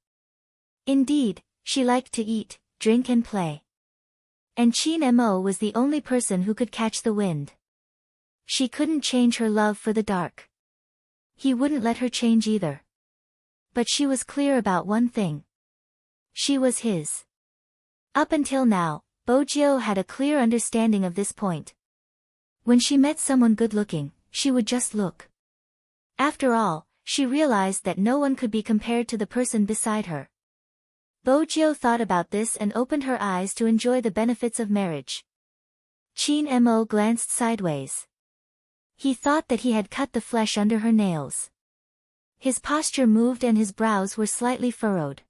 Indeed, she liked to eat, drink and play. And Chin Mo was the only person who could catch the wind. She couldn't change her love for the dark. He wouldn't let her change either. But she was clear about one thing. She was his. Up until now, Bojio had a clear understanding of this point. When she met someone good-looking, she would just look. After all, she realized that no one could be compared to the person beside her. Bojio thought about this and opened her eyes to enjoy the benefits of marriage. Chin Mo glanced sideways. He thought that he had cut the flesh under her nails. His posture moved and his brows were slightly furrowed.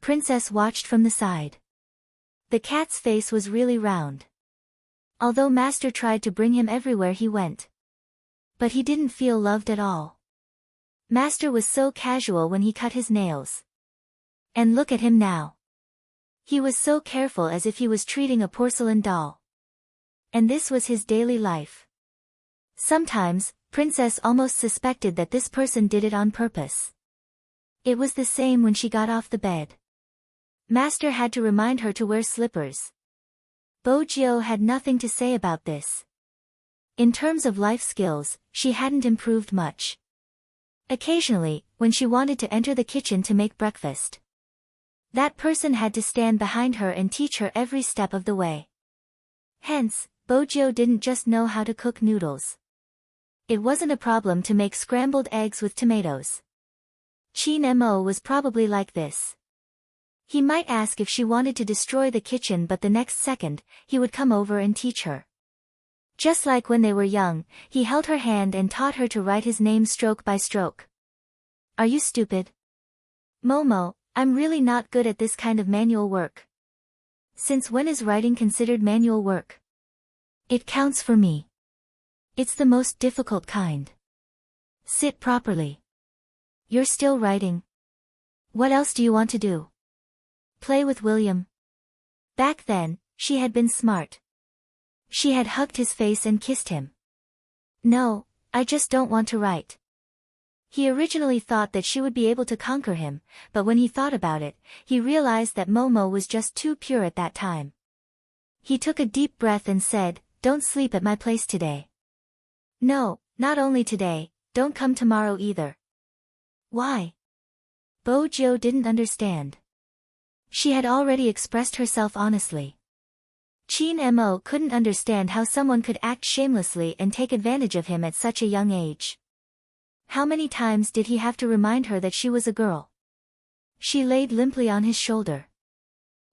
Princess watched from the side. The cat's face was really round. Although Master tried to bring him everywhere he went. But he didn't feel loved at all. Master was so casual when he cut his nails. And look at him now. He was so careful as if he was treating a porcelain doll. And this was his daily life. Sometimes, Princess almost suspected that this person did it on purpose. It was the same when she got off the bed. Master had to remind her to wear slippers. Bojio had nothing to say about this. In terms of life skills, she hadn't improved much. Occasionally, when she wanted to enter the kitchen to make breakfast, that person had to stand behind her and teach her every step of the way. Hence, Bojio didn't just know how to cook noodles. It wasn't a problem to make scrambled eggs with tomatoes. Chin Mo was probably like this. He might ask if she wanted to destroy the kitchen, but the next second, he would come over and teach her. Just like when they were young, he held her hand and taught her to write his name stroke by stroke. Are you stupid? Momo, I'm really not good at this kind of manual work. Since when is writing considered manual work? It counts for me. It's the most difficult kind. Sit properly. You're still writing. What else do you want to do? Play with William. Back then, she had been smart. She had hugged his face and kissed him. No, I just don't want to write. He originally thought that she would be able to conquer him, but when he thought about it, he realized that Momo was just too pure at that time. He took a deep breath and said, "Don't sleep at my place today." No, not only today, don't come tomorrow either. Why? Bojio didn't understand. She had already expressed herself honestly. Chin Mo couldn't understand how someone could act shamelessly and take advantage of him at such a young age. How many times did he have to remind her that she was a girl? She laid limply on his shoulder.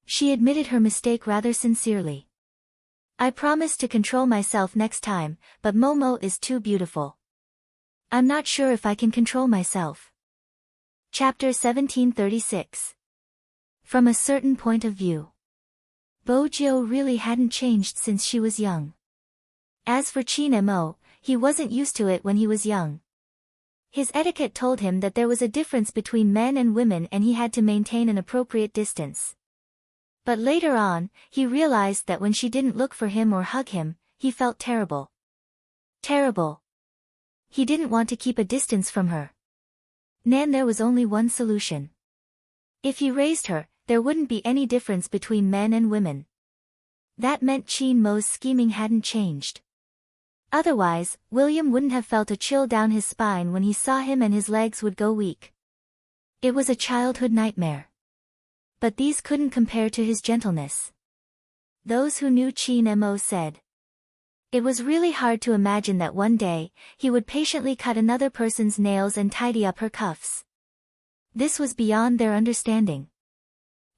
She admitted her mistake rather sincerely. I promise to control myself next time, but Momo is too beautiful. I'm not sure if I can control myself. Chapter 1736. From a certain point of view. Bojio really hadn't changed since she was young. As for Chin Mo, he wasn't used to it when he was young. His etiquette told him that there was a difference between men and women and he had to maintain an appropriate distance. But later on, he realized that when she didn't look for him or hug him, he felt terrible. Terrible. He didn't want to keep a distance from her. Nan, there was only one solution. If he raised her, there wouldn't be any difference between men and women. That meant Chin Mo's scheming hadn't changed. Otherwise, William wouldn't have felt a chill down his spine when he saw him and his legs would go weak. It was a childhood nightmare. But these couldn't compare to his gentleness. Those who knew Chin Mo said. It was really hard to imagine that one day, he would patiently cut another person's nails and tidy up her cuffs. This was beyond their understanding.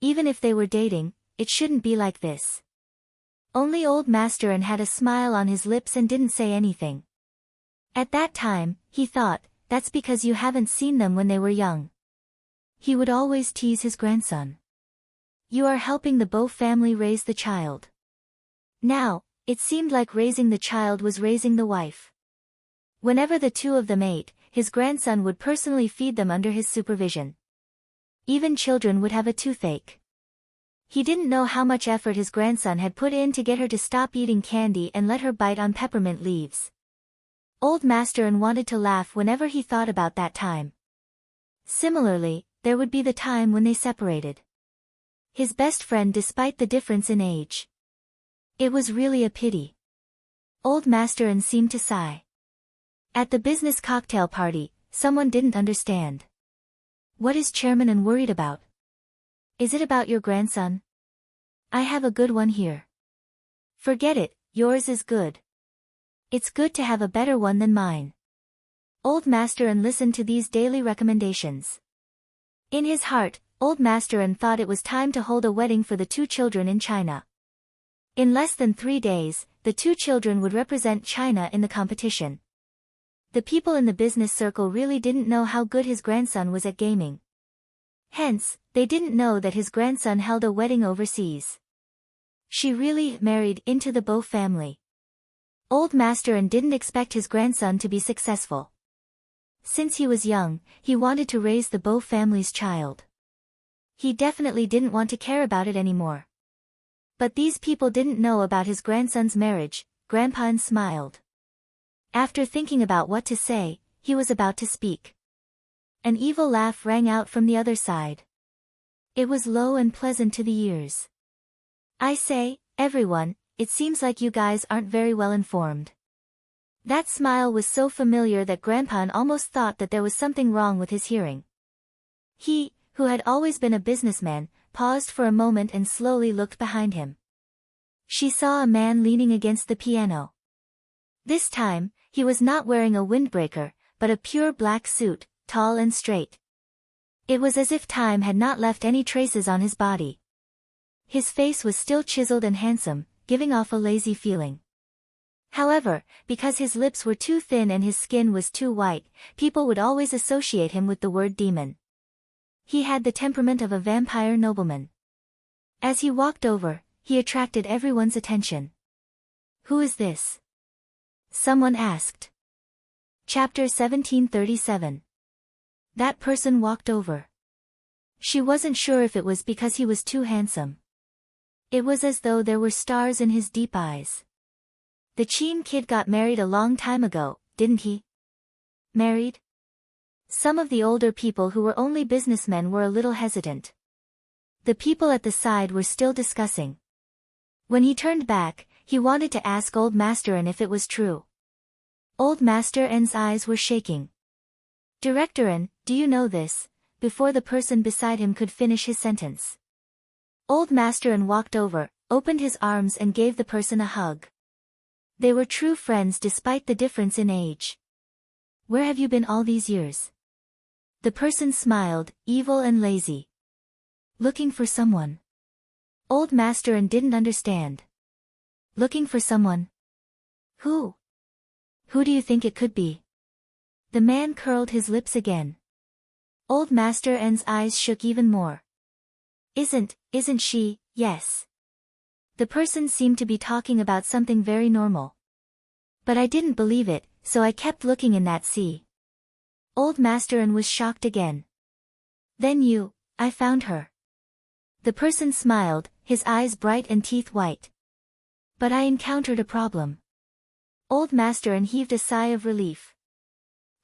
Even if they were dating, it shouldn't be like this. Only old Master and had a smile on his lips and didn't say anything. At that time, he thought, that's because you haven't seen them when they were young. He would always tease his grandson. You are helping the Bo family raise the child. Now, it seemed like raising the child was raising the wife. Whenever the two of them ate, his grandson would personally feed them under his supervision. Even children would have a toothache. He didn't know how much effort his grandson had put in to get her to stop eating candy and let her bite on peppermint leaves. Old Master and wanted to laugh whenever he thought about that time. Similarly, there would be the time when they separated. His best friend despite the difference in age. It was really a pity. Old Master and seemed to sigh. At the business cocktail party, someone didn't understand. What is Chairman and worried about? Is it about your grandson? I have a good one here. Forget it, yours is good. It's good to have a better one than mine. Old Master and listened to these daily recommendations. In his heart, Old Master and thought it was time to hold a wedding for the two children in China. In less than 3 days, the two children would represent China in the competition. The people in the business circle really didn't know how good his grandson was at gaming. Hence, they didn't know that his grandson held a wedding overseas. She really married into the Bo family. Old Master and didn't expect his grandson to be successful. Since he was young, he wanted to raise the Bo family's child. He definitely didn't want to care about it anymore. But these people didn't know about his grandson's marriage. Grandpa smiled. After thinking about what to say, he was about to speak. An evil laugh rang out from the other side. It was low and pleasant to the ears. I say, everyone, it seems like you guys aren't very well informed. That smile was so familiar that Grandpa almost thought that there was something wrong with his hearing. He, who had always been a businessman, paused for a moment and slowly looked behind him. She saw a man leaning against the piano. This time, he was not wearing a windbreaker, but a pure black suit, tall and straight. It was as if time had not left any traces on his body. His face was still chiseled and handsome, giving off a lazy feeling. However, because his lips were too thin and his skin was too white, people would always associate him with the word demon. He had the temperament of a vampire nobleman. As he walked over, he attracted everyone's attention. Who is this? Someone asked. Chapter 1737. That person walked over. She wasn't sure if it was because he was too handsome. It was as though there were stars in his deep eyes. The Cheen kid got married a long time ago, didn't he? Married? Some of the older people who were only businessmen were a little hesitant. The people at the side were still discussing. When he turned back, he wanted to ask Old Master N if it was true. Old Master N's eyes were shaking. Director N, do you know this? Before the person beside him could finish his sentence. Old Master N walked over, opened his arms and gave the person a hug. They were true friends despite the difference in age. Where have you been all these years? The person smiled, evil and lazy. Looking for someone. Old Master N didn't understand. Looking for someone? Who? Who do you think it could be? The man curled his lips again. Old Master N's eyes shook even more. Isn't she, yes. The person seemed to be talking about something very normal. But I didn't believe it, so I kept looking in that sea. Old Master N was shocked again. Then I found her. The person smiled, his eyes bright and teeth white. But I encountered a problem. Old Master N heaved a sigh of relief.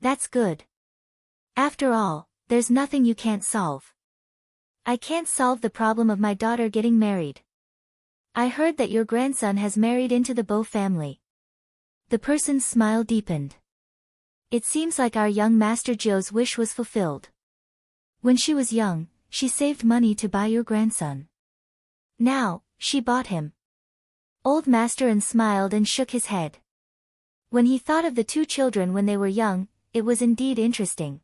That's good. After all, there's nothing you can't solve. I can't solve the problem of my daughter getting married. I heard that your grandson has married into the Bo family. The person's smile deepened. It seems like our young Master Joe's wish was fulfilled. When she was young, she saved money to buy your grandson. Now, she bought him. Old Master N smiled and shook his head. When he thought of the two children when they were young, it was indeed interesting.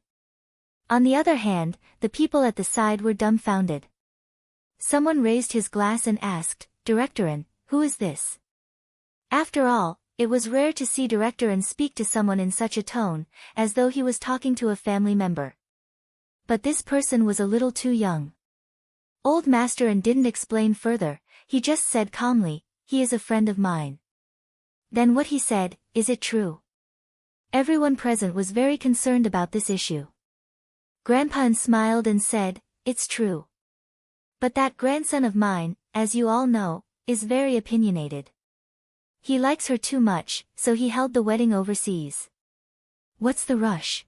On the other hand, the people at the side were dumbfounded. Someone raised his glass and asked, Director N, who is this? After all, it was rare to see Director N speak to someone in such a tone, as though he was talking to a family member. But this person was a little too young. Old Master N didn't explain further, he just said calmly, he is a friend of mine. Then what he said, is it true? Everyone present was very concerned about this issue. Grandpa N smiled and said, it's true. But that grandson of mine, as you all know, is very opinionated. He likes her too much, so he held the wedding overseas. What's the rush?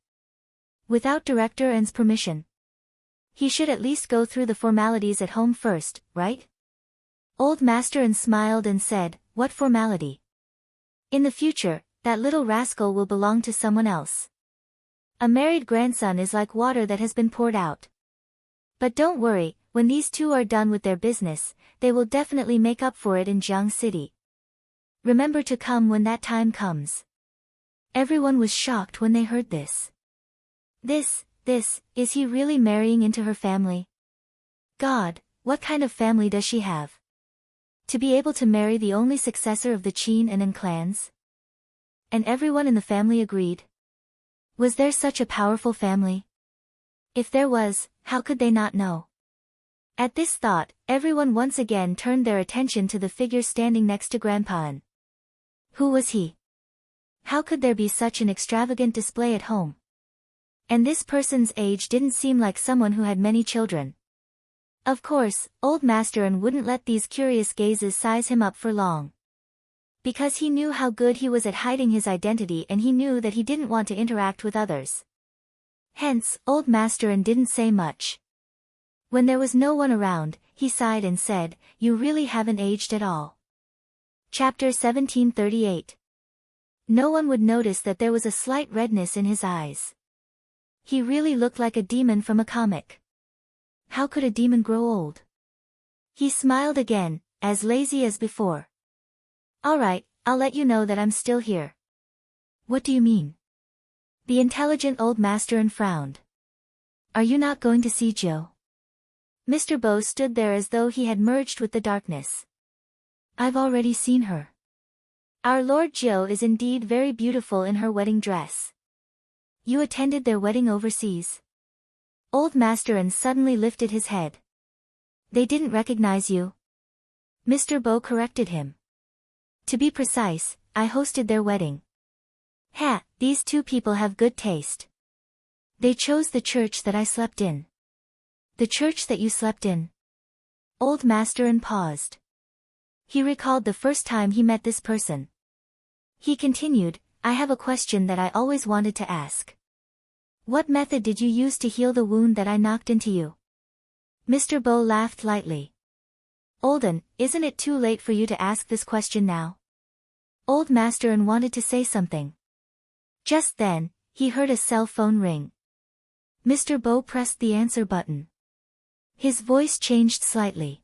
Without Director N's permission. He should at least go through the formalities at home first, right? Old Master N smiled and said, what formality? In the future, that little rascal will belong to someone else. A married grandson is like water that has been poured out. But don't worry, when these two are done with their business, they will definitely make up for it in Jiang City. Remember to come when that time comes. Everyone was shocked when they heard this. Is he really marrying into her family? God, what kind of family does she have? To be able to marry the only successor of the Qin and An clans? And everyone in the family agreed. Was there such a powerful family? If there was, how could they not know? At this thought, everyone once again turned their attention to the figure standing next to Grandpa An. Who was he? How could there be such an extravagant display at home? And this person's age didn't seem like someone who had many children. Of course, old Master An wouldn't let these curious gazes size him up for long. Because he knew how good he was at hiding his identity, and he knew that he didn't want to interact with others. Hence, old Master An didn't say much. When there was no one around, he sighed and said, "You really haven't aged at all." Chapter 1738. No one would notice that there was a slight redness in his eyes. He really looked like a demon from a comic. How could a demon grow old? He smiled again, as lazy as before. "All right, I'll let you know that I'm still here." "What do you mean?" The intelligent old Master An frowned. "Are you not going to see Joe?" Mr. Bo stood there as though he had merged with the darkness. "I've already seen her. Our Lord Joe is indeed very beautiful in her wedding dress." "You attended their wedding overseas?" Old Master An suddenly lifted his head. "They didn't recognize you?" Mr. Bo corrected him. "To be precise, I hosted their wedding." "Ha, these two people have good taste. They chose the church that I slept in." "The church that you slept in?" Old Master An paused. He recalled the first time he met this person. He continued, "I have a question that I always wanted to ask. What method did you use to heal the wound that I knocked into you?" Mr. Bo laughed lightly. "Olden, isn't it too late for you to ask this question now?" Old Master An wanted to say something. Just then, he heard a cell phone ring. Mr. Bo pressed the answer button. His voice changed slightly.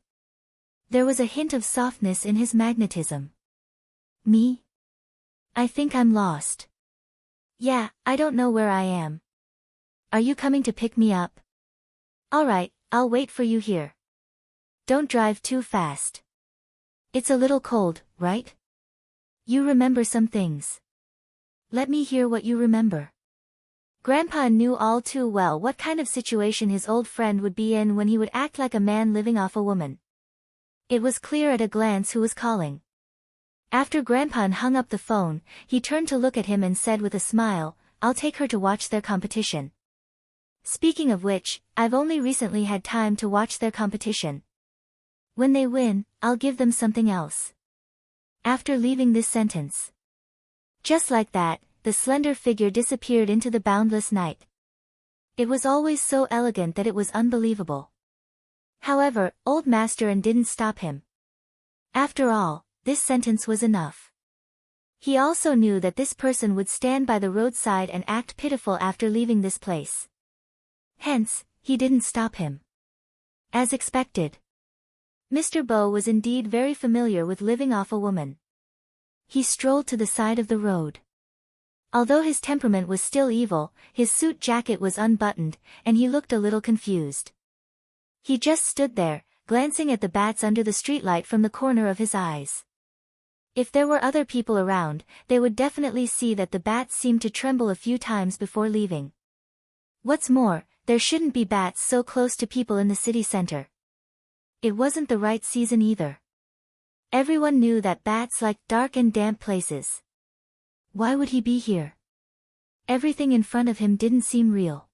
There was a hint of softness in his magnetism. "Me? I think I'm lost. Yeah, I don't know where I am. Are you coming to pick me up?" "All right, I'll wait for you here. Don't drive too fast. It's a little cold, right? You remember some things. Let me hear what you remember." Grandpa knew all too well what kind of situation his old friend would be in when he would act like a man living off a woman. It was clear at a glance who was calling. After Grandpa hung up the phone, he turned to look at him and said with a smile, "I'll take her to watch their competition. Speaking of which, I've only recently had time to watch their competition. When they win, I'll give them something else." After leaving this sentence, just like that, the slender figure disappeared into the boundless night. It was always so elegant that it was unbelievable. However, old Master An didn't stop him. After all, this sentence was enough. He also knew that this person would stand by the roadside and act pitiful after leaving this place. Hence, he didn't stop him. As expected, Mr. Bo was indeed very familiar with living off a woman. He strolled to the side of the road. Although his temperament was still evil, his suit jacket was unbuttoned, and he looked a little confused. He just stood there, glancing at the bats under the streetlight from the corner of his eyes. If there were other people around, they would definitely see that the bats seemed to tremble a few times before leaving. What's more, there shouldn't be bats so close to people in the city center. It wasn't the right season either. Everyone knew that bats liked dark and damp places. Why would he be here? Everything in front of him didn't seem real.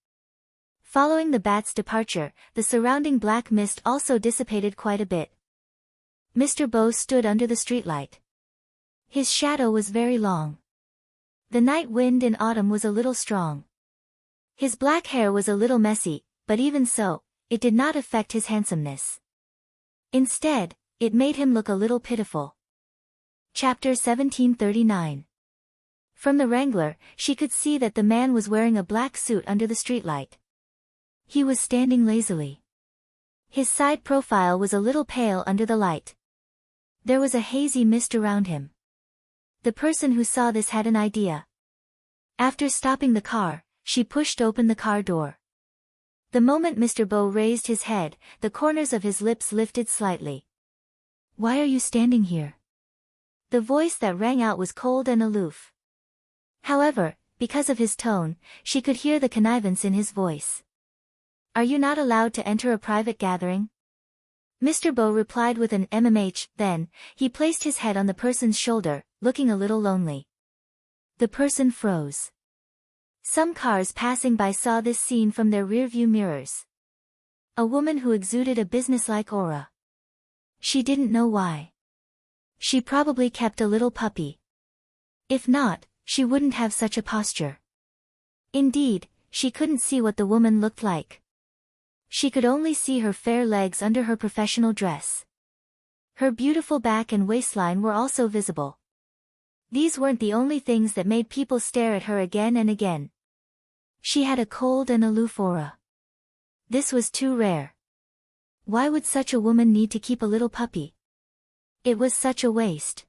Following the bat's departure, the surrounding black mist also dissipated quite a bit. Mr. Bo stood under the streetlight. His shadow was very long. The night wind in autumn was a little strong. His black hair was a little messy, but even so, it did not affect his handsomeness. Instead, it made him look a little pitiful. Chapter 1739. From the Wrangler, she could see that the man was wearing a black suit under the streetlight. He was standing lazily. His side profile was a little pale under the light. There was a hazy mist around him. The person who saw this had an idea. After stopping the car, she pushed open the car door. The moment Mr. Beau raised his head, the corners of his lips lifted slightly. "Why are you standing here?" The voice that rang out was cold and aloof. However, because of his tone, she could hear the connivance in his voice. "Are you not allowed to enter a private gathering?" Mr. Beau replied with an then, he placed his head on the person's shoulder, looking a little lonely. The person froze. Some cars passing by saw this scene from their rearview mirrors. A woman who exuded a businesslike aura. She didn't know why. She probably kept a little puppy. If not, she wouldn't have such a posture. Indeed, she couldn't see what the woman looked like. She could only see her fair legs under her professional dress. Her beautiful back and waistline were also visible. These weren't the only things that made people stare at her again and again. She had a cold and aloof aura. This was too rare. Why would such a woman need to keep a little puppy? It was such a waste.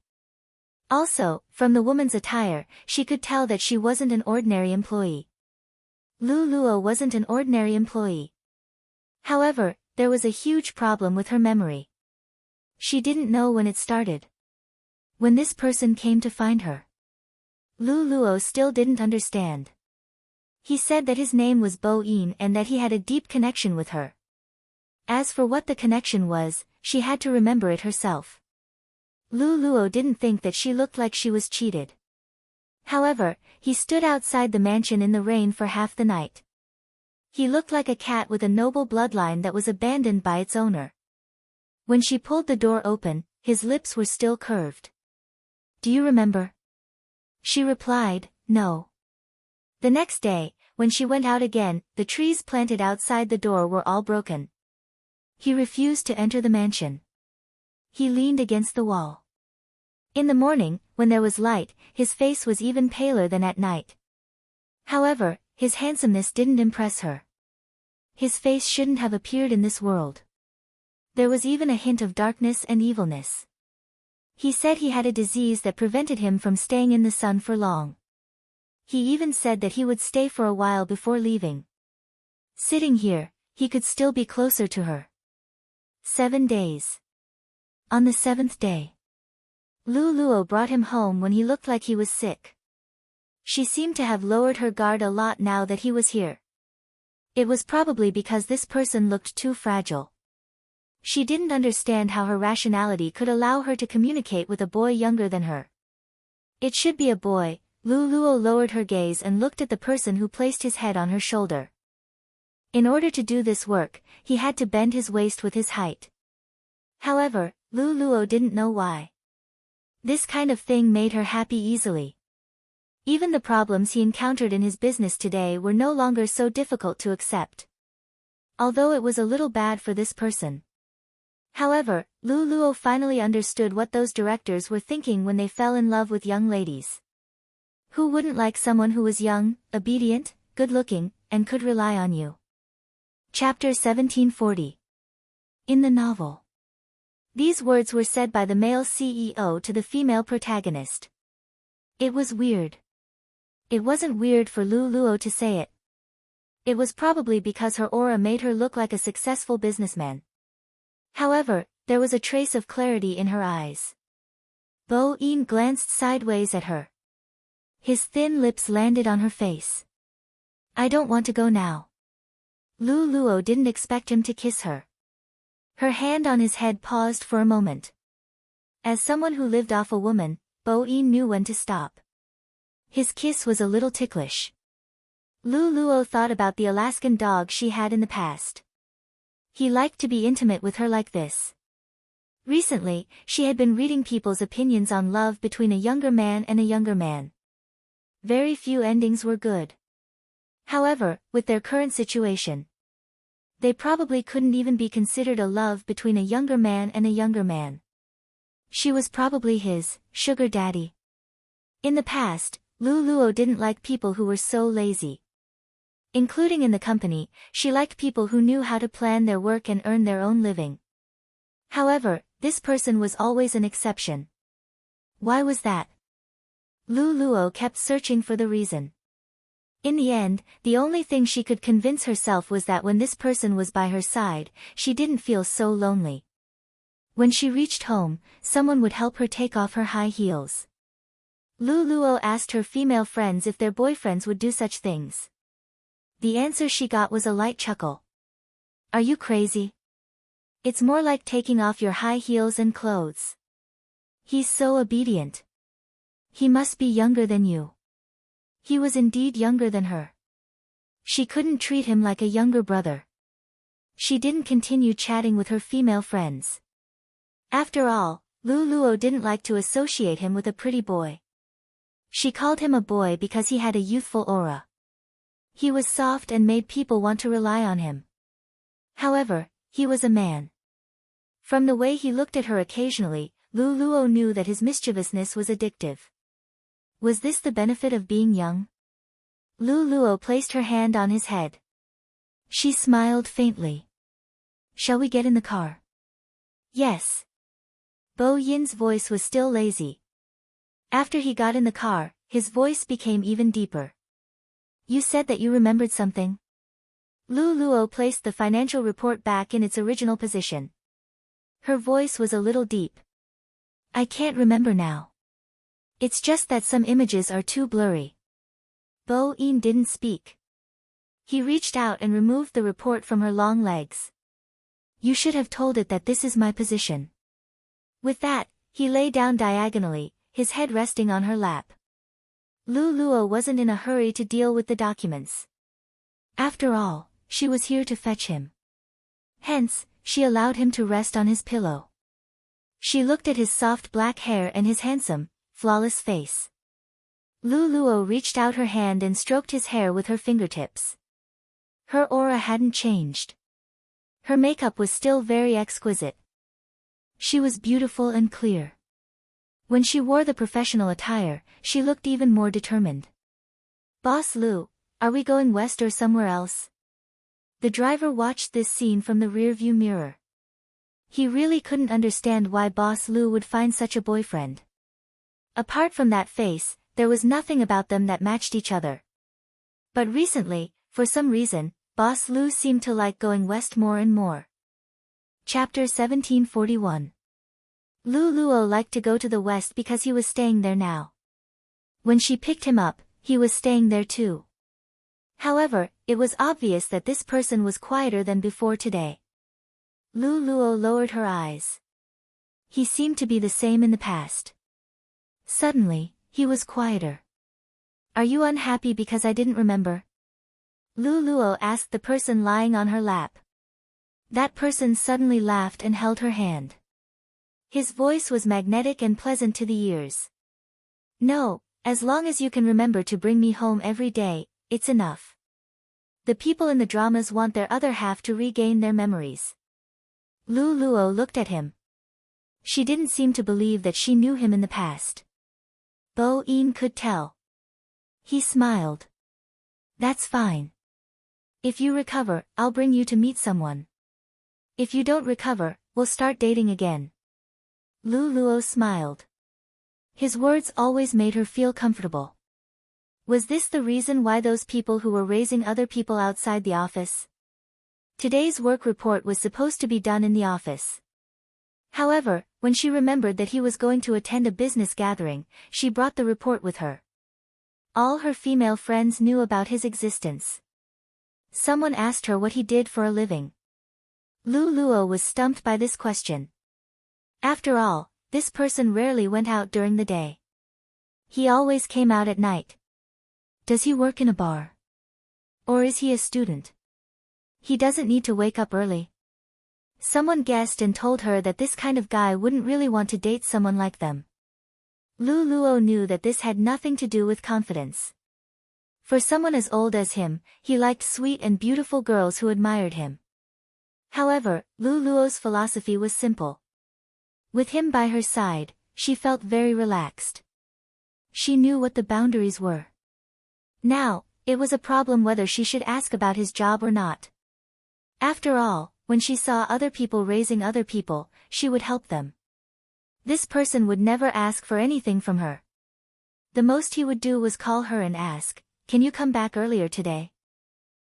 Also, from the woman's attire, she could tell that she wasn't an ordinary employee. Lu Luo wasn't an ordinary employee. However, there was a huge problem with her memory. She didn't know when it started. When this person came to find her. Lu Luo still didn't understand. He said that his name was Bo Yin and that he had a deep connection with her. As for what the connection was, she had to remember it herself. Lu Luo didn't think that she looked like she was cheated. However, he stood outside the mansion in the rain for half the night. He looked like a cat with a noble bloodline that was abandoned by its owner. When she pulled the door open, his lips were still curved. "Do you remember?" She replied, "No." The next day, when she went out again, the trees planted outside the door were all broken. He refused to enter the mansion. He leaned against the wall. In the morning, when there was light, his face was even paler than at night. However, his handsomeness didn't impress her. His face shouldn't have appeared in this world. There was even a hint of darkness and evilness. He said he had a disease that prevented him from staying in the sun for long. He even said that he would stay for a while before leaving. Sitting here, he could still be closer to her. 7 days. On the 7th day, Lu Luo brought him home when he looked like he was sick. She seemed to have lowered her guard a lot now that he was here. It was probably because this person looked too fragile. She didn't understand how her rationality could allow her to communicate with a boy younger than her. It should be a boy. Lu Luo lowered her gaze and looked at the person who placed his head on her shoulder. In order to do this work, he had to bend his waist with his height. However, Lu Luo didn't know why. This kind of thing made her happy easily. Even the problems he encountered in his business today were no longer so difficult to accept. Although it was a little bad for this person. However, Lu Luo finally understood what those directors were thinking when they fell in love with young ladies. Who wouldn't like someone who was young, obedient, good-looking, and could rely on you? Chapter 1740. In the novel. These words were said by the male CEO to the female protagonist. It was weird. It wasn't weird for Lu Luo to say it. It was probably because her aura made her look like a successful businessman. However, there was a trace of clarity in her eyes. Bo Yin glanced sideways at her. His thin lips landed on her face. "I don't want to go now." Lu Luo didn't expect him to kiss her. Her hand on his head paused for a moment. As someone who lived off a woman, Bo Yin knew when to stop. His kiss was a little ticklish. Lu Luo thought about the Alaskan dog she had in the past. He liked to be intimate with her like this. Recently, she had been reading people's opinions on love between a younger man and a younger man. Very few endings were good. However, with their current situation, they probably couldn't even be considered a love between a younger man and a younger man. She was probably his sugar daddy. In the past, Luo didn't like people who were so lazy. Including in the company, she liked people who knew how to plan their work and earn their own living. However, this person was always an exception. Why was that? Luo kept searching for the reason. In the end, the only thing she could convince herself was that when this person was by her side, she didn't feel so lonely. When she reached home, someone would help her take off her high heels. Luo asked her female friends if their boyfriends would do such things. The answer she got was a light chuckle. Are you crazy? It's more like taking off your high heels and clothes. He's so obedient. He must be younger than you. He was indeed younger than her. She couldn't treat him like a younger brother. She didn't continue chatting with her female friends. After all, Luo didn't like to associate him with a pretty boy. She called him a boy because he had a youthful aura. He was soft and made people want to rely on him. However, he was a man. From the way he looked at her occasionally, Luo knew that his mischievousness was addictive. Was this the benefit of being young? Luo placed her hand on his head. She smiled faintly. Shall we get in the car? Yes. Bo Yin's voice was still lazy. After he got in the car, his voice became even deeper. You said that you remembered something? Luo placed the financial report back in its original position. Her voice was a little deep. I can't remember now. It's just that some images are too blurry. Bo Yin didn't speak. He reached out and removed the report from her long legs. You should have told it that this is my position. With that, he lay down diagonally, his head resting on her lap. Luo wasn't in a hurry to deal with the documents. After all, she was here to fetch him. Hence, she allowed him to rest on his pillow. She looked at his soft black hair and his handsome, flawless face. Luo reached out her hand and stroked his hair with her fingertips. Her aura hadn't changed. Her makeup was still very exquisite. She was beautiful and clear. When she wore the professional attire, she looked even more determined. Boss Lu, are we going west or somewhere else? The driver watched this scene from the rearview mirror. He really couldn't understand why Boss Lu would find such a boyfriend. Apart from that face, there was nothing about them that matched each other. But recently, for some reason, Boss Lu seemed to like going west more and more. Chapter 1741. Luo liked to go to the west because he was staying there now. When she picked him up, he was staying there too. However, it was obvious that this person was quieter than before today. Luo lowered her eyes. He seemed to be the same in the past. Suddenly, he was quieter. Are you unhappy because I didn't remember? Luo asked the person lying on her lap. That person suddenly laughed and held her hand. His voice was magnetic and pleasant to the ears. No, as long as you can remember to bring me home every day, it's enough. The people in the dramas want their other half to regain their memories. Luo looked at him. She didn't seem to believe that she knew him in the past. Bo Yin could tell. He smiled. That's fine. If you recover, I'll bring you to meet someone. If you don't recover, we'll start dating again. Luo smiled. His words always made her feel comfortable. Was this the reason why those people who were raising other people outside the office? Today's work report was supposed to be done in the office. However, when she remembered that he was going to attend a business gathering, she brought the report with her. All her female friends knew about his existence. Someone asked her what he did for a living. Luo was stumped by this question. After all, this person rarely went out during the day. He always came out at night. Does he work in a bar? Or is he a student? He doesn't need to wake up early. Someone guessed and told her that this kind of guy wouldn't really want to date someone like them. Luo knew that this had nothing to do with confidence. For someone as old as him, he liked sweet and beautiful girls who admired him. However, Luo's philosophy was simple. With him by her side, she felt very relaxed. She knew what the boundaries were. Now, it was a problem whether she should ask about his job or not. After all, when she saw other people raising other people, she would help them. This person would never ask for anything from her. The most he would do was call her and ask, "Can you come back earlier today?"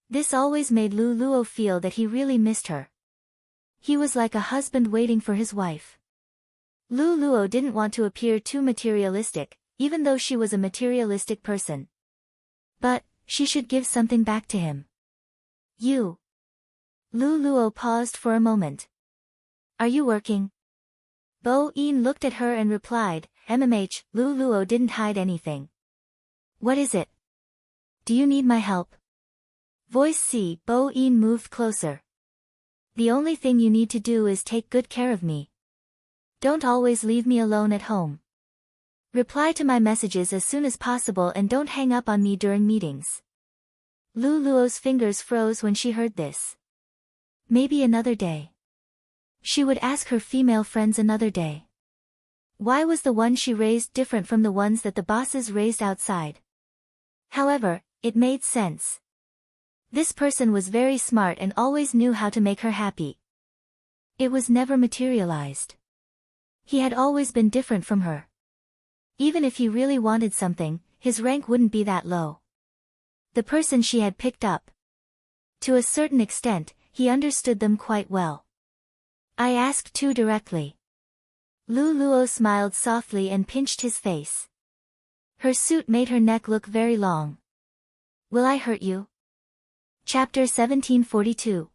This always made Luo feel that he really missed her. He was like a husband waiting for his wife. Luo didn't want to appear too materialistic, even though she was a materialistic person. But, she should give something back to him. Luo paused for a moment. "Are you working?" Bo-in looked at her and replied, "MMH." Luo didn't hide anything. "What is it? Do you need my help?" Voice C. Bo-in moved closer. "The only thing you need to do is take good care of me. Don't always leave me alone at home. Reply to my messages as soon as possible and don't hang up on me during meetings." Luo's fingers froze when she heard this. Maybe another day. She would ask her female friends another day. Why was the one she raised different from the ones that the bosses raised outside? However, it made sense. This person was very smart and always knew how to make her happy. It was never materialized. He had always been different from her. Even if he really wanted something, his rank wouldn't be that low. The person she had picked up. To a certain extent, he understood them quite well. "I asked too directly." Luo smiled softly and pinched his face. Her suit made her neck look very long. "Will I hurt you?" Chapter 1742.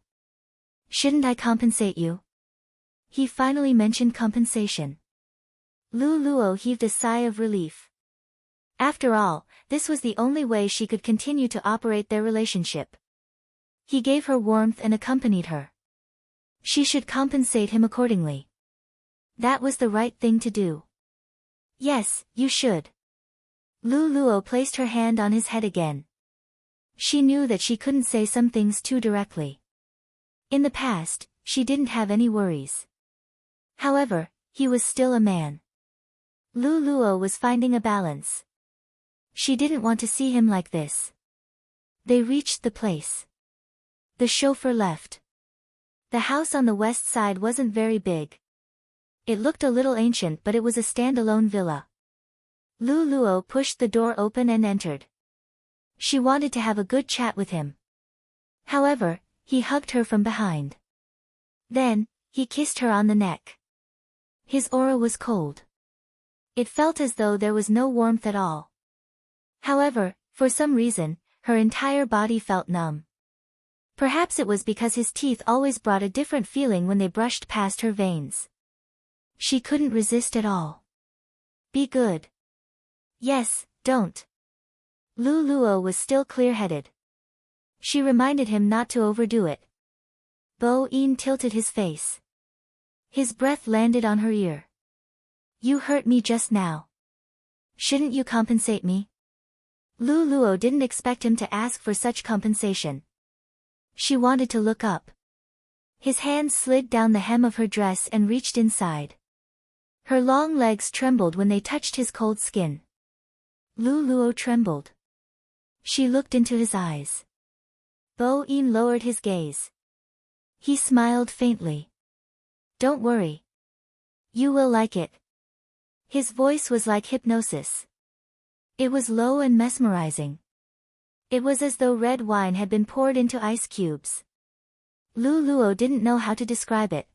Shouldn't I compensate you? He finally mentioned compensation. Luo heaved a sigh of relief. After all, this was the only way she could continue to operate their relationship. He gave her warmth and accompanied her. She should compensate him accordingly. That was the right thing to do. "Yes, you should." Luo placed her hand on his head again. She knew that she couldn't say some things too directly. In the past, she didn't have any worries. However, he was still a man. Luo was finding a balance. She didn't want to see him like this. They reached the place. The chauffeur left. The house on the west side wasn't very big. It looked a little ancient, but it was a standalone villa. Luo pushed the door open and entered. She wanted to have a good chat with him. However, he hugged her from behind. Then, he kissed her on the neck. His aura was cold. It felt as though there was no warmth at all. However, for some reason, her entire body felt numb. Perhaps it was because his teeth always brought a different feeling when they brushed past her veins. She couldn't resist at all. "Be good." "Yes, don't." Luo was still clear-headed. She reminded him not to overdo it. Bo-in tilted his face. His breath landed on her ear. "You hurt me just now. Shouldn't you compensate me?" Luo didn't expect him to ask for such compensation. She wanted to look up. His hand slid down the hem of her dress and reached inside. Her long legs trembled when they touched his cold skin. Luo trembled. She looked into his eyes. Bo-in lowered his gaze. He smiled faintly. "Don't worry. You will like it." His voice was like hypnosis. It was low and mesmerizing. It was as though red wine had been poured into ice cubes. Luo didn't know how to describe it.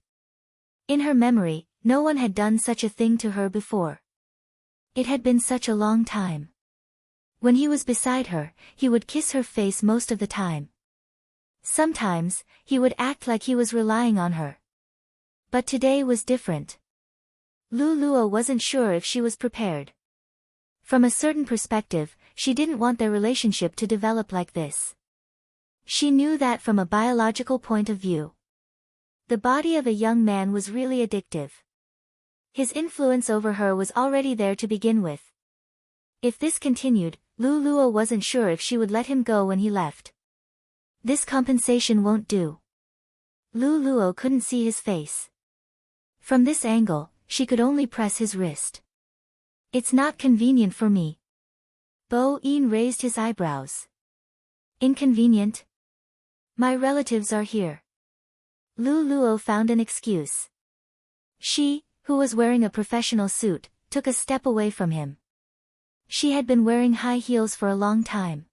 In her memory, no one had done such a thing to her before. It had been such a long time. When he was beside her, he would kiss her face most of the time. Sometimes, he would act like he was relying on her. But today was different. Luo wasn't sure if she was prepared. From a certain perspective, she didn't want their relationship to develop like this. She knew that from a biological point of view. The body of a young man was really addictive. His influence over her was already there to begin with. If this continued, Luo wasn't sure if she would let him go when he left. This compensation won't do. Luo couldn't see his face. From this angle, she could only press his wrist. It's not convenient for me. Bo-in raised his eyebrows. Inconvenient? My relatives are here. Lu Luo found an excuse. She, who was wearing a professional suit, took a step away from him. She had been wearing high heels for a long time.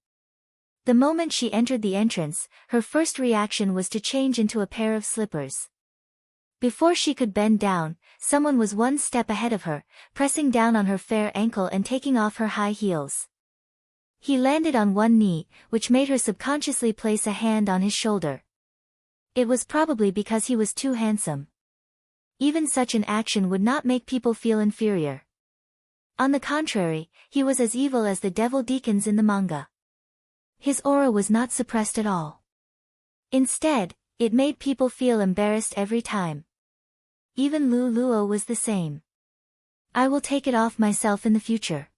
The moment she entered the entrance, her first reaction was to change into a pair of slippers. Before she could bend down, someone was one step ahead of her, pressing down on her fair ankle and taking off her high heels. He landed on one knee, which made her subconsciously place a hand on his shoulder. It was probably because he was too handsome. Even such an action would not make people feel inferior. On the contrary, he was as evil as the devil deacons in the manga. His aura was not suppressed at all. Instead, it made people feel embarrassed every time. Even Lu Luo was the same. I will take it off myself in the future.